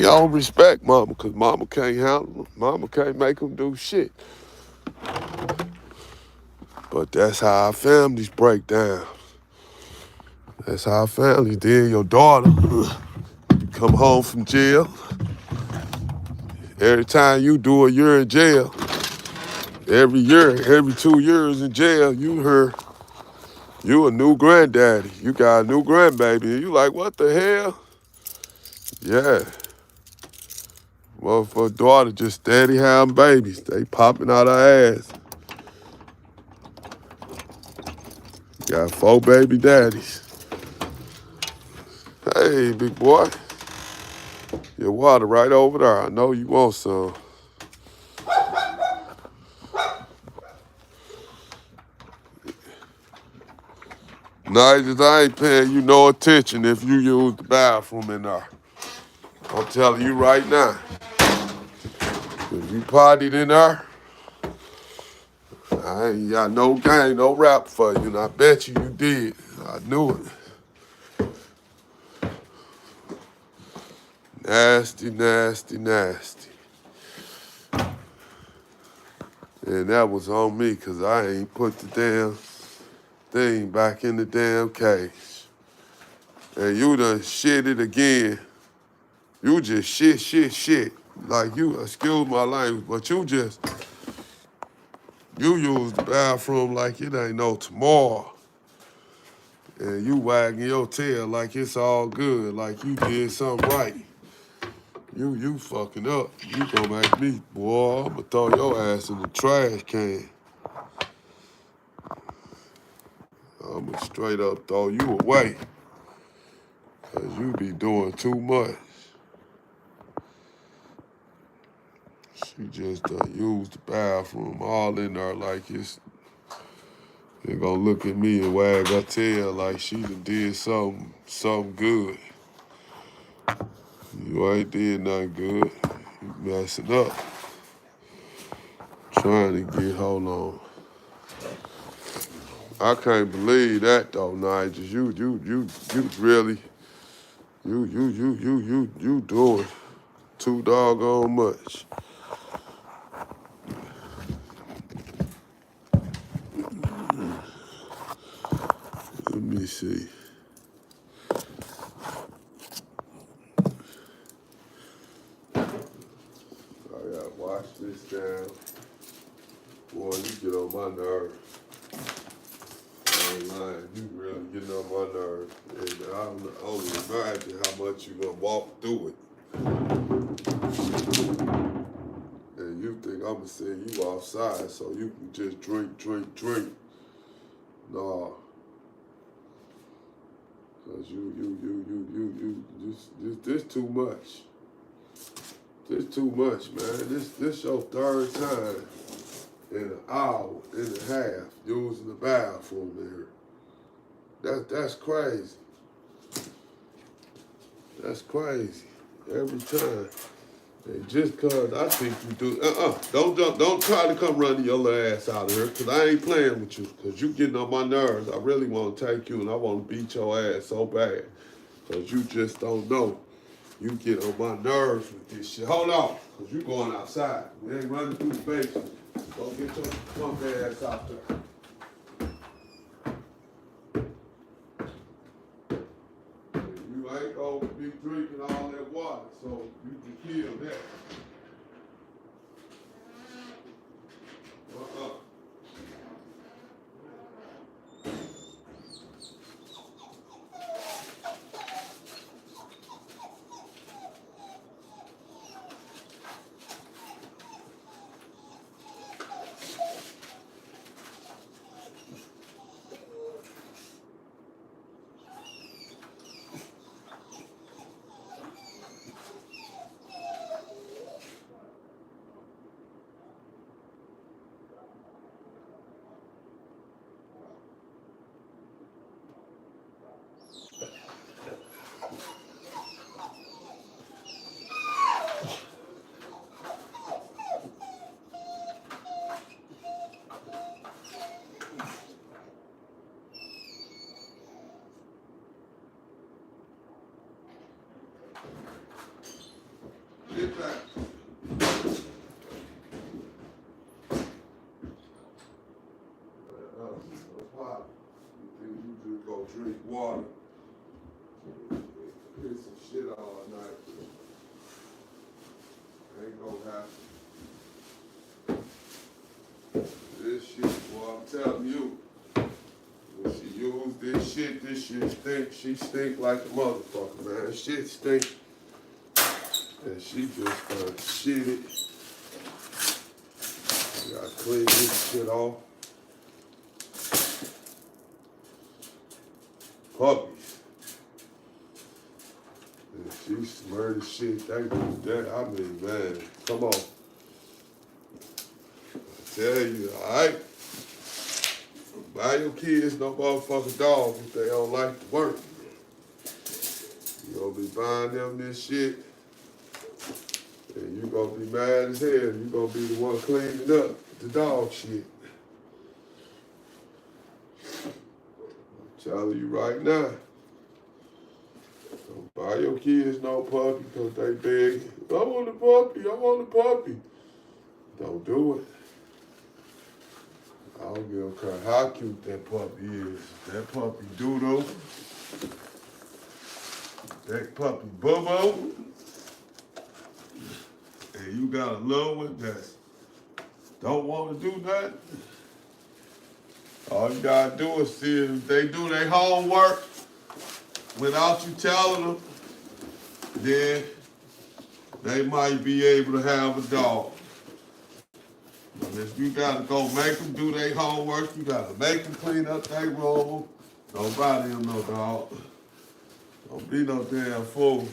don't respect mama because mama can't handle him. Mama can't make him do shit. But that's how our families break down. That's how our families did. Your daughter, you come home from jail. Every time you do a year in jail, every 2 years in jail, you a new granddaddy. You got a new grandbaby. And you like, what the hell? Yeah. Motherfucker daughter just steady having babies. They popping out her ass. Got 4 baby daddies. Hey, big boy. Your water right over there. I know you want some. Nigel, I ain't paying you no attention if you use the bathroom in there. I'm telling you right now. If you partied in there, I ain't got no game, no rap for you, and I bet you did. I knew it. Nasty, nasty, nasty. And that was on me, because I ain't put the damn thing back in the damn cage. And you done shit it again. You just shit. Like you, excuse my language, but you use the bathroom like it ain't no tomorrow. And you wagging your tail like it's all good, like you did something right. You fucking up. You gonna make me, boy, I'ma throw your ass in the trash can. I'ma straight up throw you away. Cause you be doing too much. She just used the bathroom all in there like they gonna look at me and wag her tail like she done did something good. You ain't did nothing good. You messing up. Trying to hold on. I can't believe that though, Nigel. You really, you doing too doggone much. Let me see. I gotta wash this down. Boy, you get on my nerves. I ain't lying. You really getting on my nerves. And I don't only imagine how much you gonna walk through it. And you think I'm gonna send you outside so you can just drink. No. Cause this too much. This too much, man. This your 3rd time in an hour and a half using the bathroom there. That's crazy. That's crazy. Every time. And just cause I think you do, don't try to come running your little ass out of here, cause I ain't playing with you, cause you getting on my nerves. I really want to take you and I want to beat your ass so bad, cause you just don't know. You get on my nerves with this shit. Hold on, cause you going outside. We ain't running through the basement. Go get your punk ass out there. You ain't gonna be drinking all that water, so you can kill that. Get back. You just go drink water. Hit some shit all night. Ain't gonna happen. This shit, boy, I'm telling you. When she used this shit stink. She stink like a motherfucker, man. Shit stink. And she just shit it. Gotta clean this shit off. Puppies. And she smeared the shit. They do that. I mean, man, come on. I tell you, alright? Buy your kids no motherfucking dog if they don't like to work. You gonna be buying them this shit, and you gonna be mad as hell. You gonna be the one cleaning up the dog shit. I'm telling you right now. Don't buy your kids no puppy because they beg. I want a puppy, I want a puppy. Don't do it. I don't give a crap how cute that puppy is. That puppy doodle. That puppy bubbo. And you got a little one that don't want to do nothing. All you gotta do is see if they do their homework without you telling them, then they might be able to have a dog. But if you gotta go make them do their homework, you gotta make them clean up their room. Don't buy them no dog. Don't be no damn fool.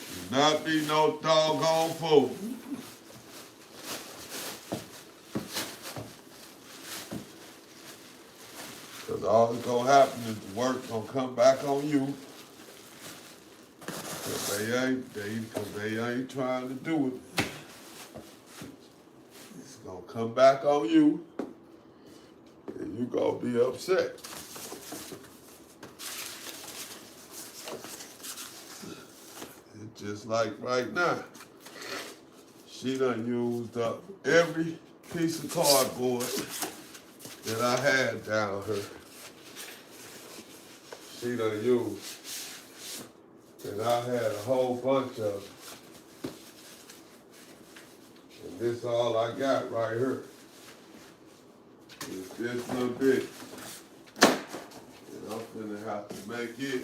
Do not be no doggone fool. Because all that's gonna happen is the work gonna come back on you. Because they ain't trying to do it. It's gonna come back on you, and you gonna be upset. It's just like right now. She done used up every piece of cardboard that I had down her. She done used. And I had a whole bunch of them. And this all I got right here. Is this little bit. And I'm finna have to make it,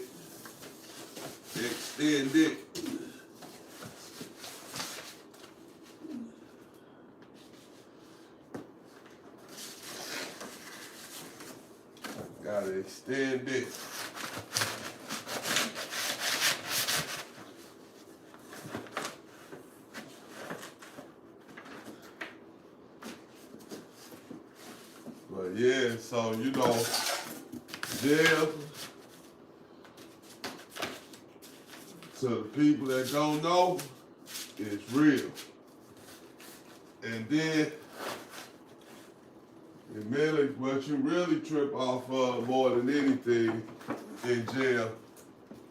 extend it. Gotta extend it. But yeah, so you know, jail, to the people that don't know, it's real. And then what you really trip off of more than anything in jail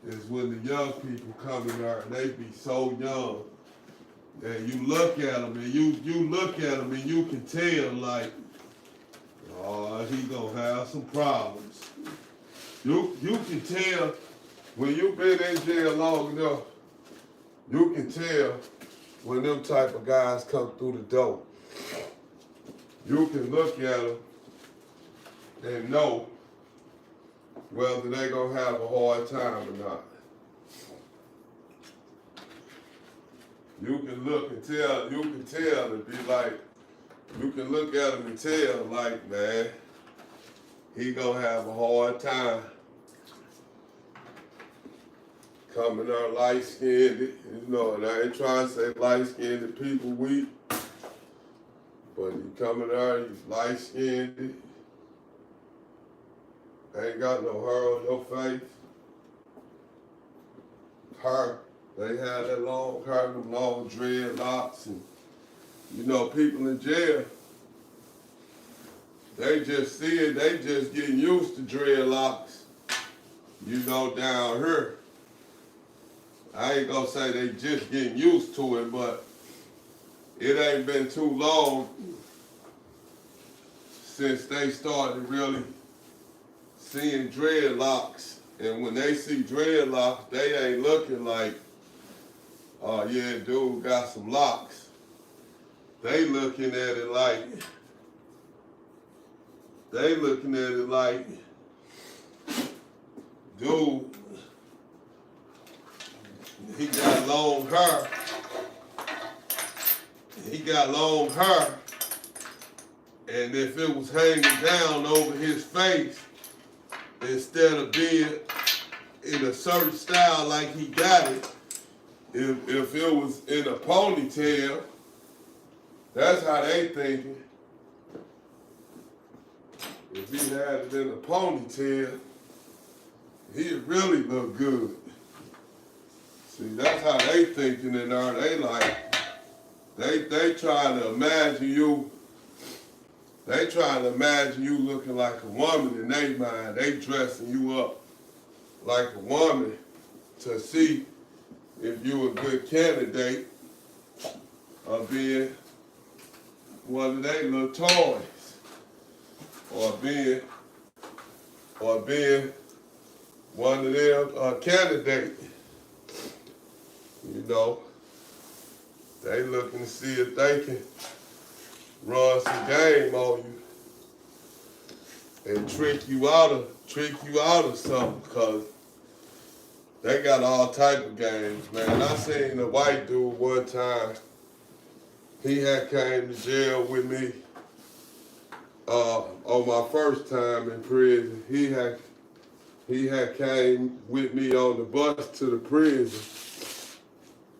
is when the young people come in there and they be so young that you look at them and you look at them and you can tell like, oh, he gonna have some problems. You can tell when you've been in jail long enough, you can tell when them type of guys come through the door. You can look at them and know whether they're gonna have a hard time or not. You can look and tell, you can tell and be like, you can look at him and tell like, man, he gonna have a hard time coming out light-skinned, you know, and I ain't trying to say light-skinned people weak, but he coming out, he's light-skinned, ain't got no hair on your face. Hair, they had that long hair, them long dreadlocks, and you know, people in jail, they just see it, they just getting used to dreadlocks, you know, down here. I ain't gonna say they just getting used to it, but it ain't been too long since they started really seeing dreadlocks. And when they see dreadlocks, they ain't looking like, oh yeah, dude got some locks. They looking at it like, dude, he got got long hair. He got long hair. And if it was hanging down over his face, instead of being in a certain style like he got it, if it was in a ponytail, that's how they thinking. If he had it in a ponytail, he'd really look good. See, that's how they thinking, and they like, they trying to imagine you. They trying to imagine you looking like a woman in their mind. They dressing you up like a woman to see if you a good candidate of being one of their little toys, or being one of their candidates. You know, they looking to see if they can run some game on you and trick you out of something, because they got all type of games, man. I seen a white dude one time. He had came to jail with me on my first time in prison. He had came with me on the bus to the prison,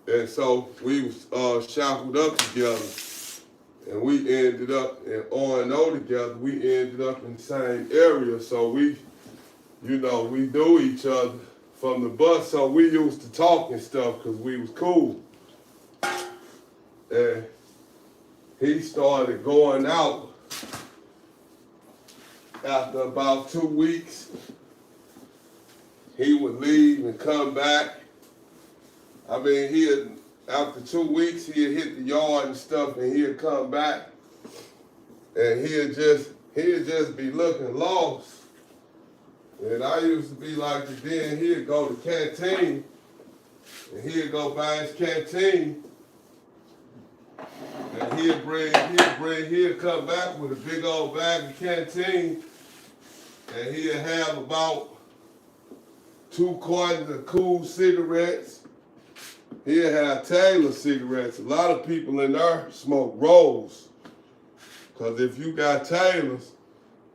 and so we was shackled up together. And we ended up in O&O together. We ended up in the same area, so we knew each other from the bus, so we used to talk and stuff because we was cool. And he started going out after about 2 weeks. He would leave and come back. I mean, after 2 weeks, he'd hit the yard and stuff, and he'd come back, and he'd just be looking lost. And I used to be like, then he'd go to canteen, and he'd go by his canteen, and he'd come back with a big old bag of canteen, and he'd have about 2 cartons of cool cigarettes. He'll have Taylor cigarettes. A lot of people in there smoke rolls. Because if you got Taylors,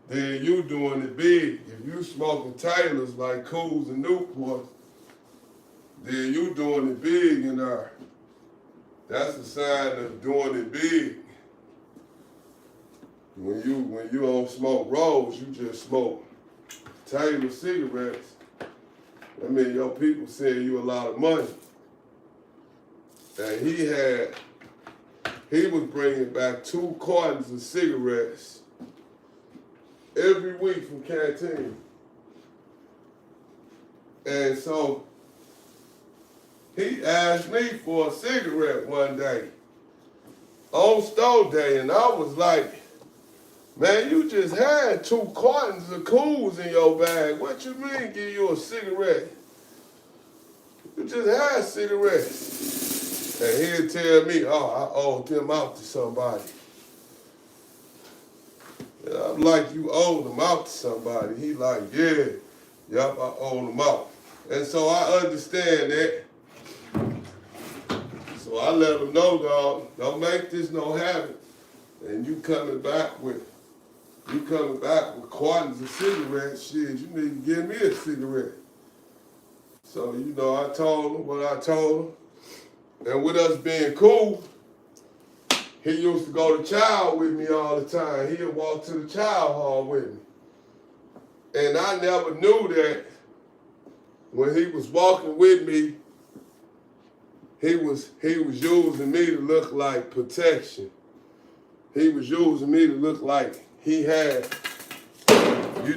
then you doing it big. If you smoking Taylors like Cools and Newports, then you doing it big in there. That's a sign of doing it big. When you don't smoke rolls, you just smoke Taylor cigarettes. I mean, your people send you a lot of money. And he was bringing back 2 cartons of cigarettes every week from canteen. And so he asked me for a cigarette one day on store day, and I was like, man, you just had 2 cartons of Cools in your bag. What you mean give you a cigarette? You just had cigarettes. And he'd tell me, oh, I owed them out to somebody. And I'm like, you owed them out to somebody? He like, yeah, yup, I owe them out. And so I understand that. So I let him know, dog, don't make this no habit. And you coming back with cartons of cigarettes, shit, you need to give me a cigarette. So, I told him what I told him. And with us being cool, he used to go to child with me all the time. He'd walk to the child hall with me. And I never knew that when he was walking with me, he was using me to look like protection. He was using me to look like he had, he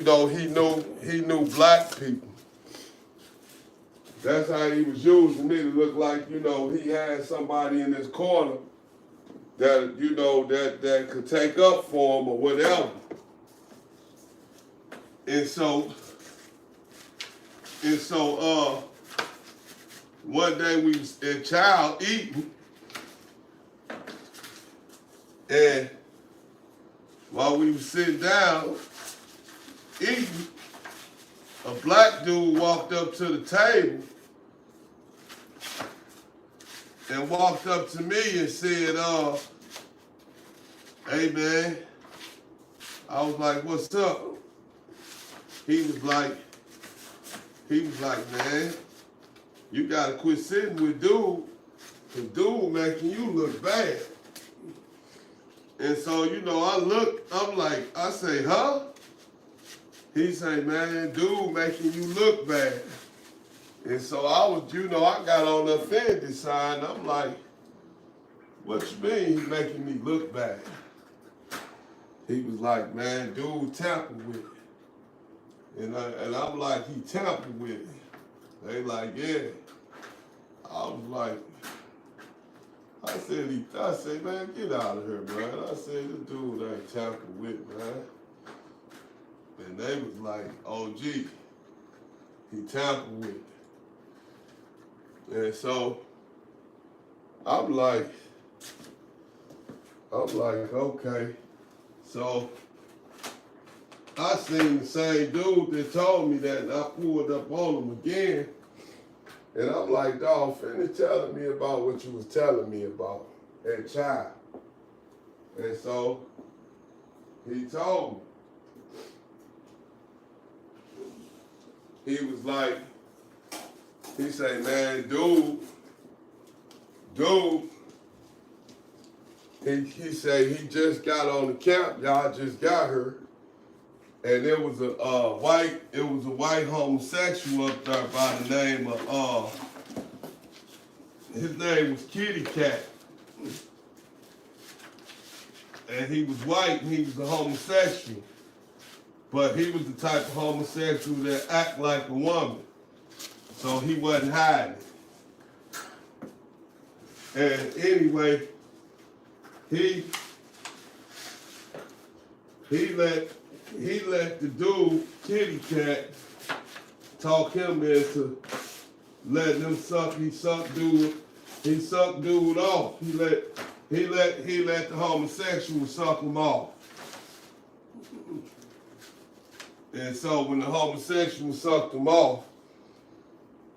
knew black people. That's how he was using me to look like, he had somebody in his corner that, that could take up for him or whatever. And so one day we was in child eating, and while we was sitting down eating, a black dude walked up to the table and walked up to me and said, hey man, I was like, what's up? He was like, man, you gotta quit sitting with dude, cause dude making you look bad. And so, I say, huh? He say, man, dude making you look bad. And so I got on the offended side, and I'm like, what you mean he making me look bad? He was like, man, dude tampered with it. And I'm like, he tampered with it. They like, yeah. I was like, I said, man, get out of here, man. I said, this dude ain't tampered with, man. And they was like, OG, he tampered with it. And so I'm like, okay. So I seen the same dude that told me that, and I pulled up on him again. And I'm like, dog, finish telling me about what you was telling me about that child. And so he told me. He was like, he said, man, dude, he said he just got on the camp, y'all just got her. And there was a white homosexual up there by the name of, his name was Kitty Cat. And he was white and he was a homosexual. But he was the type of homosexual that act like a woman. So he wasn't hiding it. And anyway, he let the dude, Kitty Cat, talk him into letting him suck dude off. He let the homosexual suck him off. And so when the homosexual sucked him off,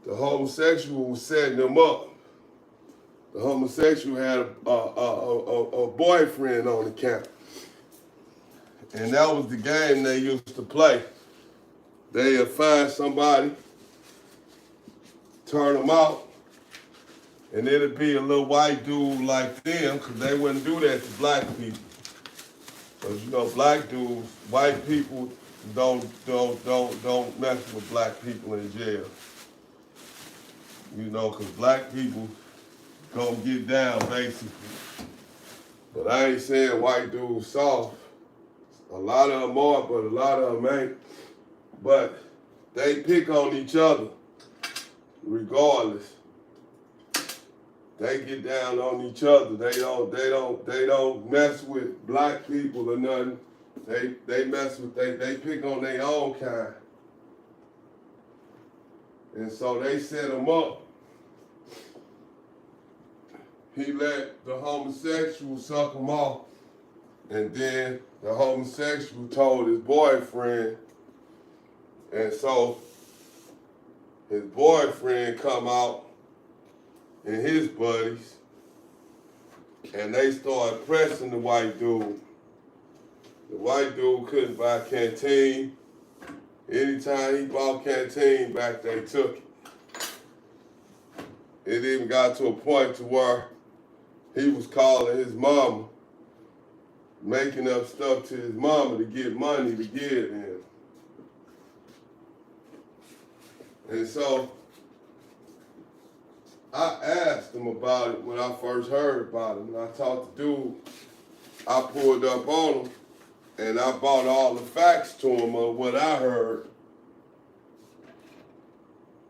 the homosexual was setting him up. The homosexual had a boyfriend on the camp. And that was the game they used to play. They'd find somebody, turn them out, and it'd be a little white dude like them, because they wouldn't do that to black people. Because black dudes, white people don't mess with black people in jail. Because black people gonna get down basically. But I ain't saying white dudes soft. A lot of them are, but a lot of them ain't. But they pick on each other regardless. They get down on each other. They don't mess with black people or nothing. They pick on their own kind. And so they set them up. He let the homosexual suck him off. And then the homosexual told his boyfriend. And so his boyfriend come out and his buddies. And they started pressing the white dude. The white dude couldn't buy canteen. Anytime he bought canteen back, they took it. It even got to a point to where he was calling his mama, making up stuff to his mama to get money to give him. And so I asked him about it when I first heard about it. When I talked to dude, I pulled up on him and I brought all the facts to him of what I heard.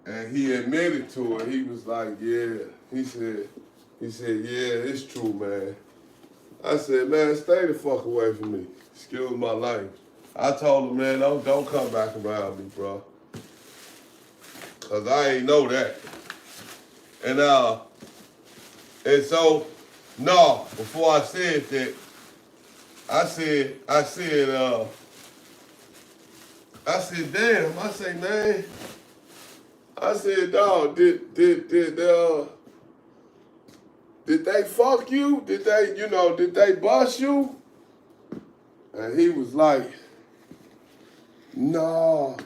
And he admitted to it. He was like, yeah. He said, yeah, it's true, man. I said, man, stay the fuck away from me. Excuse my language. I told him, man, don't come back around me, bro. Cause I ain't know that. And so, no, before I said that, I said, damn, I say, man, I said, dog, did they fuck you? Did they bust you? And he was like, no.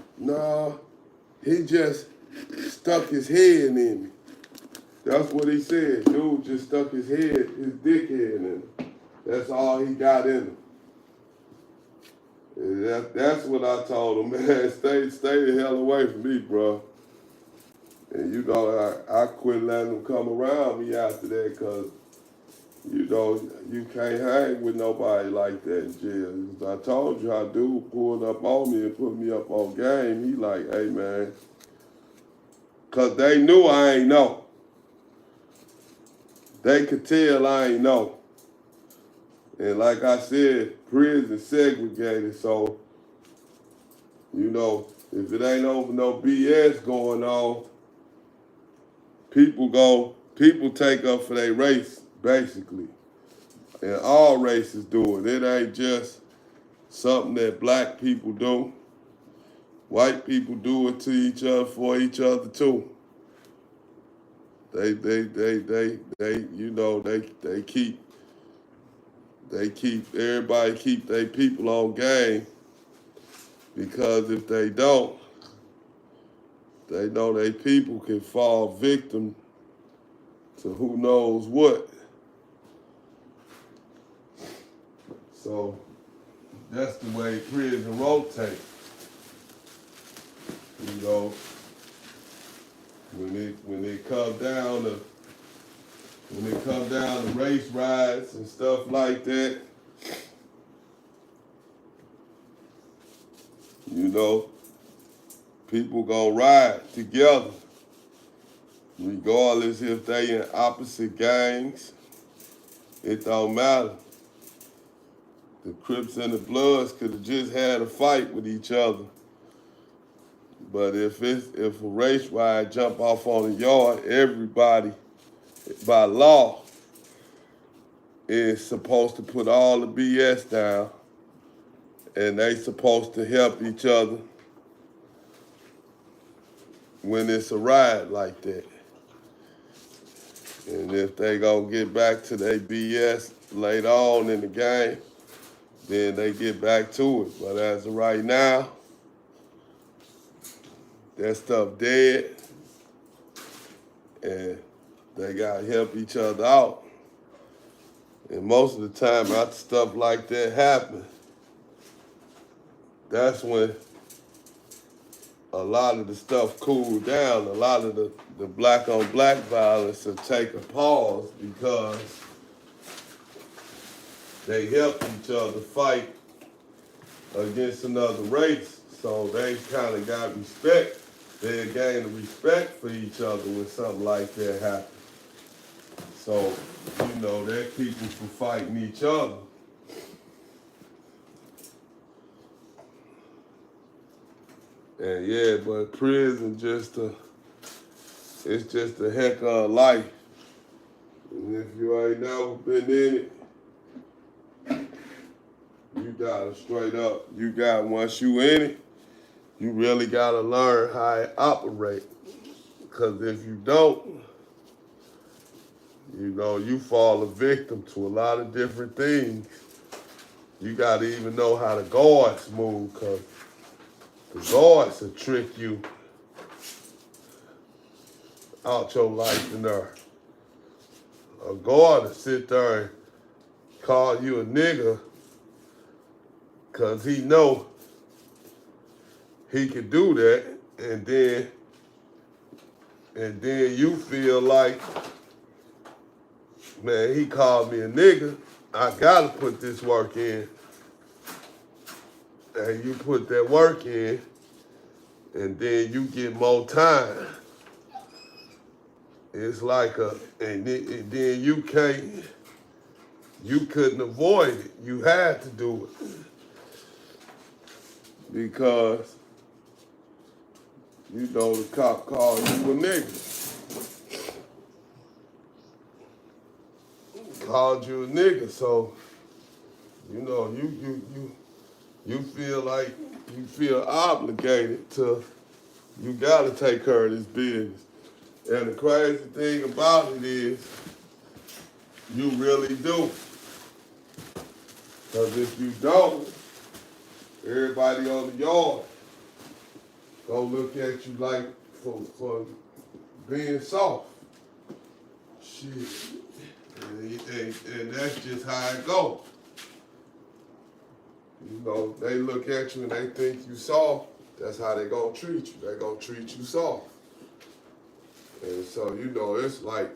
He just stuck his head in me. That's what he said. Dude just stuck his dick head in him. That's all he got in him. And that's what I told him, man. Stay the hell away from me, bro. And I quit letting him come around me after that, because you can't hang with nobody like that in jail. I told you how dude pulled up on me and put me up on game. He like, hey, man, because they knew I ain't know. They could tell I ain't know. And like I said, prison segregated, so, if it ain't over no BS going on, people take up for their race, basically. And all races do it. It ain't just something that black people do. White people do it to each other, for each other too. They everybody keep their people on game, because if they don't, they know their people can fall victim to who knows what. So that's the way prison rotates. When it come down to race riots and stuff like that, people gonna ride together, regardless if they in opposite gangs. It don't matter. The Crips and the Bloods could have just had a fight with each other. But if a race riot jump off on a yard, everybody, by law, is supposed to put all the BS down, and they supposed to help each other when it's a riot like that. And if they gonna get back to their BS later on in the game, then they get back to it. But as of right now, that stuff dead, and they gotta help each other out. And most of the time, after stuff like that happens, that's when a lot of the stuff cooled down. A lot of the black on black violence will take a pause, because they help each other fight against another race. So they kind of got respect. They gain the respect for each other when something like that happens. So, they're people from fighting each other. And yeah, but prison it's just a heck of a life. And if you ain't never been in it, you gotta straight up, once you in it, you really gotta learn how it operates. Because if you don't, you fall a victim to a lot of different things. You gotta even know how the guards move, because the guards will trick you out your life in there. A guard will sit there and call you a nigga because he know he can do that, and then you feel like, man, he called me a nigga, I gotta put this work in. And you put that work in, and then you get more time. It's like and then you couldn't avoid it. You had to do it. Because, the cop called you a nigga. Called you a nigga, so, you feel obligated to, you gotta take care of this business. And the crazy thing about it is, You really do. Because if you don't, everybody on the yard gonna look at you like for being soft. Shit. And that's just how it goes. You know, they look at you and they think you soft. That's how they gonna treat you. They gonna treat you soft. And so, you know, it's like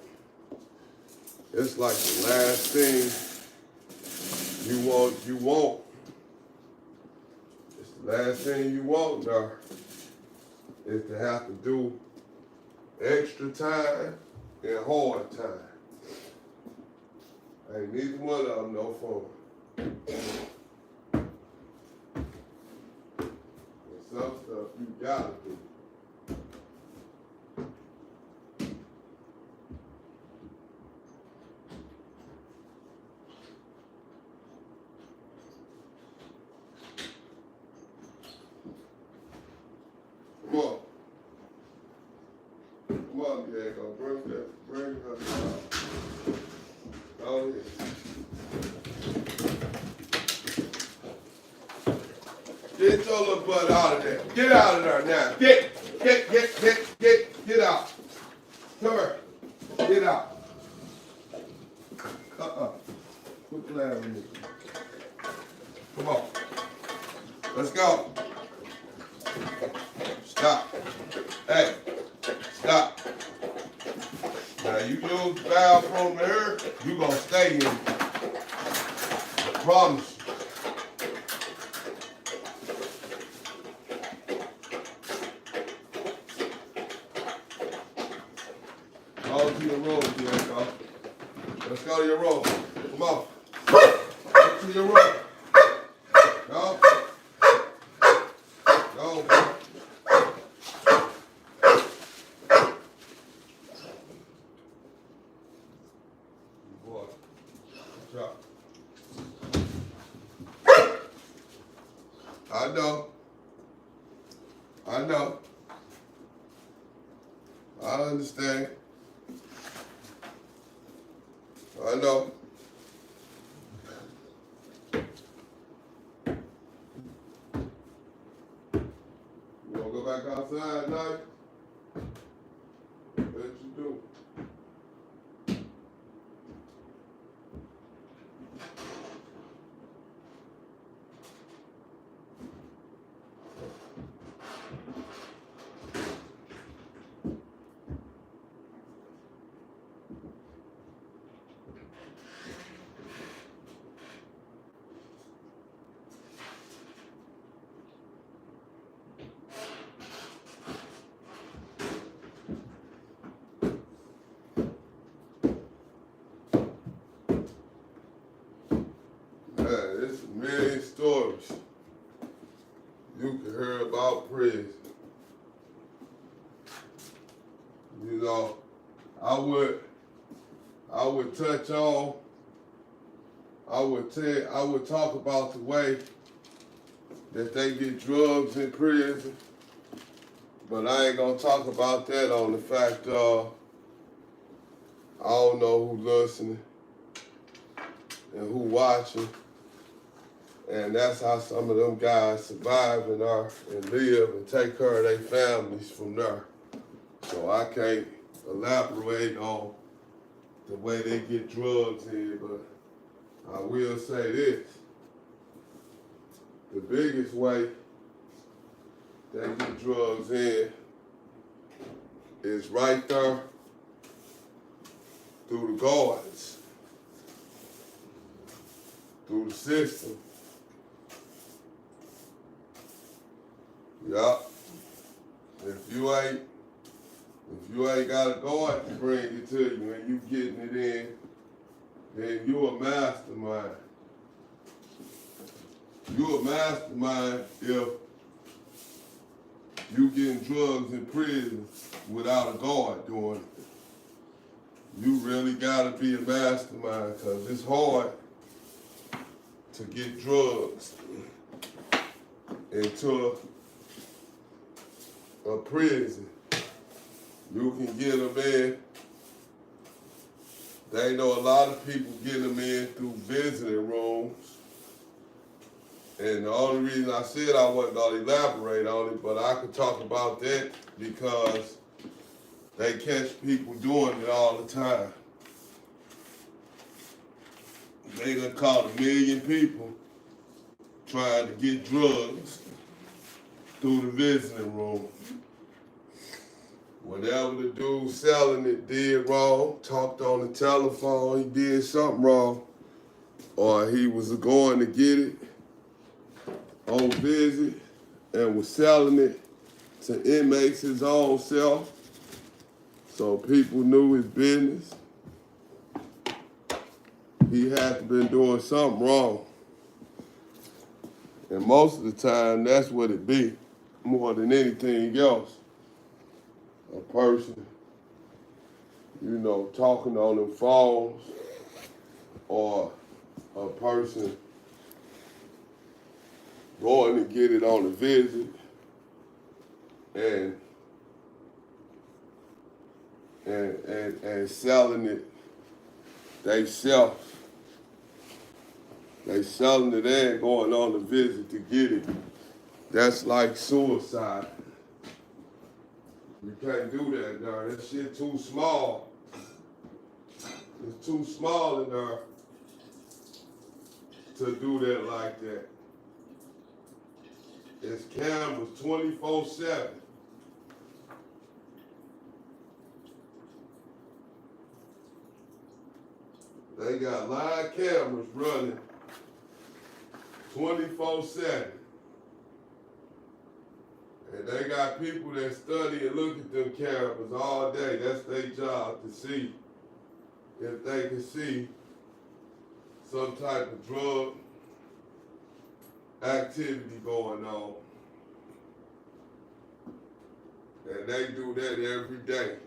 the last thing you want. It's the last thing you want now is to have to do extra time and hard time. Ain't neither one of them no fun. And some stuff you gotta do. Come on. Come on, Diego. Bring her down. Go ahead. Get your little butt out of there. Get out of there now. Get out. Come here. Get out. Put the ladder in. Come on. Let's go. Stop. Hey. Stop. Now you use the bathroom here, you gonna stay in. I promise you. Go to your room, Diego. Let's go to your room. Come on. Go to your room. Go. Go. Boy. Good job. I know. I understand. I know. You wanna go back outside at night? Bet you do. Man, there's a million stories you can hear about prison. You know, I would touch on, I would talk about the way that they get drugs in prison, but I ain't gonna talk about that on the fact of I don't know who listening and who watching. And that's how some of them guys survive and live and take care of their families from there. So I can't elaborate on the way they get drugs in, but I will say this. The biggest way they get drugs in is right there through the guards, through the system. Yup. If you ain't got a guard to bring it to you and you getting it in, then you a mastermind. You a mastermind if you getting drugs in prison without a guard doing it. You really gotta be a mastermind because it's hard to get drugs into a prison. You can get them in They know a lot of people getting them in through visiting rooms. And the only reason I said I wasn't going to elaborate on it, but I could talk about that because they catch people doing it all the time. They done caught 1 million people trying to get drugs through the visiting room. Whatever the dude selling it did wrong, talked on the telephone, he did something wrong, or he was going to get it on visit and was selling it to inmates his own self, so people knew his business. He had to been doing something wrong. And most of the time, that's what it be, more than anything else. A person, talking on them phones, or a person going to get it on a visit and selling it themselves. They selling it and going on a visit to get it. That's like suicide. You can't do that, darn. That shit too small. It's too small in there to do that like that. It's cameras 24/7. They got live cameras running 24/7. And they got people that study and look at them cameras all day. That's their job, to see if they can see some type of drug activity going on. And they do that every day.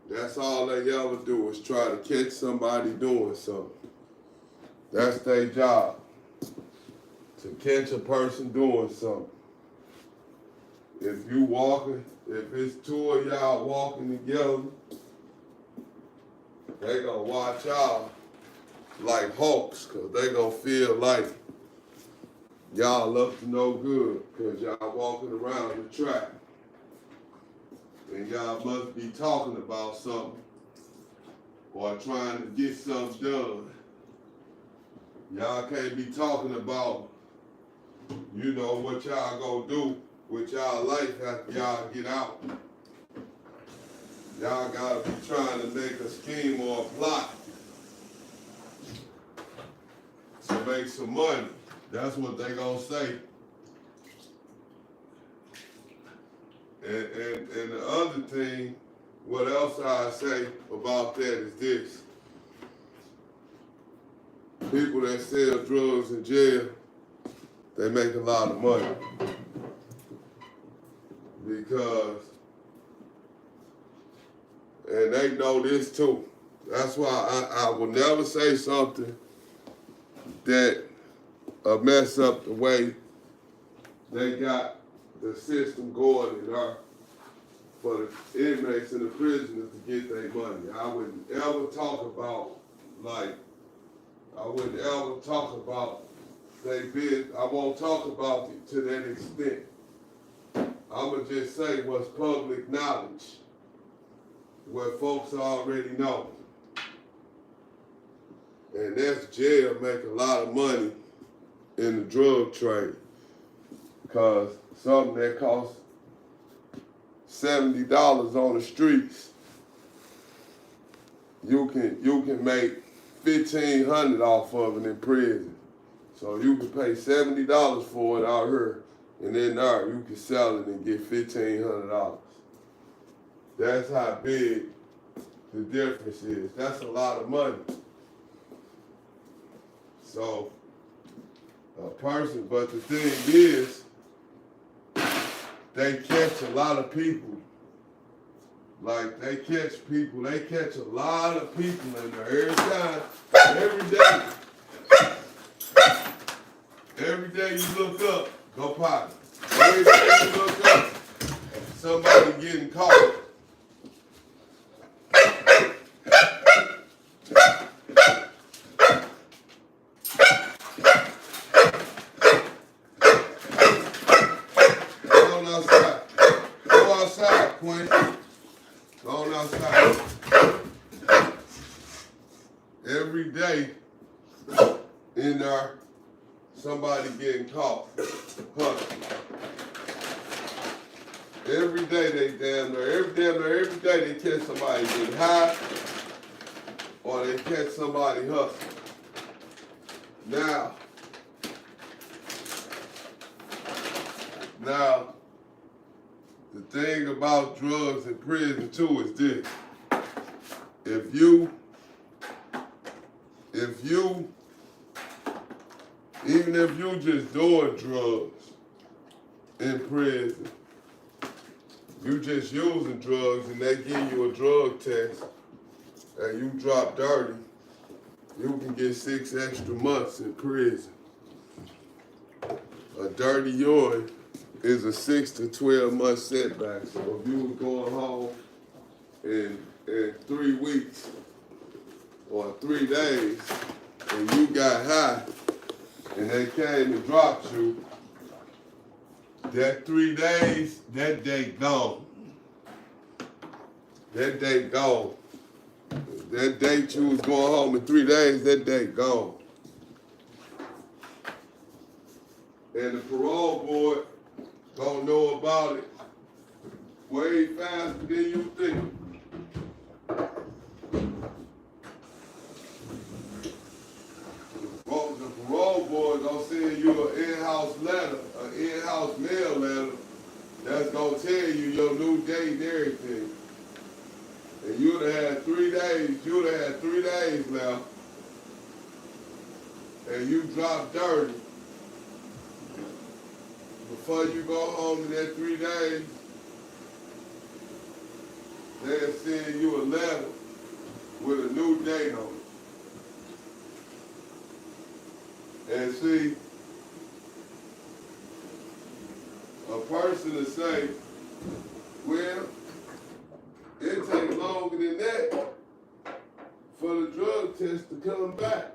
That's all they ever do, is try to catch somebody doing something. That's their job, to catch a person doing something. If you walking, if it's two of y'all walking together, they gonna watch y'all like hawks, cause they gonna feel like y'all up to no good, cause y'all walking around the track. And y'all must be talking about something or trying to get something done. Y'all can't be talking about, what y'all gonna do with y'all life after y'all get out. Y'all gotta be trying to make a scheme or a plot to make some money. That's what they gonna say. And the other thing, what else I say about that is this. People that sell drugs in jail, they make a lot of money. Because, and they know this too. That's why I will never say something that mess up the way they got the system going in there for the inmates and the prisoners to get their money. I wouldn't ever talk about, their business. I won't talk about it to that extent. I'ma just say what's public knowledge, what folks already know. And that's jail make a lot of money in the drug trade. Cause something that costs $70 on the streets, you can make $1,500 off of it in prison. So you can pay $70 for it out here, and then there you can sell it and get $1,500. That's how big the difference is. That's a lot of money. So a person, but the thing is, they catch a lot of people. They catch a lot of people in there every time, every day. Every day you look up, go potty. Every day you look up, somebody getting caught. question? Go on outside. Every day in there, somebody getting caught. Every day they every day they catch somebody getting high or they catch somebody hustling. Now, the thing about drugs in prison too is this. Even if you just doing drugs in prison, you just using drugs and they give you a drug test and you drop dirty, you can get 6 extra months in prison. A dirty urine is a 6 to 12 month setback. So if you was going home in 3 weeks or 3 days and you got high and they came and dropped you, that 3 days, that day gone. That day gone. That date you was going home in 3 days, that day gone. And the parole board don't know about it way faster than you think. Well, the parole board gonna send you an in-house letter, an in-house mail letter that's gonna tell you your new date and everything. And you'd have had 3 days left, and you drop dirty. Before you go home in that 3 days, they'll send you a letter with a new date on it. And see, a person to say, well, it takes longer than that for the drug test to come back.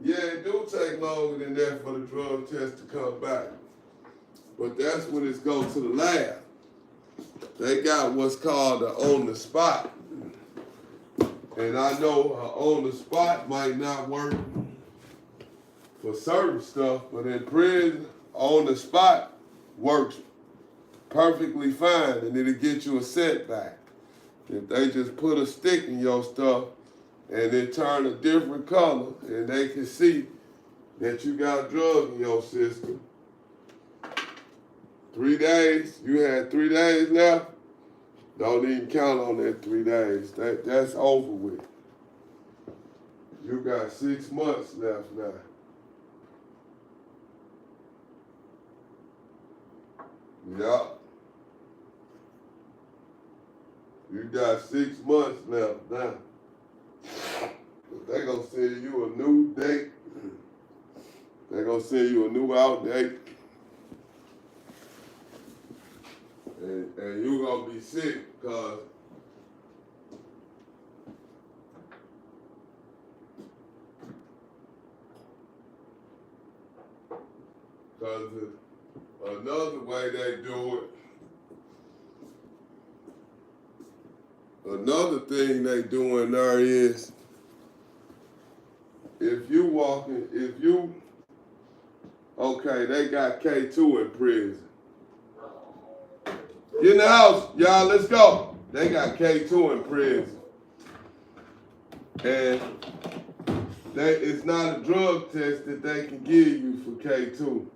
Yeah, it do take longer than that for the drug test to come back. But that's when it's go to the lab. They got what's called an on-the-spot. And I know an on-the-spot might not work for certain stuff, but in prison, on-the-spot works perfectly fine, and it'll get you a setback. If they just put a stick in your stuff and it turn a different color and they can see that you got drugs in your system, 3 days, you had 3 days left, don't even count on that 3 days. That's over with. You got 6 months left now. Yup. You got 6 months left now. But they gonna send you a new date. They gonna send you a new out date. And you gonna be sick because another way they do it, another thing they do in there is, okay, they got K2 in prison. Get in the house, y'all, let's go. They got K2 in prison. And it's not a drug test that they can give you for K2.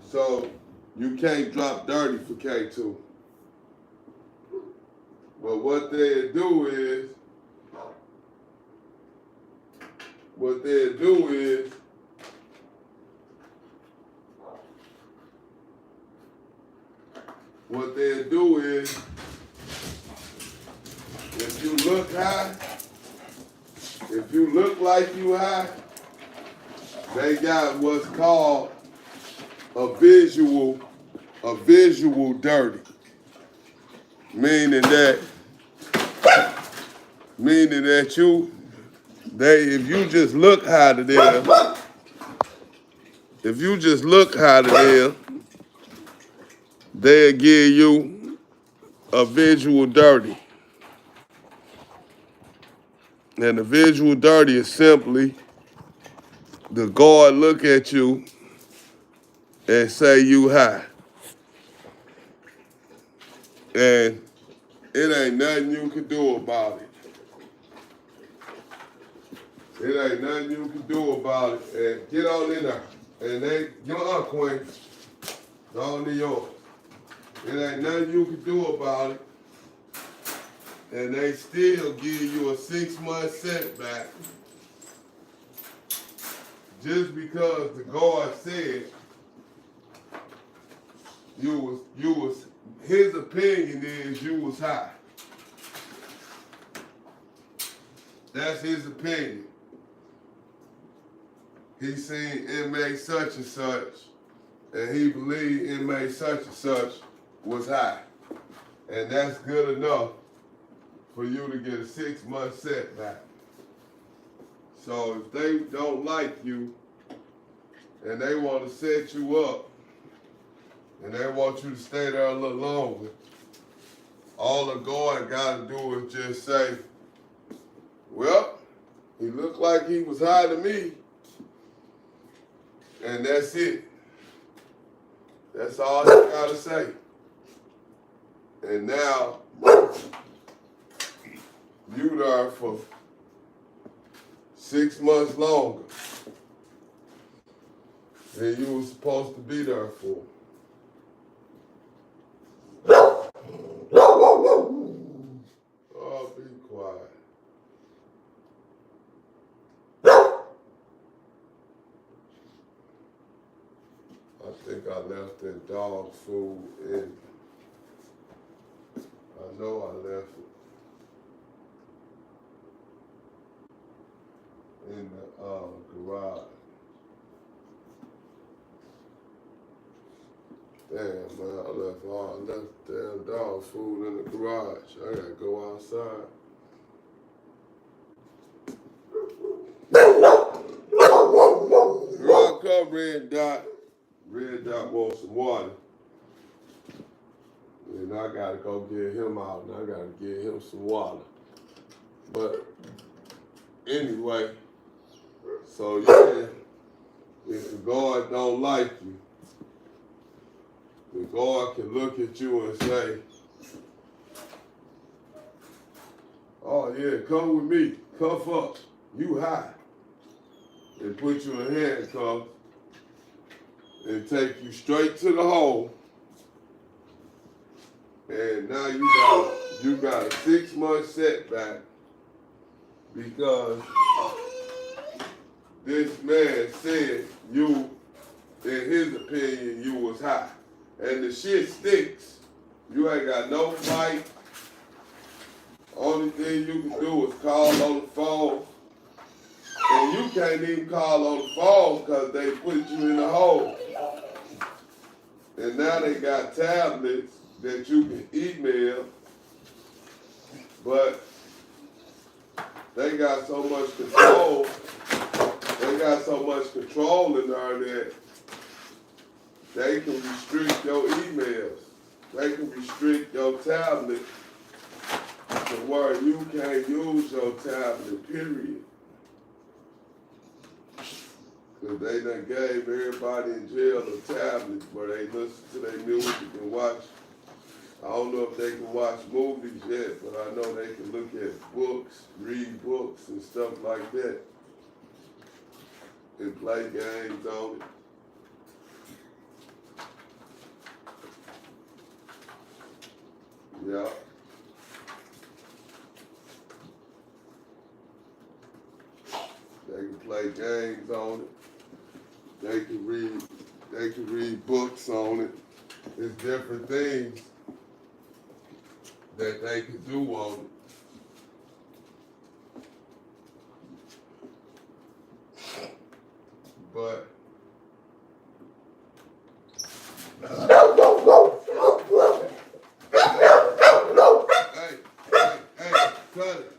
So you can't drop dirty for K2. But what they'll do is if you look high, if you look like you high, they got what's called a visual dirty. Meaning that if you just look high to them, if you just look high to them, they'll give you a visual dirty. And the visual dirty is simply the guard look at you and say you high. And it ain't nothing you can do about it. It ain't nothing you can do about it. And get on in there. And they, your Queen, on to yours. It ain't nothing you can do about it. And they still give you a 6-month setback just because the guard said you was, his opinion is you was high. That's his opinion. He seen inmate such and such, and he believed inmate such and such was high. And that's good enough for you to get a 6-month setback. So if they don't like you and they want to set you up and they want you to stay there a little longer, all the guard got to do is just say, well, he looked like he was high to me. And that's it. That's all you got to say. And now, you there for 6 months longer than you were supposed to be there for. Oh, be quiet. I think I left that dog food in. I know I left it in the garage. Damn, man, I left damn dog food in the garage. I gotta go outside. Here I come, Red Dot. Red Dot wants some water. And I gotta go get him out and I gotta get him some water. But anyway, so yeah, if the guard don't like you, the guard can look at you and say, oh yeah, come with me, cuff up, you high. And put you in handcuffs and take you straight to the hole. And now you got a 6-month setback because this man said you, in his opinion, you was high. And the shit sticks. You ain't got no fight. Only thing you can do is call on the phone. And you can't even call on the phone because they put you in the hole. And now they got tablets that you can email, but they got so much control. They got so much control in there that they can restrict your emails. They can restrict your tablet to where you can't use your tablet, period. Because they done gave everybody in jail a tablet where they listen to their music and watch. I don't know if they can watch movies yet, but I know they can look at books, read books and stuff like that, and play games on it. Yeah. They can play games on it. They can read books on it. There's different things that they can do on it. But hey, cut it.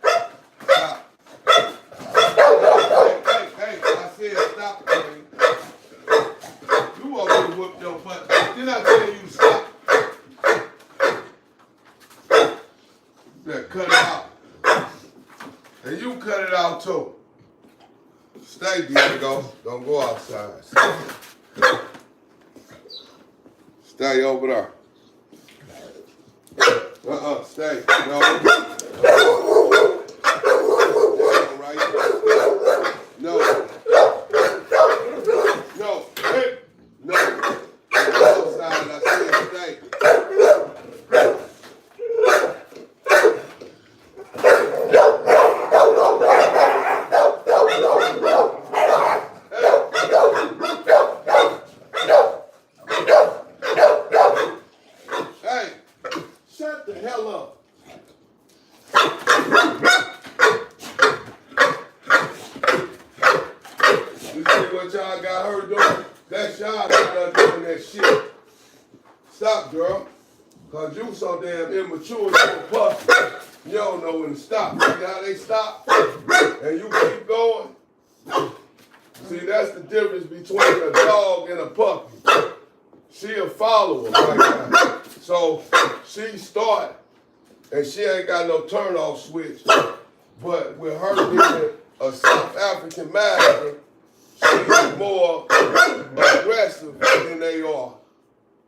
Stop. Hey, I said stop, man. Yeah, cut it out. And you cut it out too. Stay, Diego. Don't go outside. Stay over there. Stay. No. Right. No. No. Hey. No. Outside, I said stay. Hey, shut the hell up. You see what y'all got her doing? That's y'all got her doing that shit. Stop, girl. Cause you so damn immature, you a puppy. You don't know when to stop. See how they stop? And you keep going? See, that's the difference between a dog and a puppy. She a follower right now. So she started, and she ain't got no turn-off switch. But with her being a South African Mastiff, she's more aggressive than they are.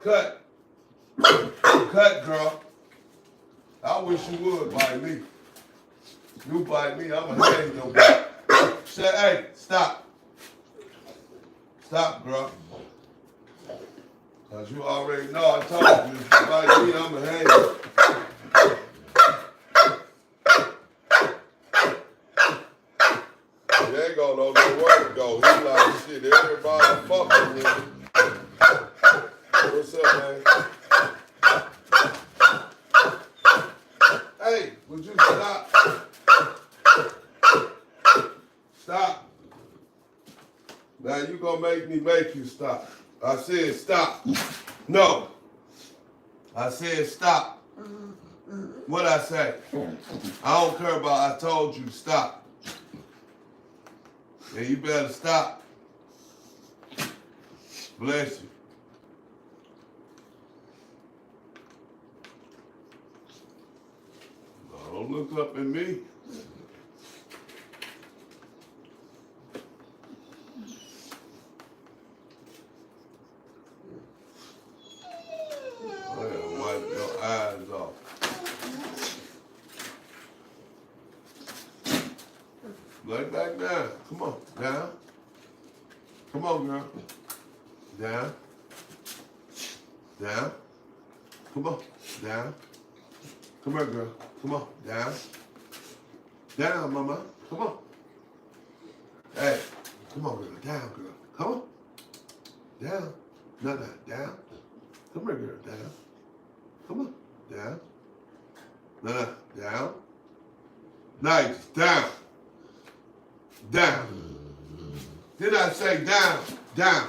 Cut. Cut, girl. I wish you would bite me. You bite me, I'ma hang your back. Say, hey, stop. Stop, girl. Cause you already know I told you, if you bite me, I'ma hang you. There go, no nowhere to go. He like, shit, everybody fucking with me. What's up, man? Hey, would you stop? Stop. Now you gonna make you stop. I said stop. No. I said stop. What I say? I don't care about I told you to stop. And you better stop. Bless you. Don't look up at me. Wipe your eyes off. Lay back down. Come on, down. Come on, girl. Down. Down. Come on, down. Come here, girl. Come on, down. Down, mama. Come on. Hey, come on, girl. Down, girl. Come on. Down. No, down. Come here, girl. Down. Come on. Down. No, down. Nice. Down. Down. Did I say down? Down.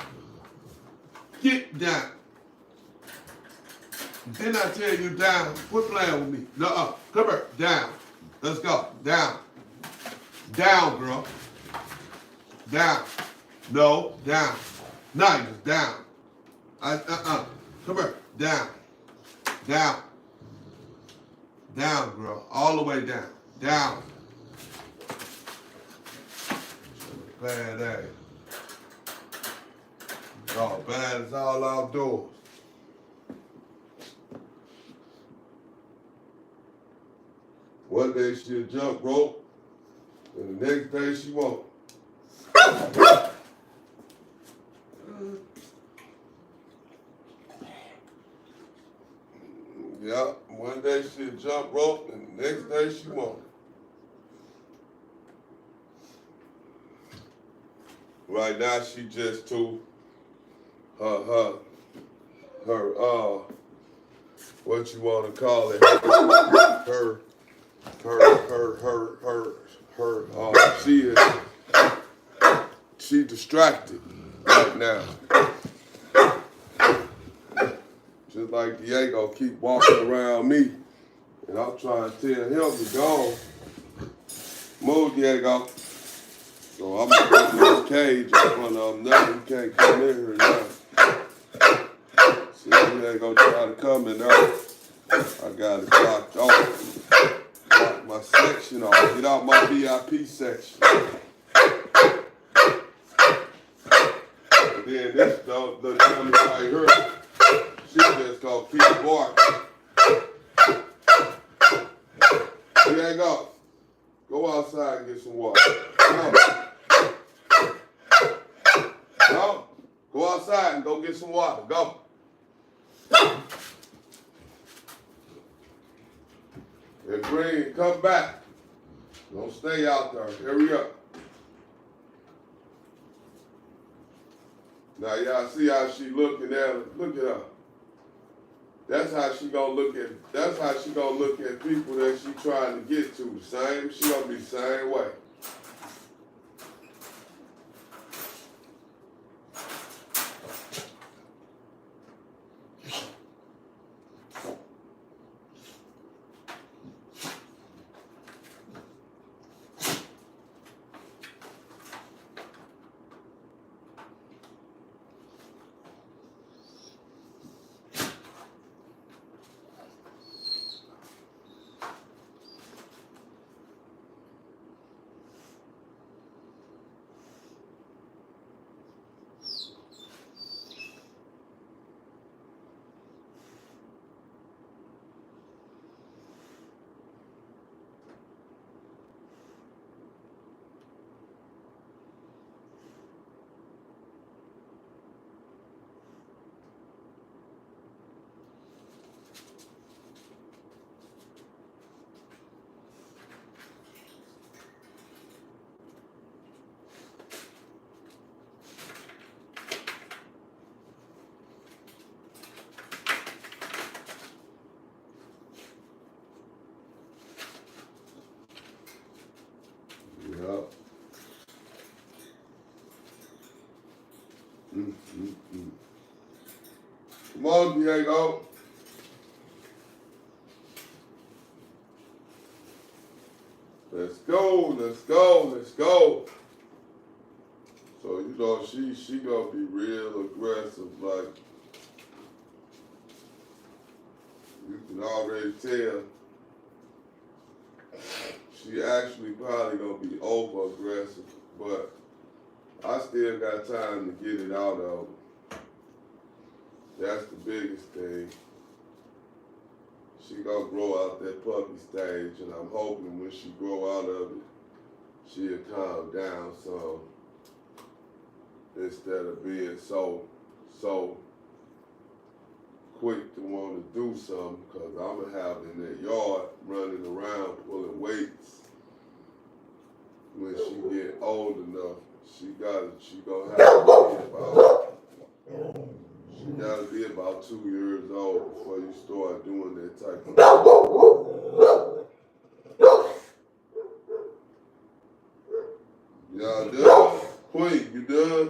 Get down. Didn't I tell you down? Quit playing with me. No, come here. Down. Let's go. Down. Down, girl. Down. No, down. Nice. Down. Come here. Down. Down. Down, girl. All the way down. Down. Bad ass. Oh, bad is all outdoors. One day she'll jump rope, and the next day she won't. Yeah, one day she'll jump rope, and the next day she won't. Right now she just too her what you want to call it, she distracted right now. Just like Diego keep walking around me, and I'm trying to tell him to go. Move, Diego. So I'm gonna put this cage in front of him now. He can't come in here now. See, he ain't gonna try to come in there. I got it blocked off. my section off. Get out my VIP section. And then this dog, the dummy right here, she just gonna keep barking. Here you go. Go outside and get some water. Come. Go. Go outside and go get some water. Go. And Green, come back. Don't stay out there. Hurry up. Now y'all see how she looking at her? Look at her. That's how she gonna look at people that she trying to get to. The same, she gonna be the same way. Yep. Come on, Diego. Let's go, let's go, let's go. So, you know, she gonna be real aggressive, like, you can already tell. She actually probably gonna be over aggressive, but I still got time to get it out of her. That's the biggest thing. She gonna grow out that puppy stage, and I'm hoping when she grow out of it, she'll calm down some instead of being so quick to want to do something, because I'm going to have in that yard running around pulling weights. When she get old enough, she gotta be about 2 years old before you start doing that type of thing. Y'all done? Queen, you done?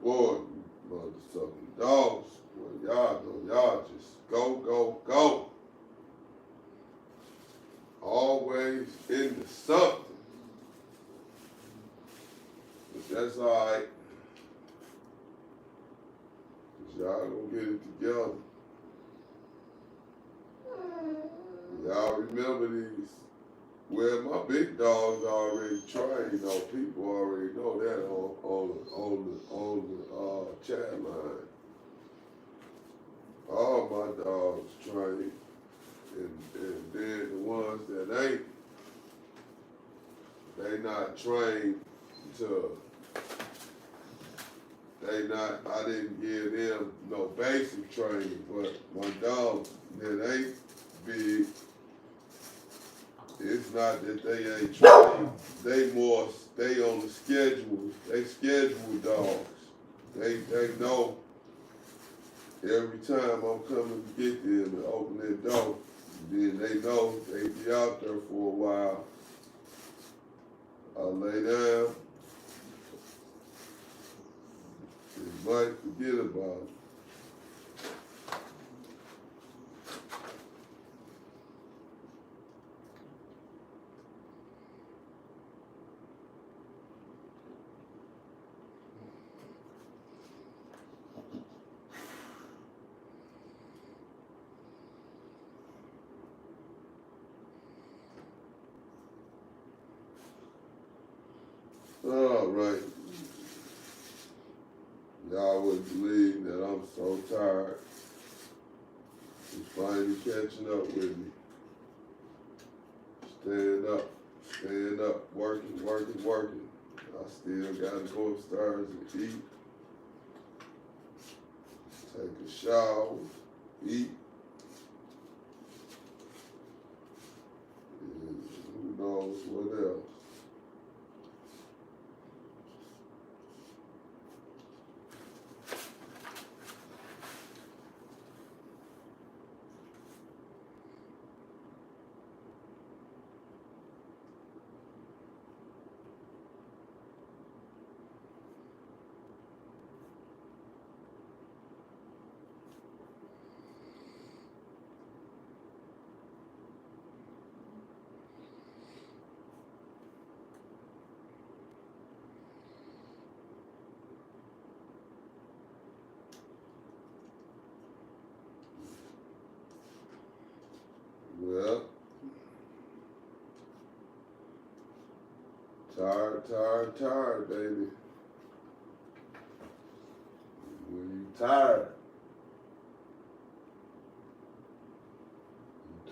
Boy, you motherfucking dogs. Boy, y'all just go. Always into something. But that's alright. Cause y'all gonna get it together. Y'all remember these. Well, my big dogs already trained, people already know that on the chat line. All my dogs trained, and then the ones that ain't, they not trained I didn't give them no basic training, but my dogs that ain't big, it's not that they ain't trained. They more stay on the schedule. They schedule dogs. They know every time I'm coming to get them and open that door, then they know they be out there for a while. I'll lay down. You might forget about it. All right. Y'all wouldn't believe that I'm so tired. He's finally catching up with me. Staying up, working. I still gotta go upstairs and eat, take a shower, eat. And who knows what else. Well, tired, baby. When you tired,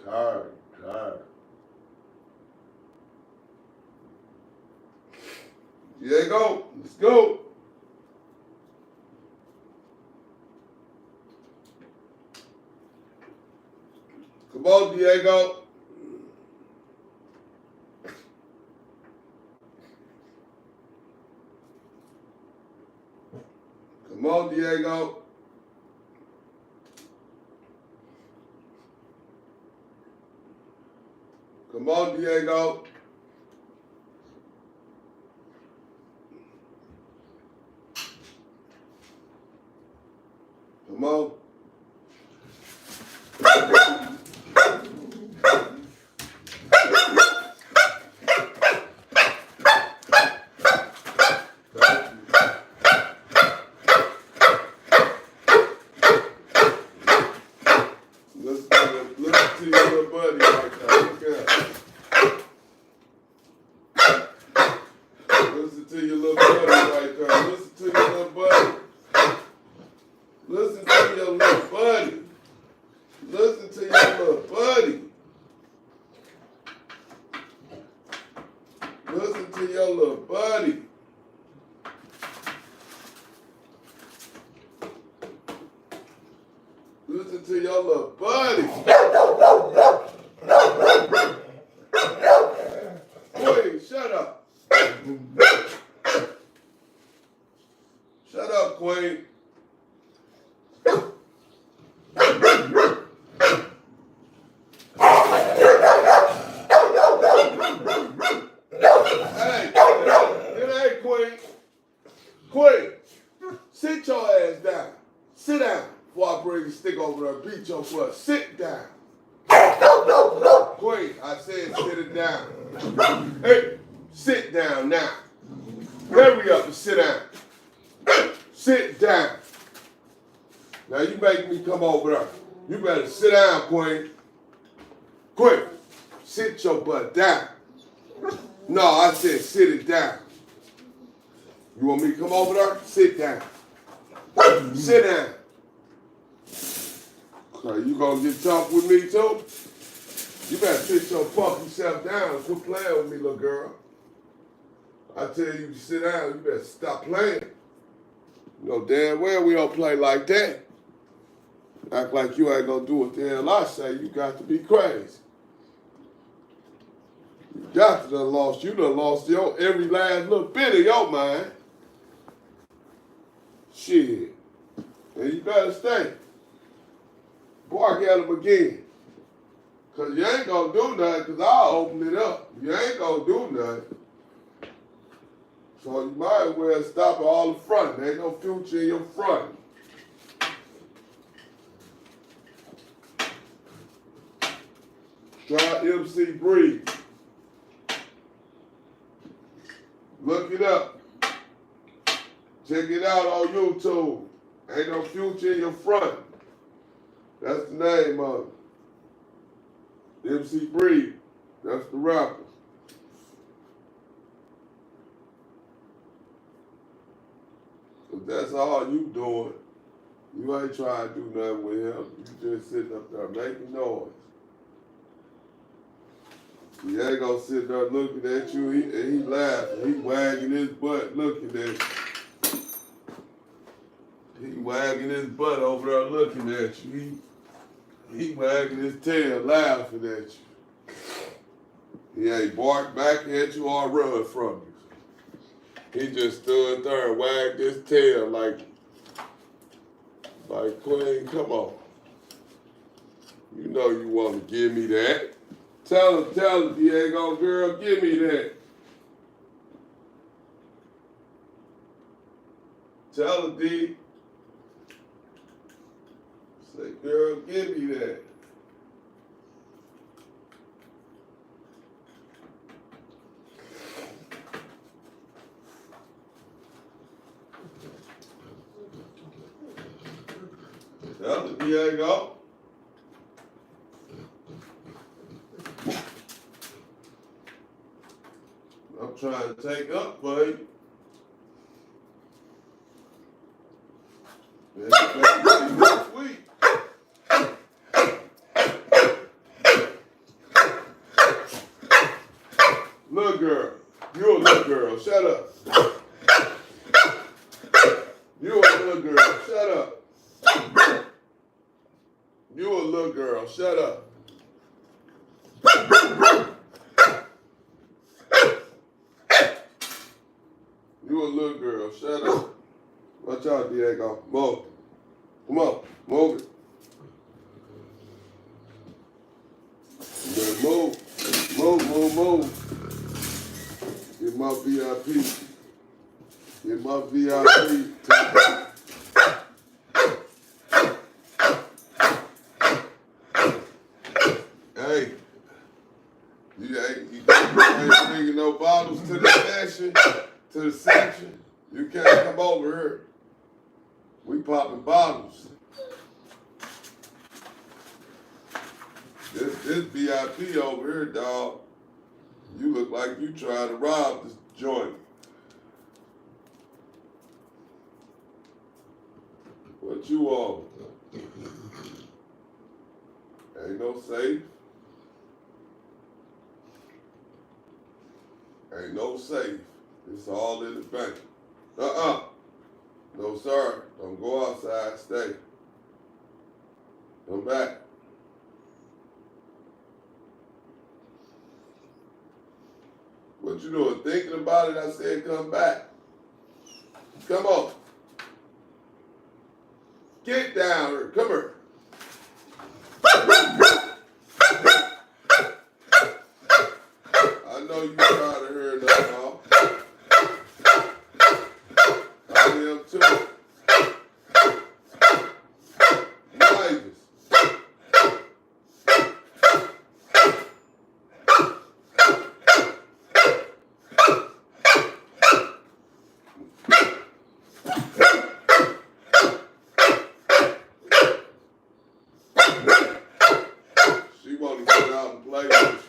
tired. Diego, let's go. Come on, Diego. Come on, Diego. Come on, Diego. Come on. Listen to your little buddy. Listen to your little buddy. Queen, shut up. Shut up, Queen. Queen, sit your ass down. Sit down before I bring the stick over there and beat your butt. Sit down. Queen, I said sit it down. Hey, sit down now. Hurry up and sit down. Sit down. Now you make me come over there. You better sit down, Queen. Queen, sit your butt down. No, I said sit it down. You want me to come over there? Sit down. Sit down. Okay, you gonna get tough with me too? You better sit your funky self down and quit playing with me, little girl. I tell you to sit down, you better stop playing. You know damn well we don't play like that. Act like you ain't gonna do what the hell I say, you got to be crazy. You got to done lost your every last little bit of your mind. Shit. And you better stay. Bark at him again. Because you ain't going to do nothing because I'll open it up. You ain't going to do nothing. So you might as well stop at all the front. There ain't no future in your front. Try MC Breathe. Look it up. Check it out on YouTube. Ain't no future in your front. That's the name of it. MC Breathe. That's the rapper. If that's all you doing, you ain't trying to do nothing with him. You just sitting up there making noise. He ain't gonna sit there looking at you, and he laughing. He wagging his butt looking at you. He wagging his butt over there looking at you. He wagging his tail laughing at you. He ain't bark back at you or run from you. He just stood there and wagged his tail like Queen, come on. You know you want to give me that. Tell him, Diego, girl, give me that. Tell her, D. Say, girl, give me that. Tell her, Diego. I'm trying to take up for you. Next week. Little girl. You a little girl. Shut up. You a little girl. Shut up. You a little girl. Shut up. You a little girl. Shut up. Watch out, Diego. Move. Come on. Move it. Move. Move. Get my VIP. Get my VIP. Hey. You ain't bringing no bottles to the section. You can't come over here. We popping bottles. This VIP over here, dog. You look like you trying to rob this joint. What you on? Ain't no safe. Ain't no safe. It's all in the bank. No, sir. Don't go outside. Stay. Come back. What you doing? Thinking about it? I said come back. Come on. Get down here. Come here. I know you tired of hearing that, dog. I am too. Niggas. She want to get out and play with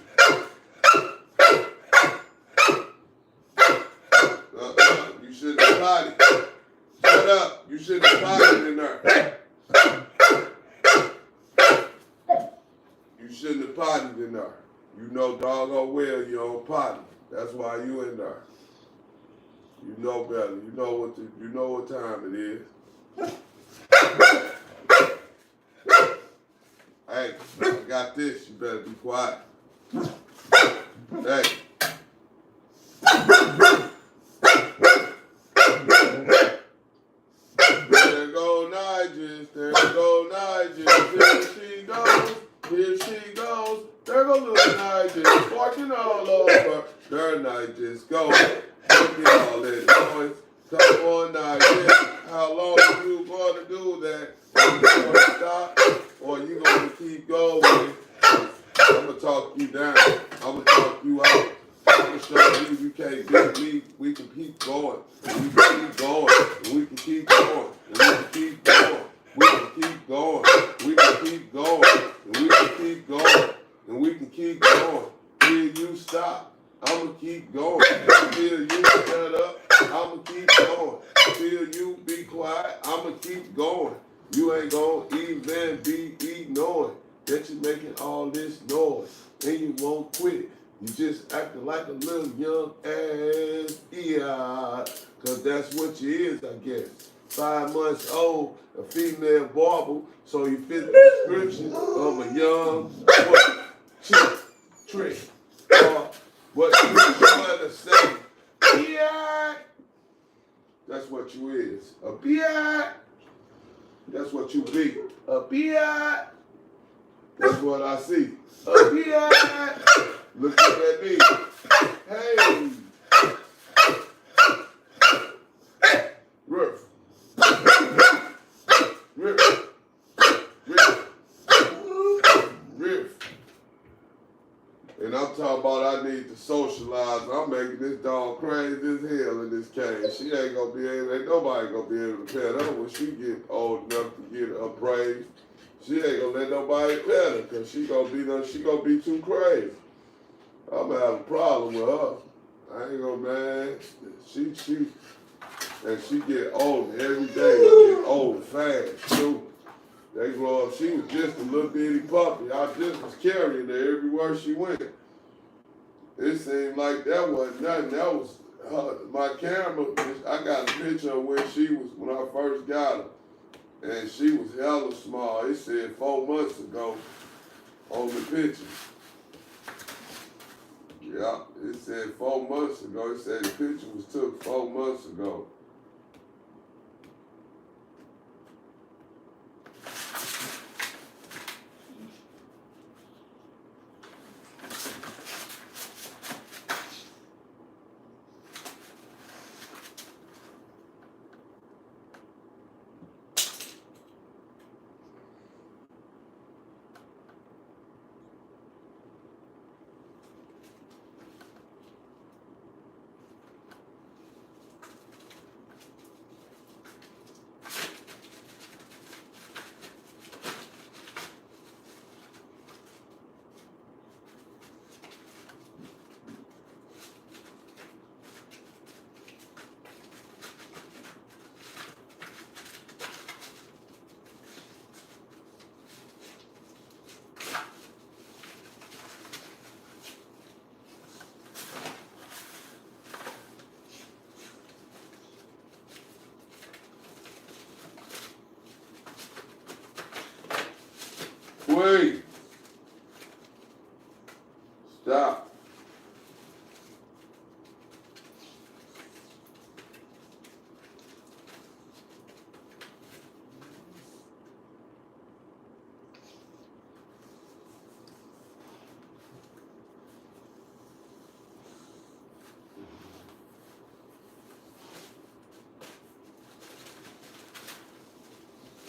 you. You shouldn't have potty. Shut up. You shouldn't have potty in there. You shouldn't have potted in there. You know doggone well you don't potty. That's why you in there. You know better. You know what time it is. Hey, I got this. You better be quiet. Hey. There go Nigel. Here she goes. There go little Nigel. Barking all over. There Nigel go. Look at all that Come on now, yeah. How long are you going to do that? Are you going to stop or are you going to keep going? I'm going to talk you down. I'm going to talk you out. I'm going to show you can't beat me. We can keep going. We can keep going. We can keep going. We can keep going. We can keep going. We can keep going. And we can keep going. And we can keep going. Till you stop, I'ma keep going. Till you shut up, I'ma keep going. Till you be quiet, I'ma keep going. You ain't gonna even be ignoring that you're making all this noise and you won't quit it. You just acting like a little young ass idiot, cause that's what you is, I guess. 5 months old, a female barber, so you fit the description of a young what? Chick, trick, or what you trying to say. Idiot. That's what you is. A biat. That's what you be. A biat. That's what I see. A biat. Look at me. Hey. Riff. Riff. Riff. Riff. And I'm talking about I need to socialize. I'm making this dog crazy as hell in this cage. She ain't gonna be able, ain't nobody gonna be able to pet her when she get old enough to get appraised. She ain't gonna let nobody pet her because she gonna be too crazy. I'm gonna have a problem with her. I ain't gonna, man. She get older every day. Get old fast too. They grow up. She was just a little bitty puppy. I just was carrying her everywhere she went. It seemed like that wasn't nothing. That was my camera. I got a picture of when I first got her, and she was hella small. It said 4 months ago on the picture. Yeah, it said 4 months ago. It said the picture was took 4 months ago. Wait. Stop.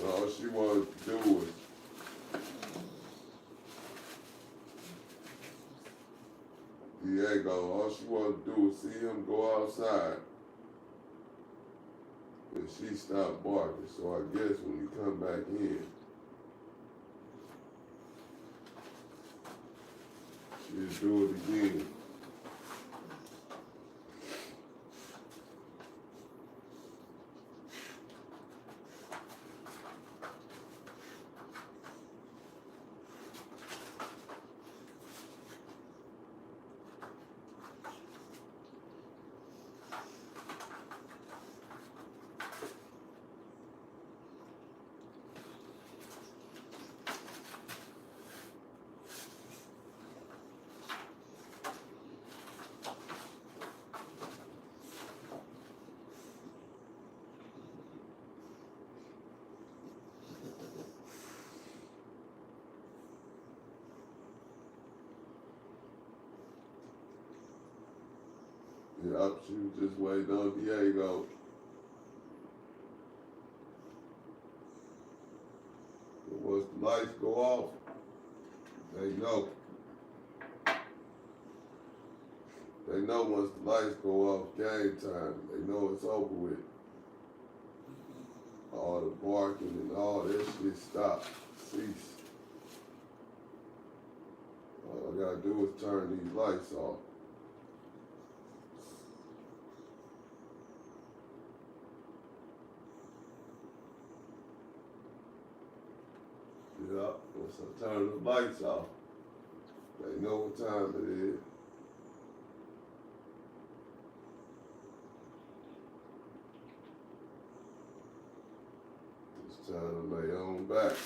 All she wanted to do was Diego, all she wanted to do was see him go outside. And she stopped barking, so I guess when he come back in, she'll do it again. Yep, she was just waiting on Diego. Once the lights go off, they know. They know once the lights go off, game time. They know it's over with. All the barking and all that shit stop, cease. All I gotta do is turn these lights off. Yeah, once I turn the lights off, they know what time it is. It's time to lay on back.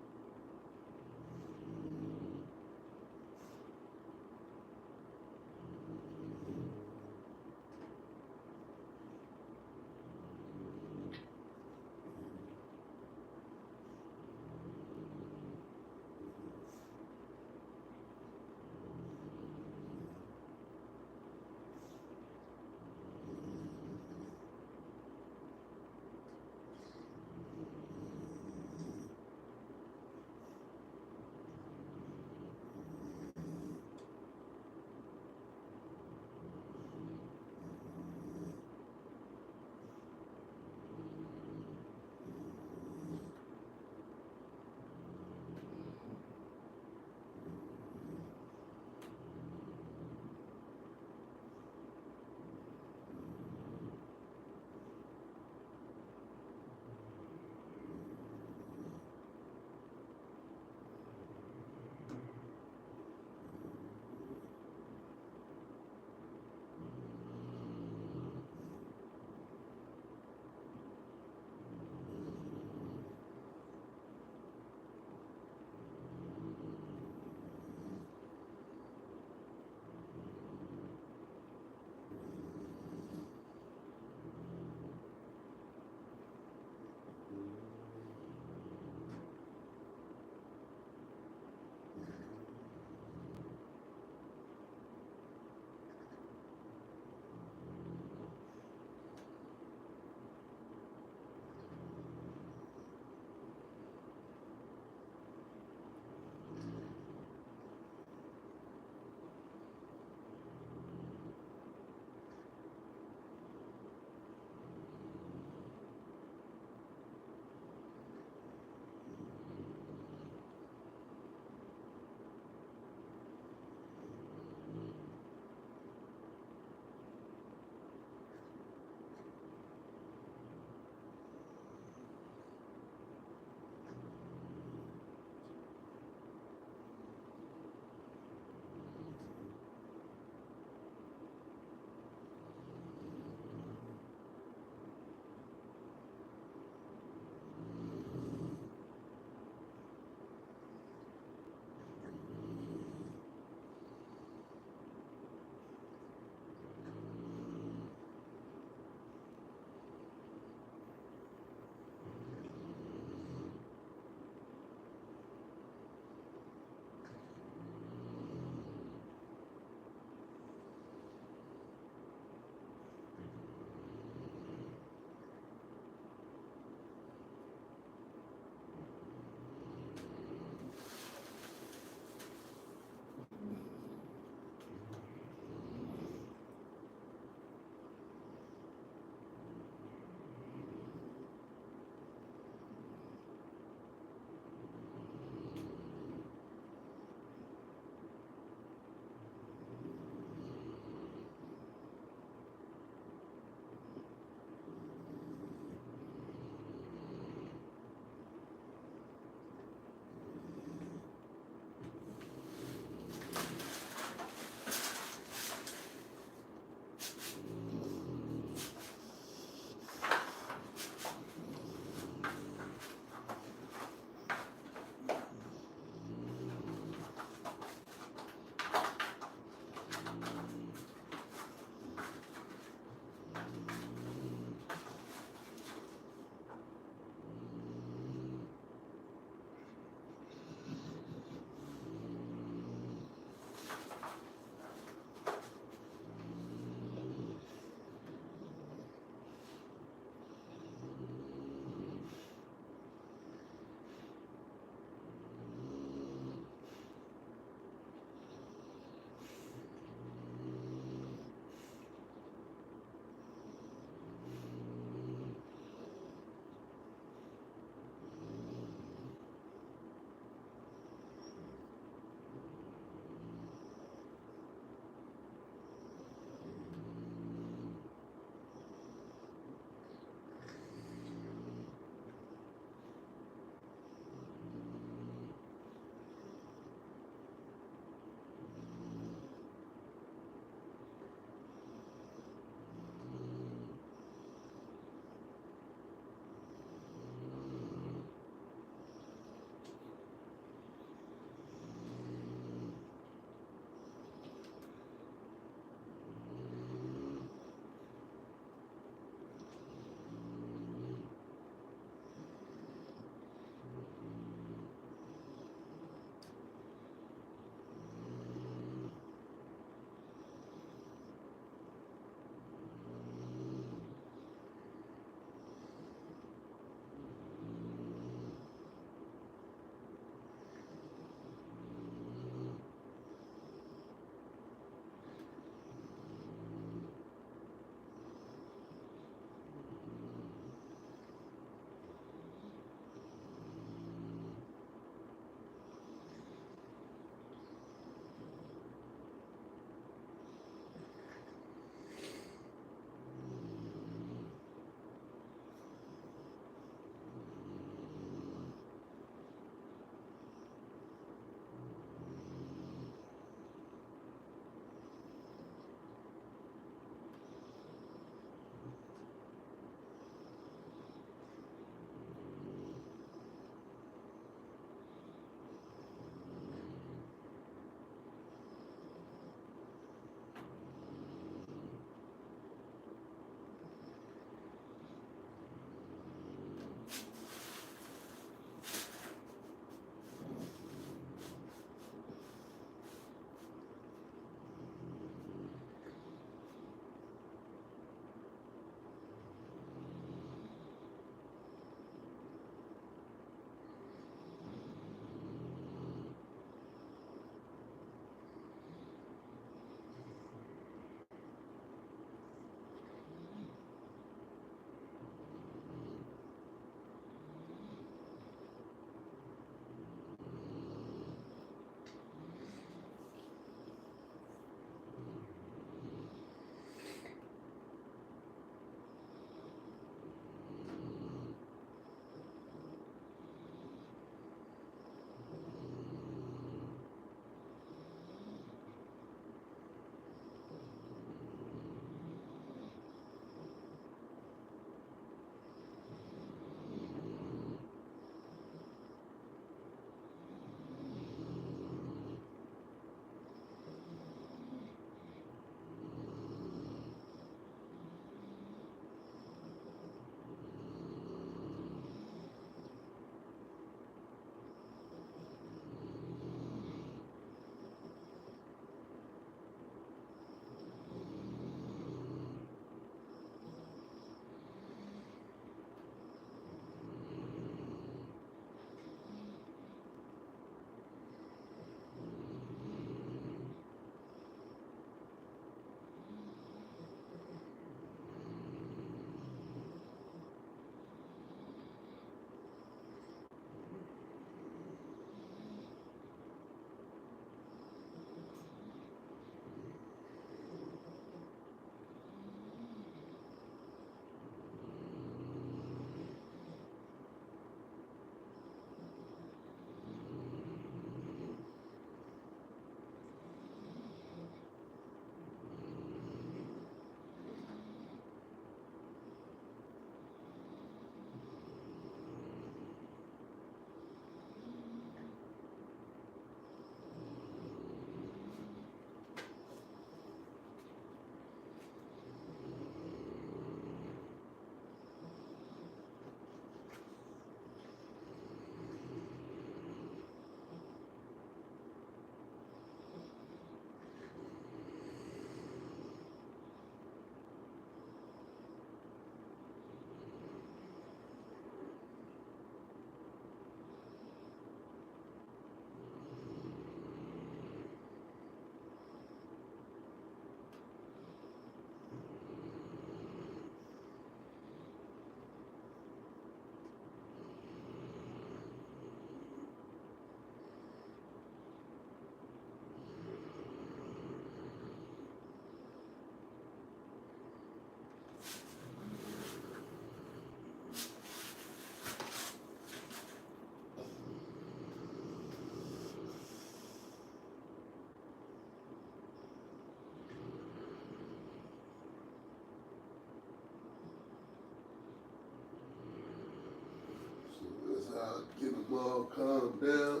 all calm down.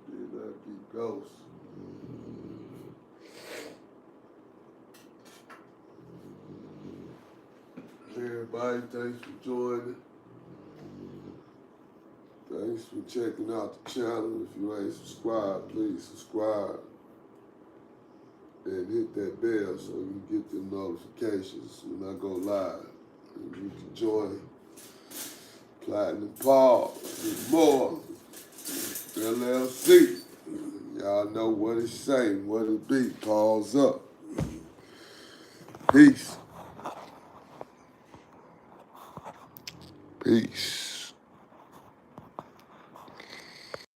Then I be ghost. Everybody, thanks for joining. Thanks for checking out the channel. If you ain't subscribed, please subscribe. And hit that bell so you get the notifications when I go live. And you can join Platinum Paws with more LLC. Y'all know what it say, what it be. Paws up. Peace. Peace.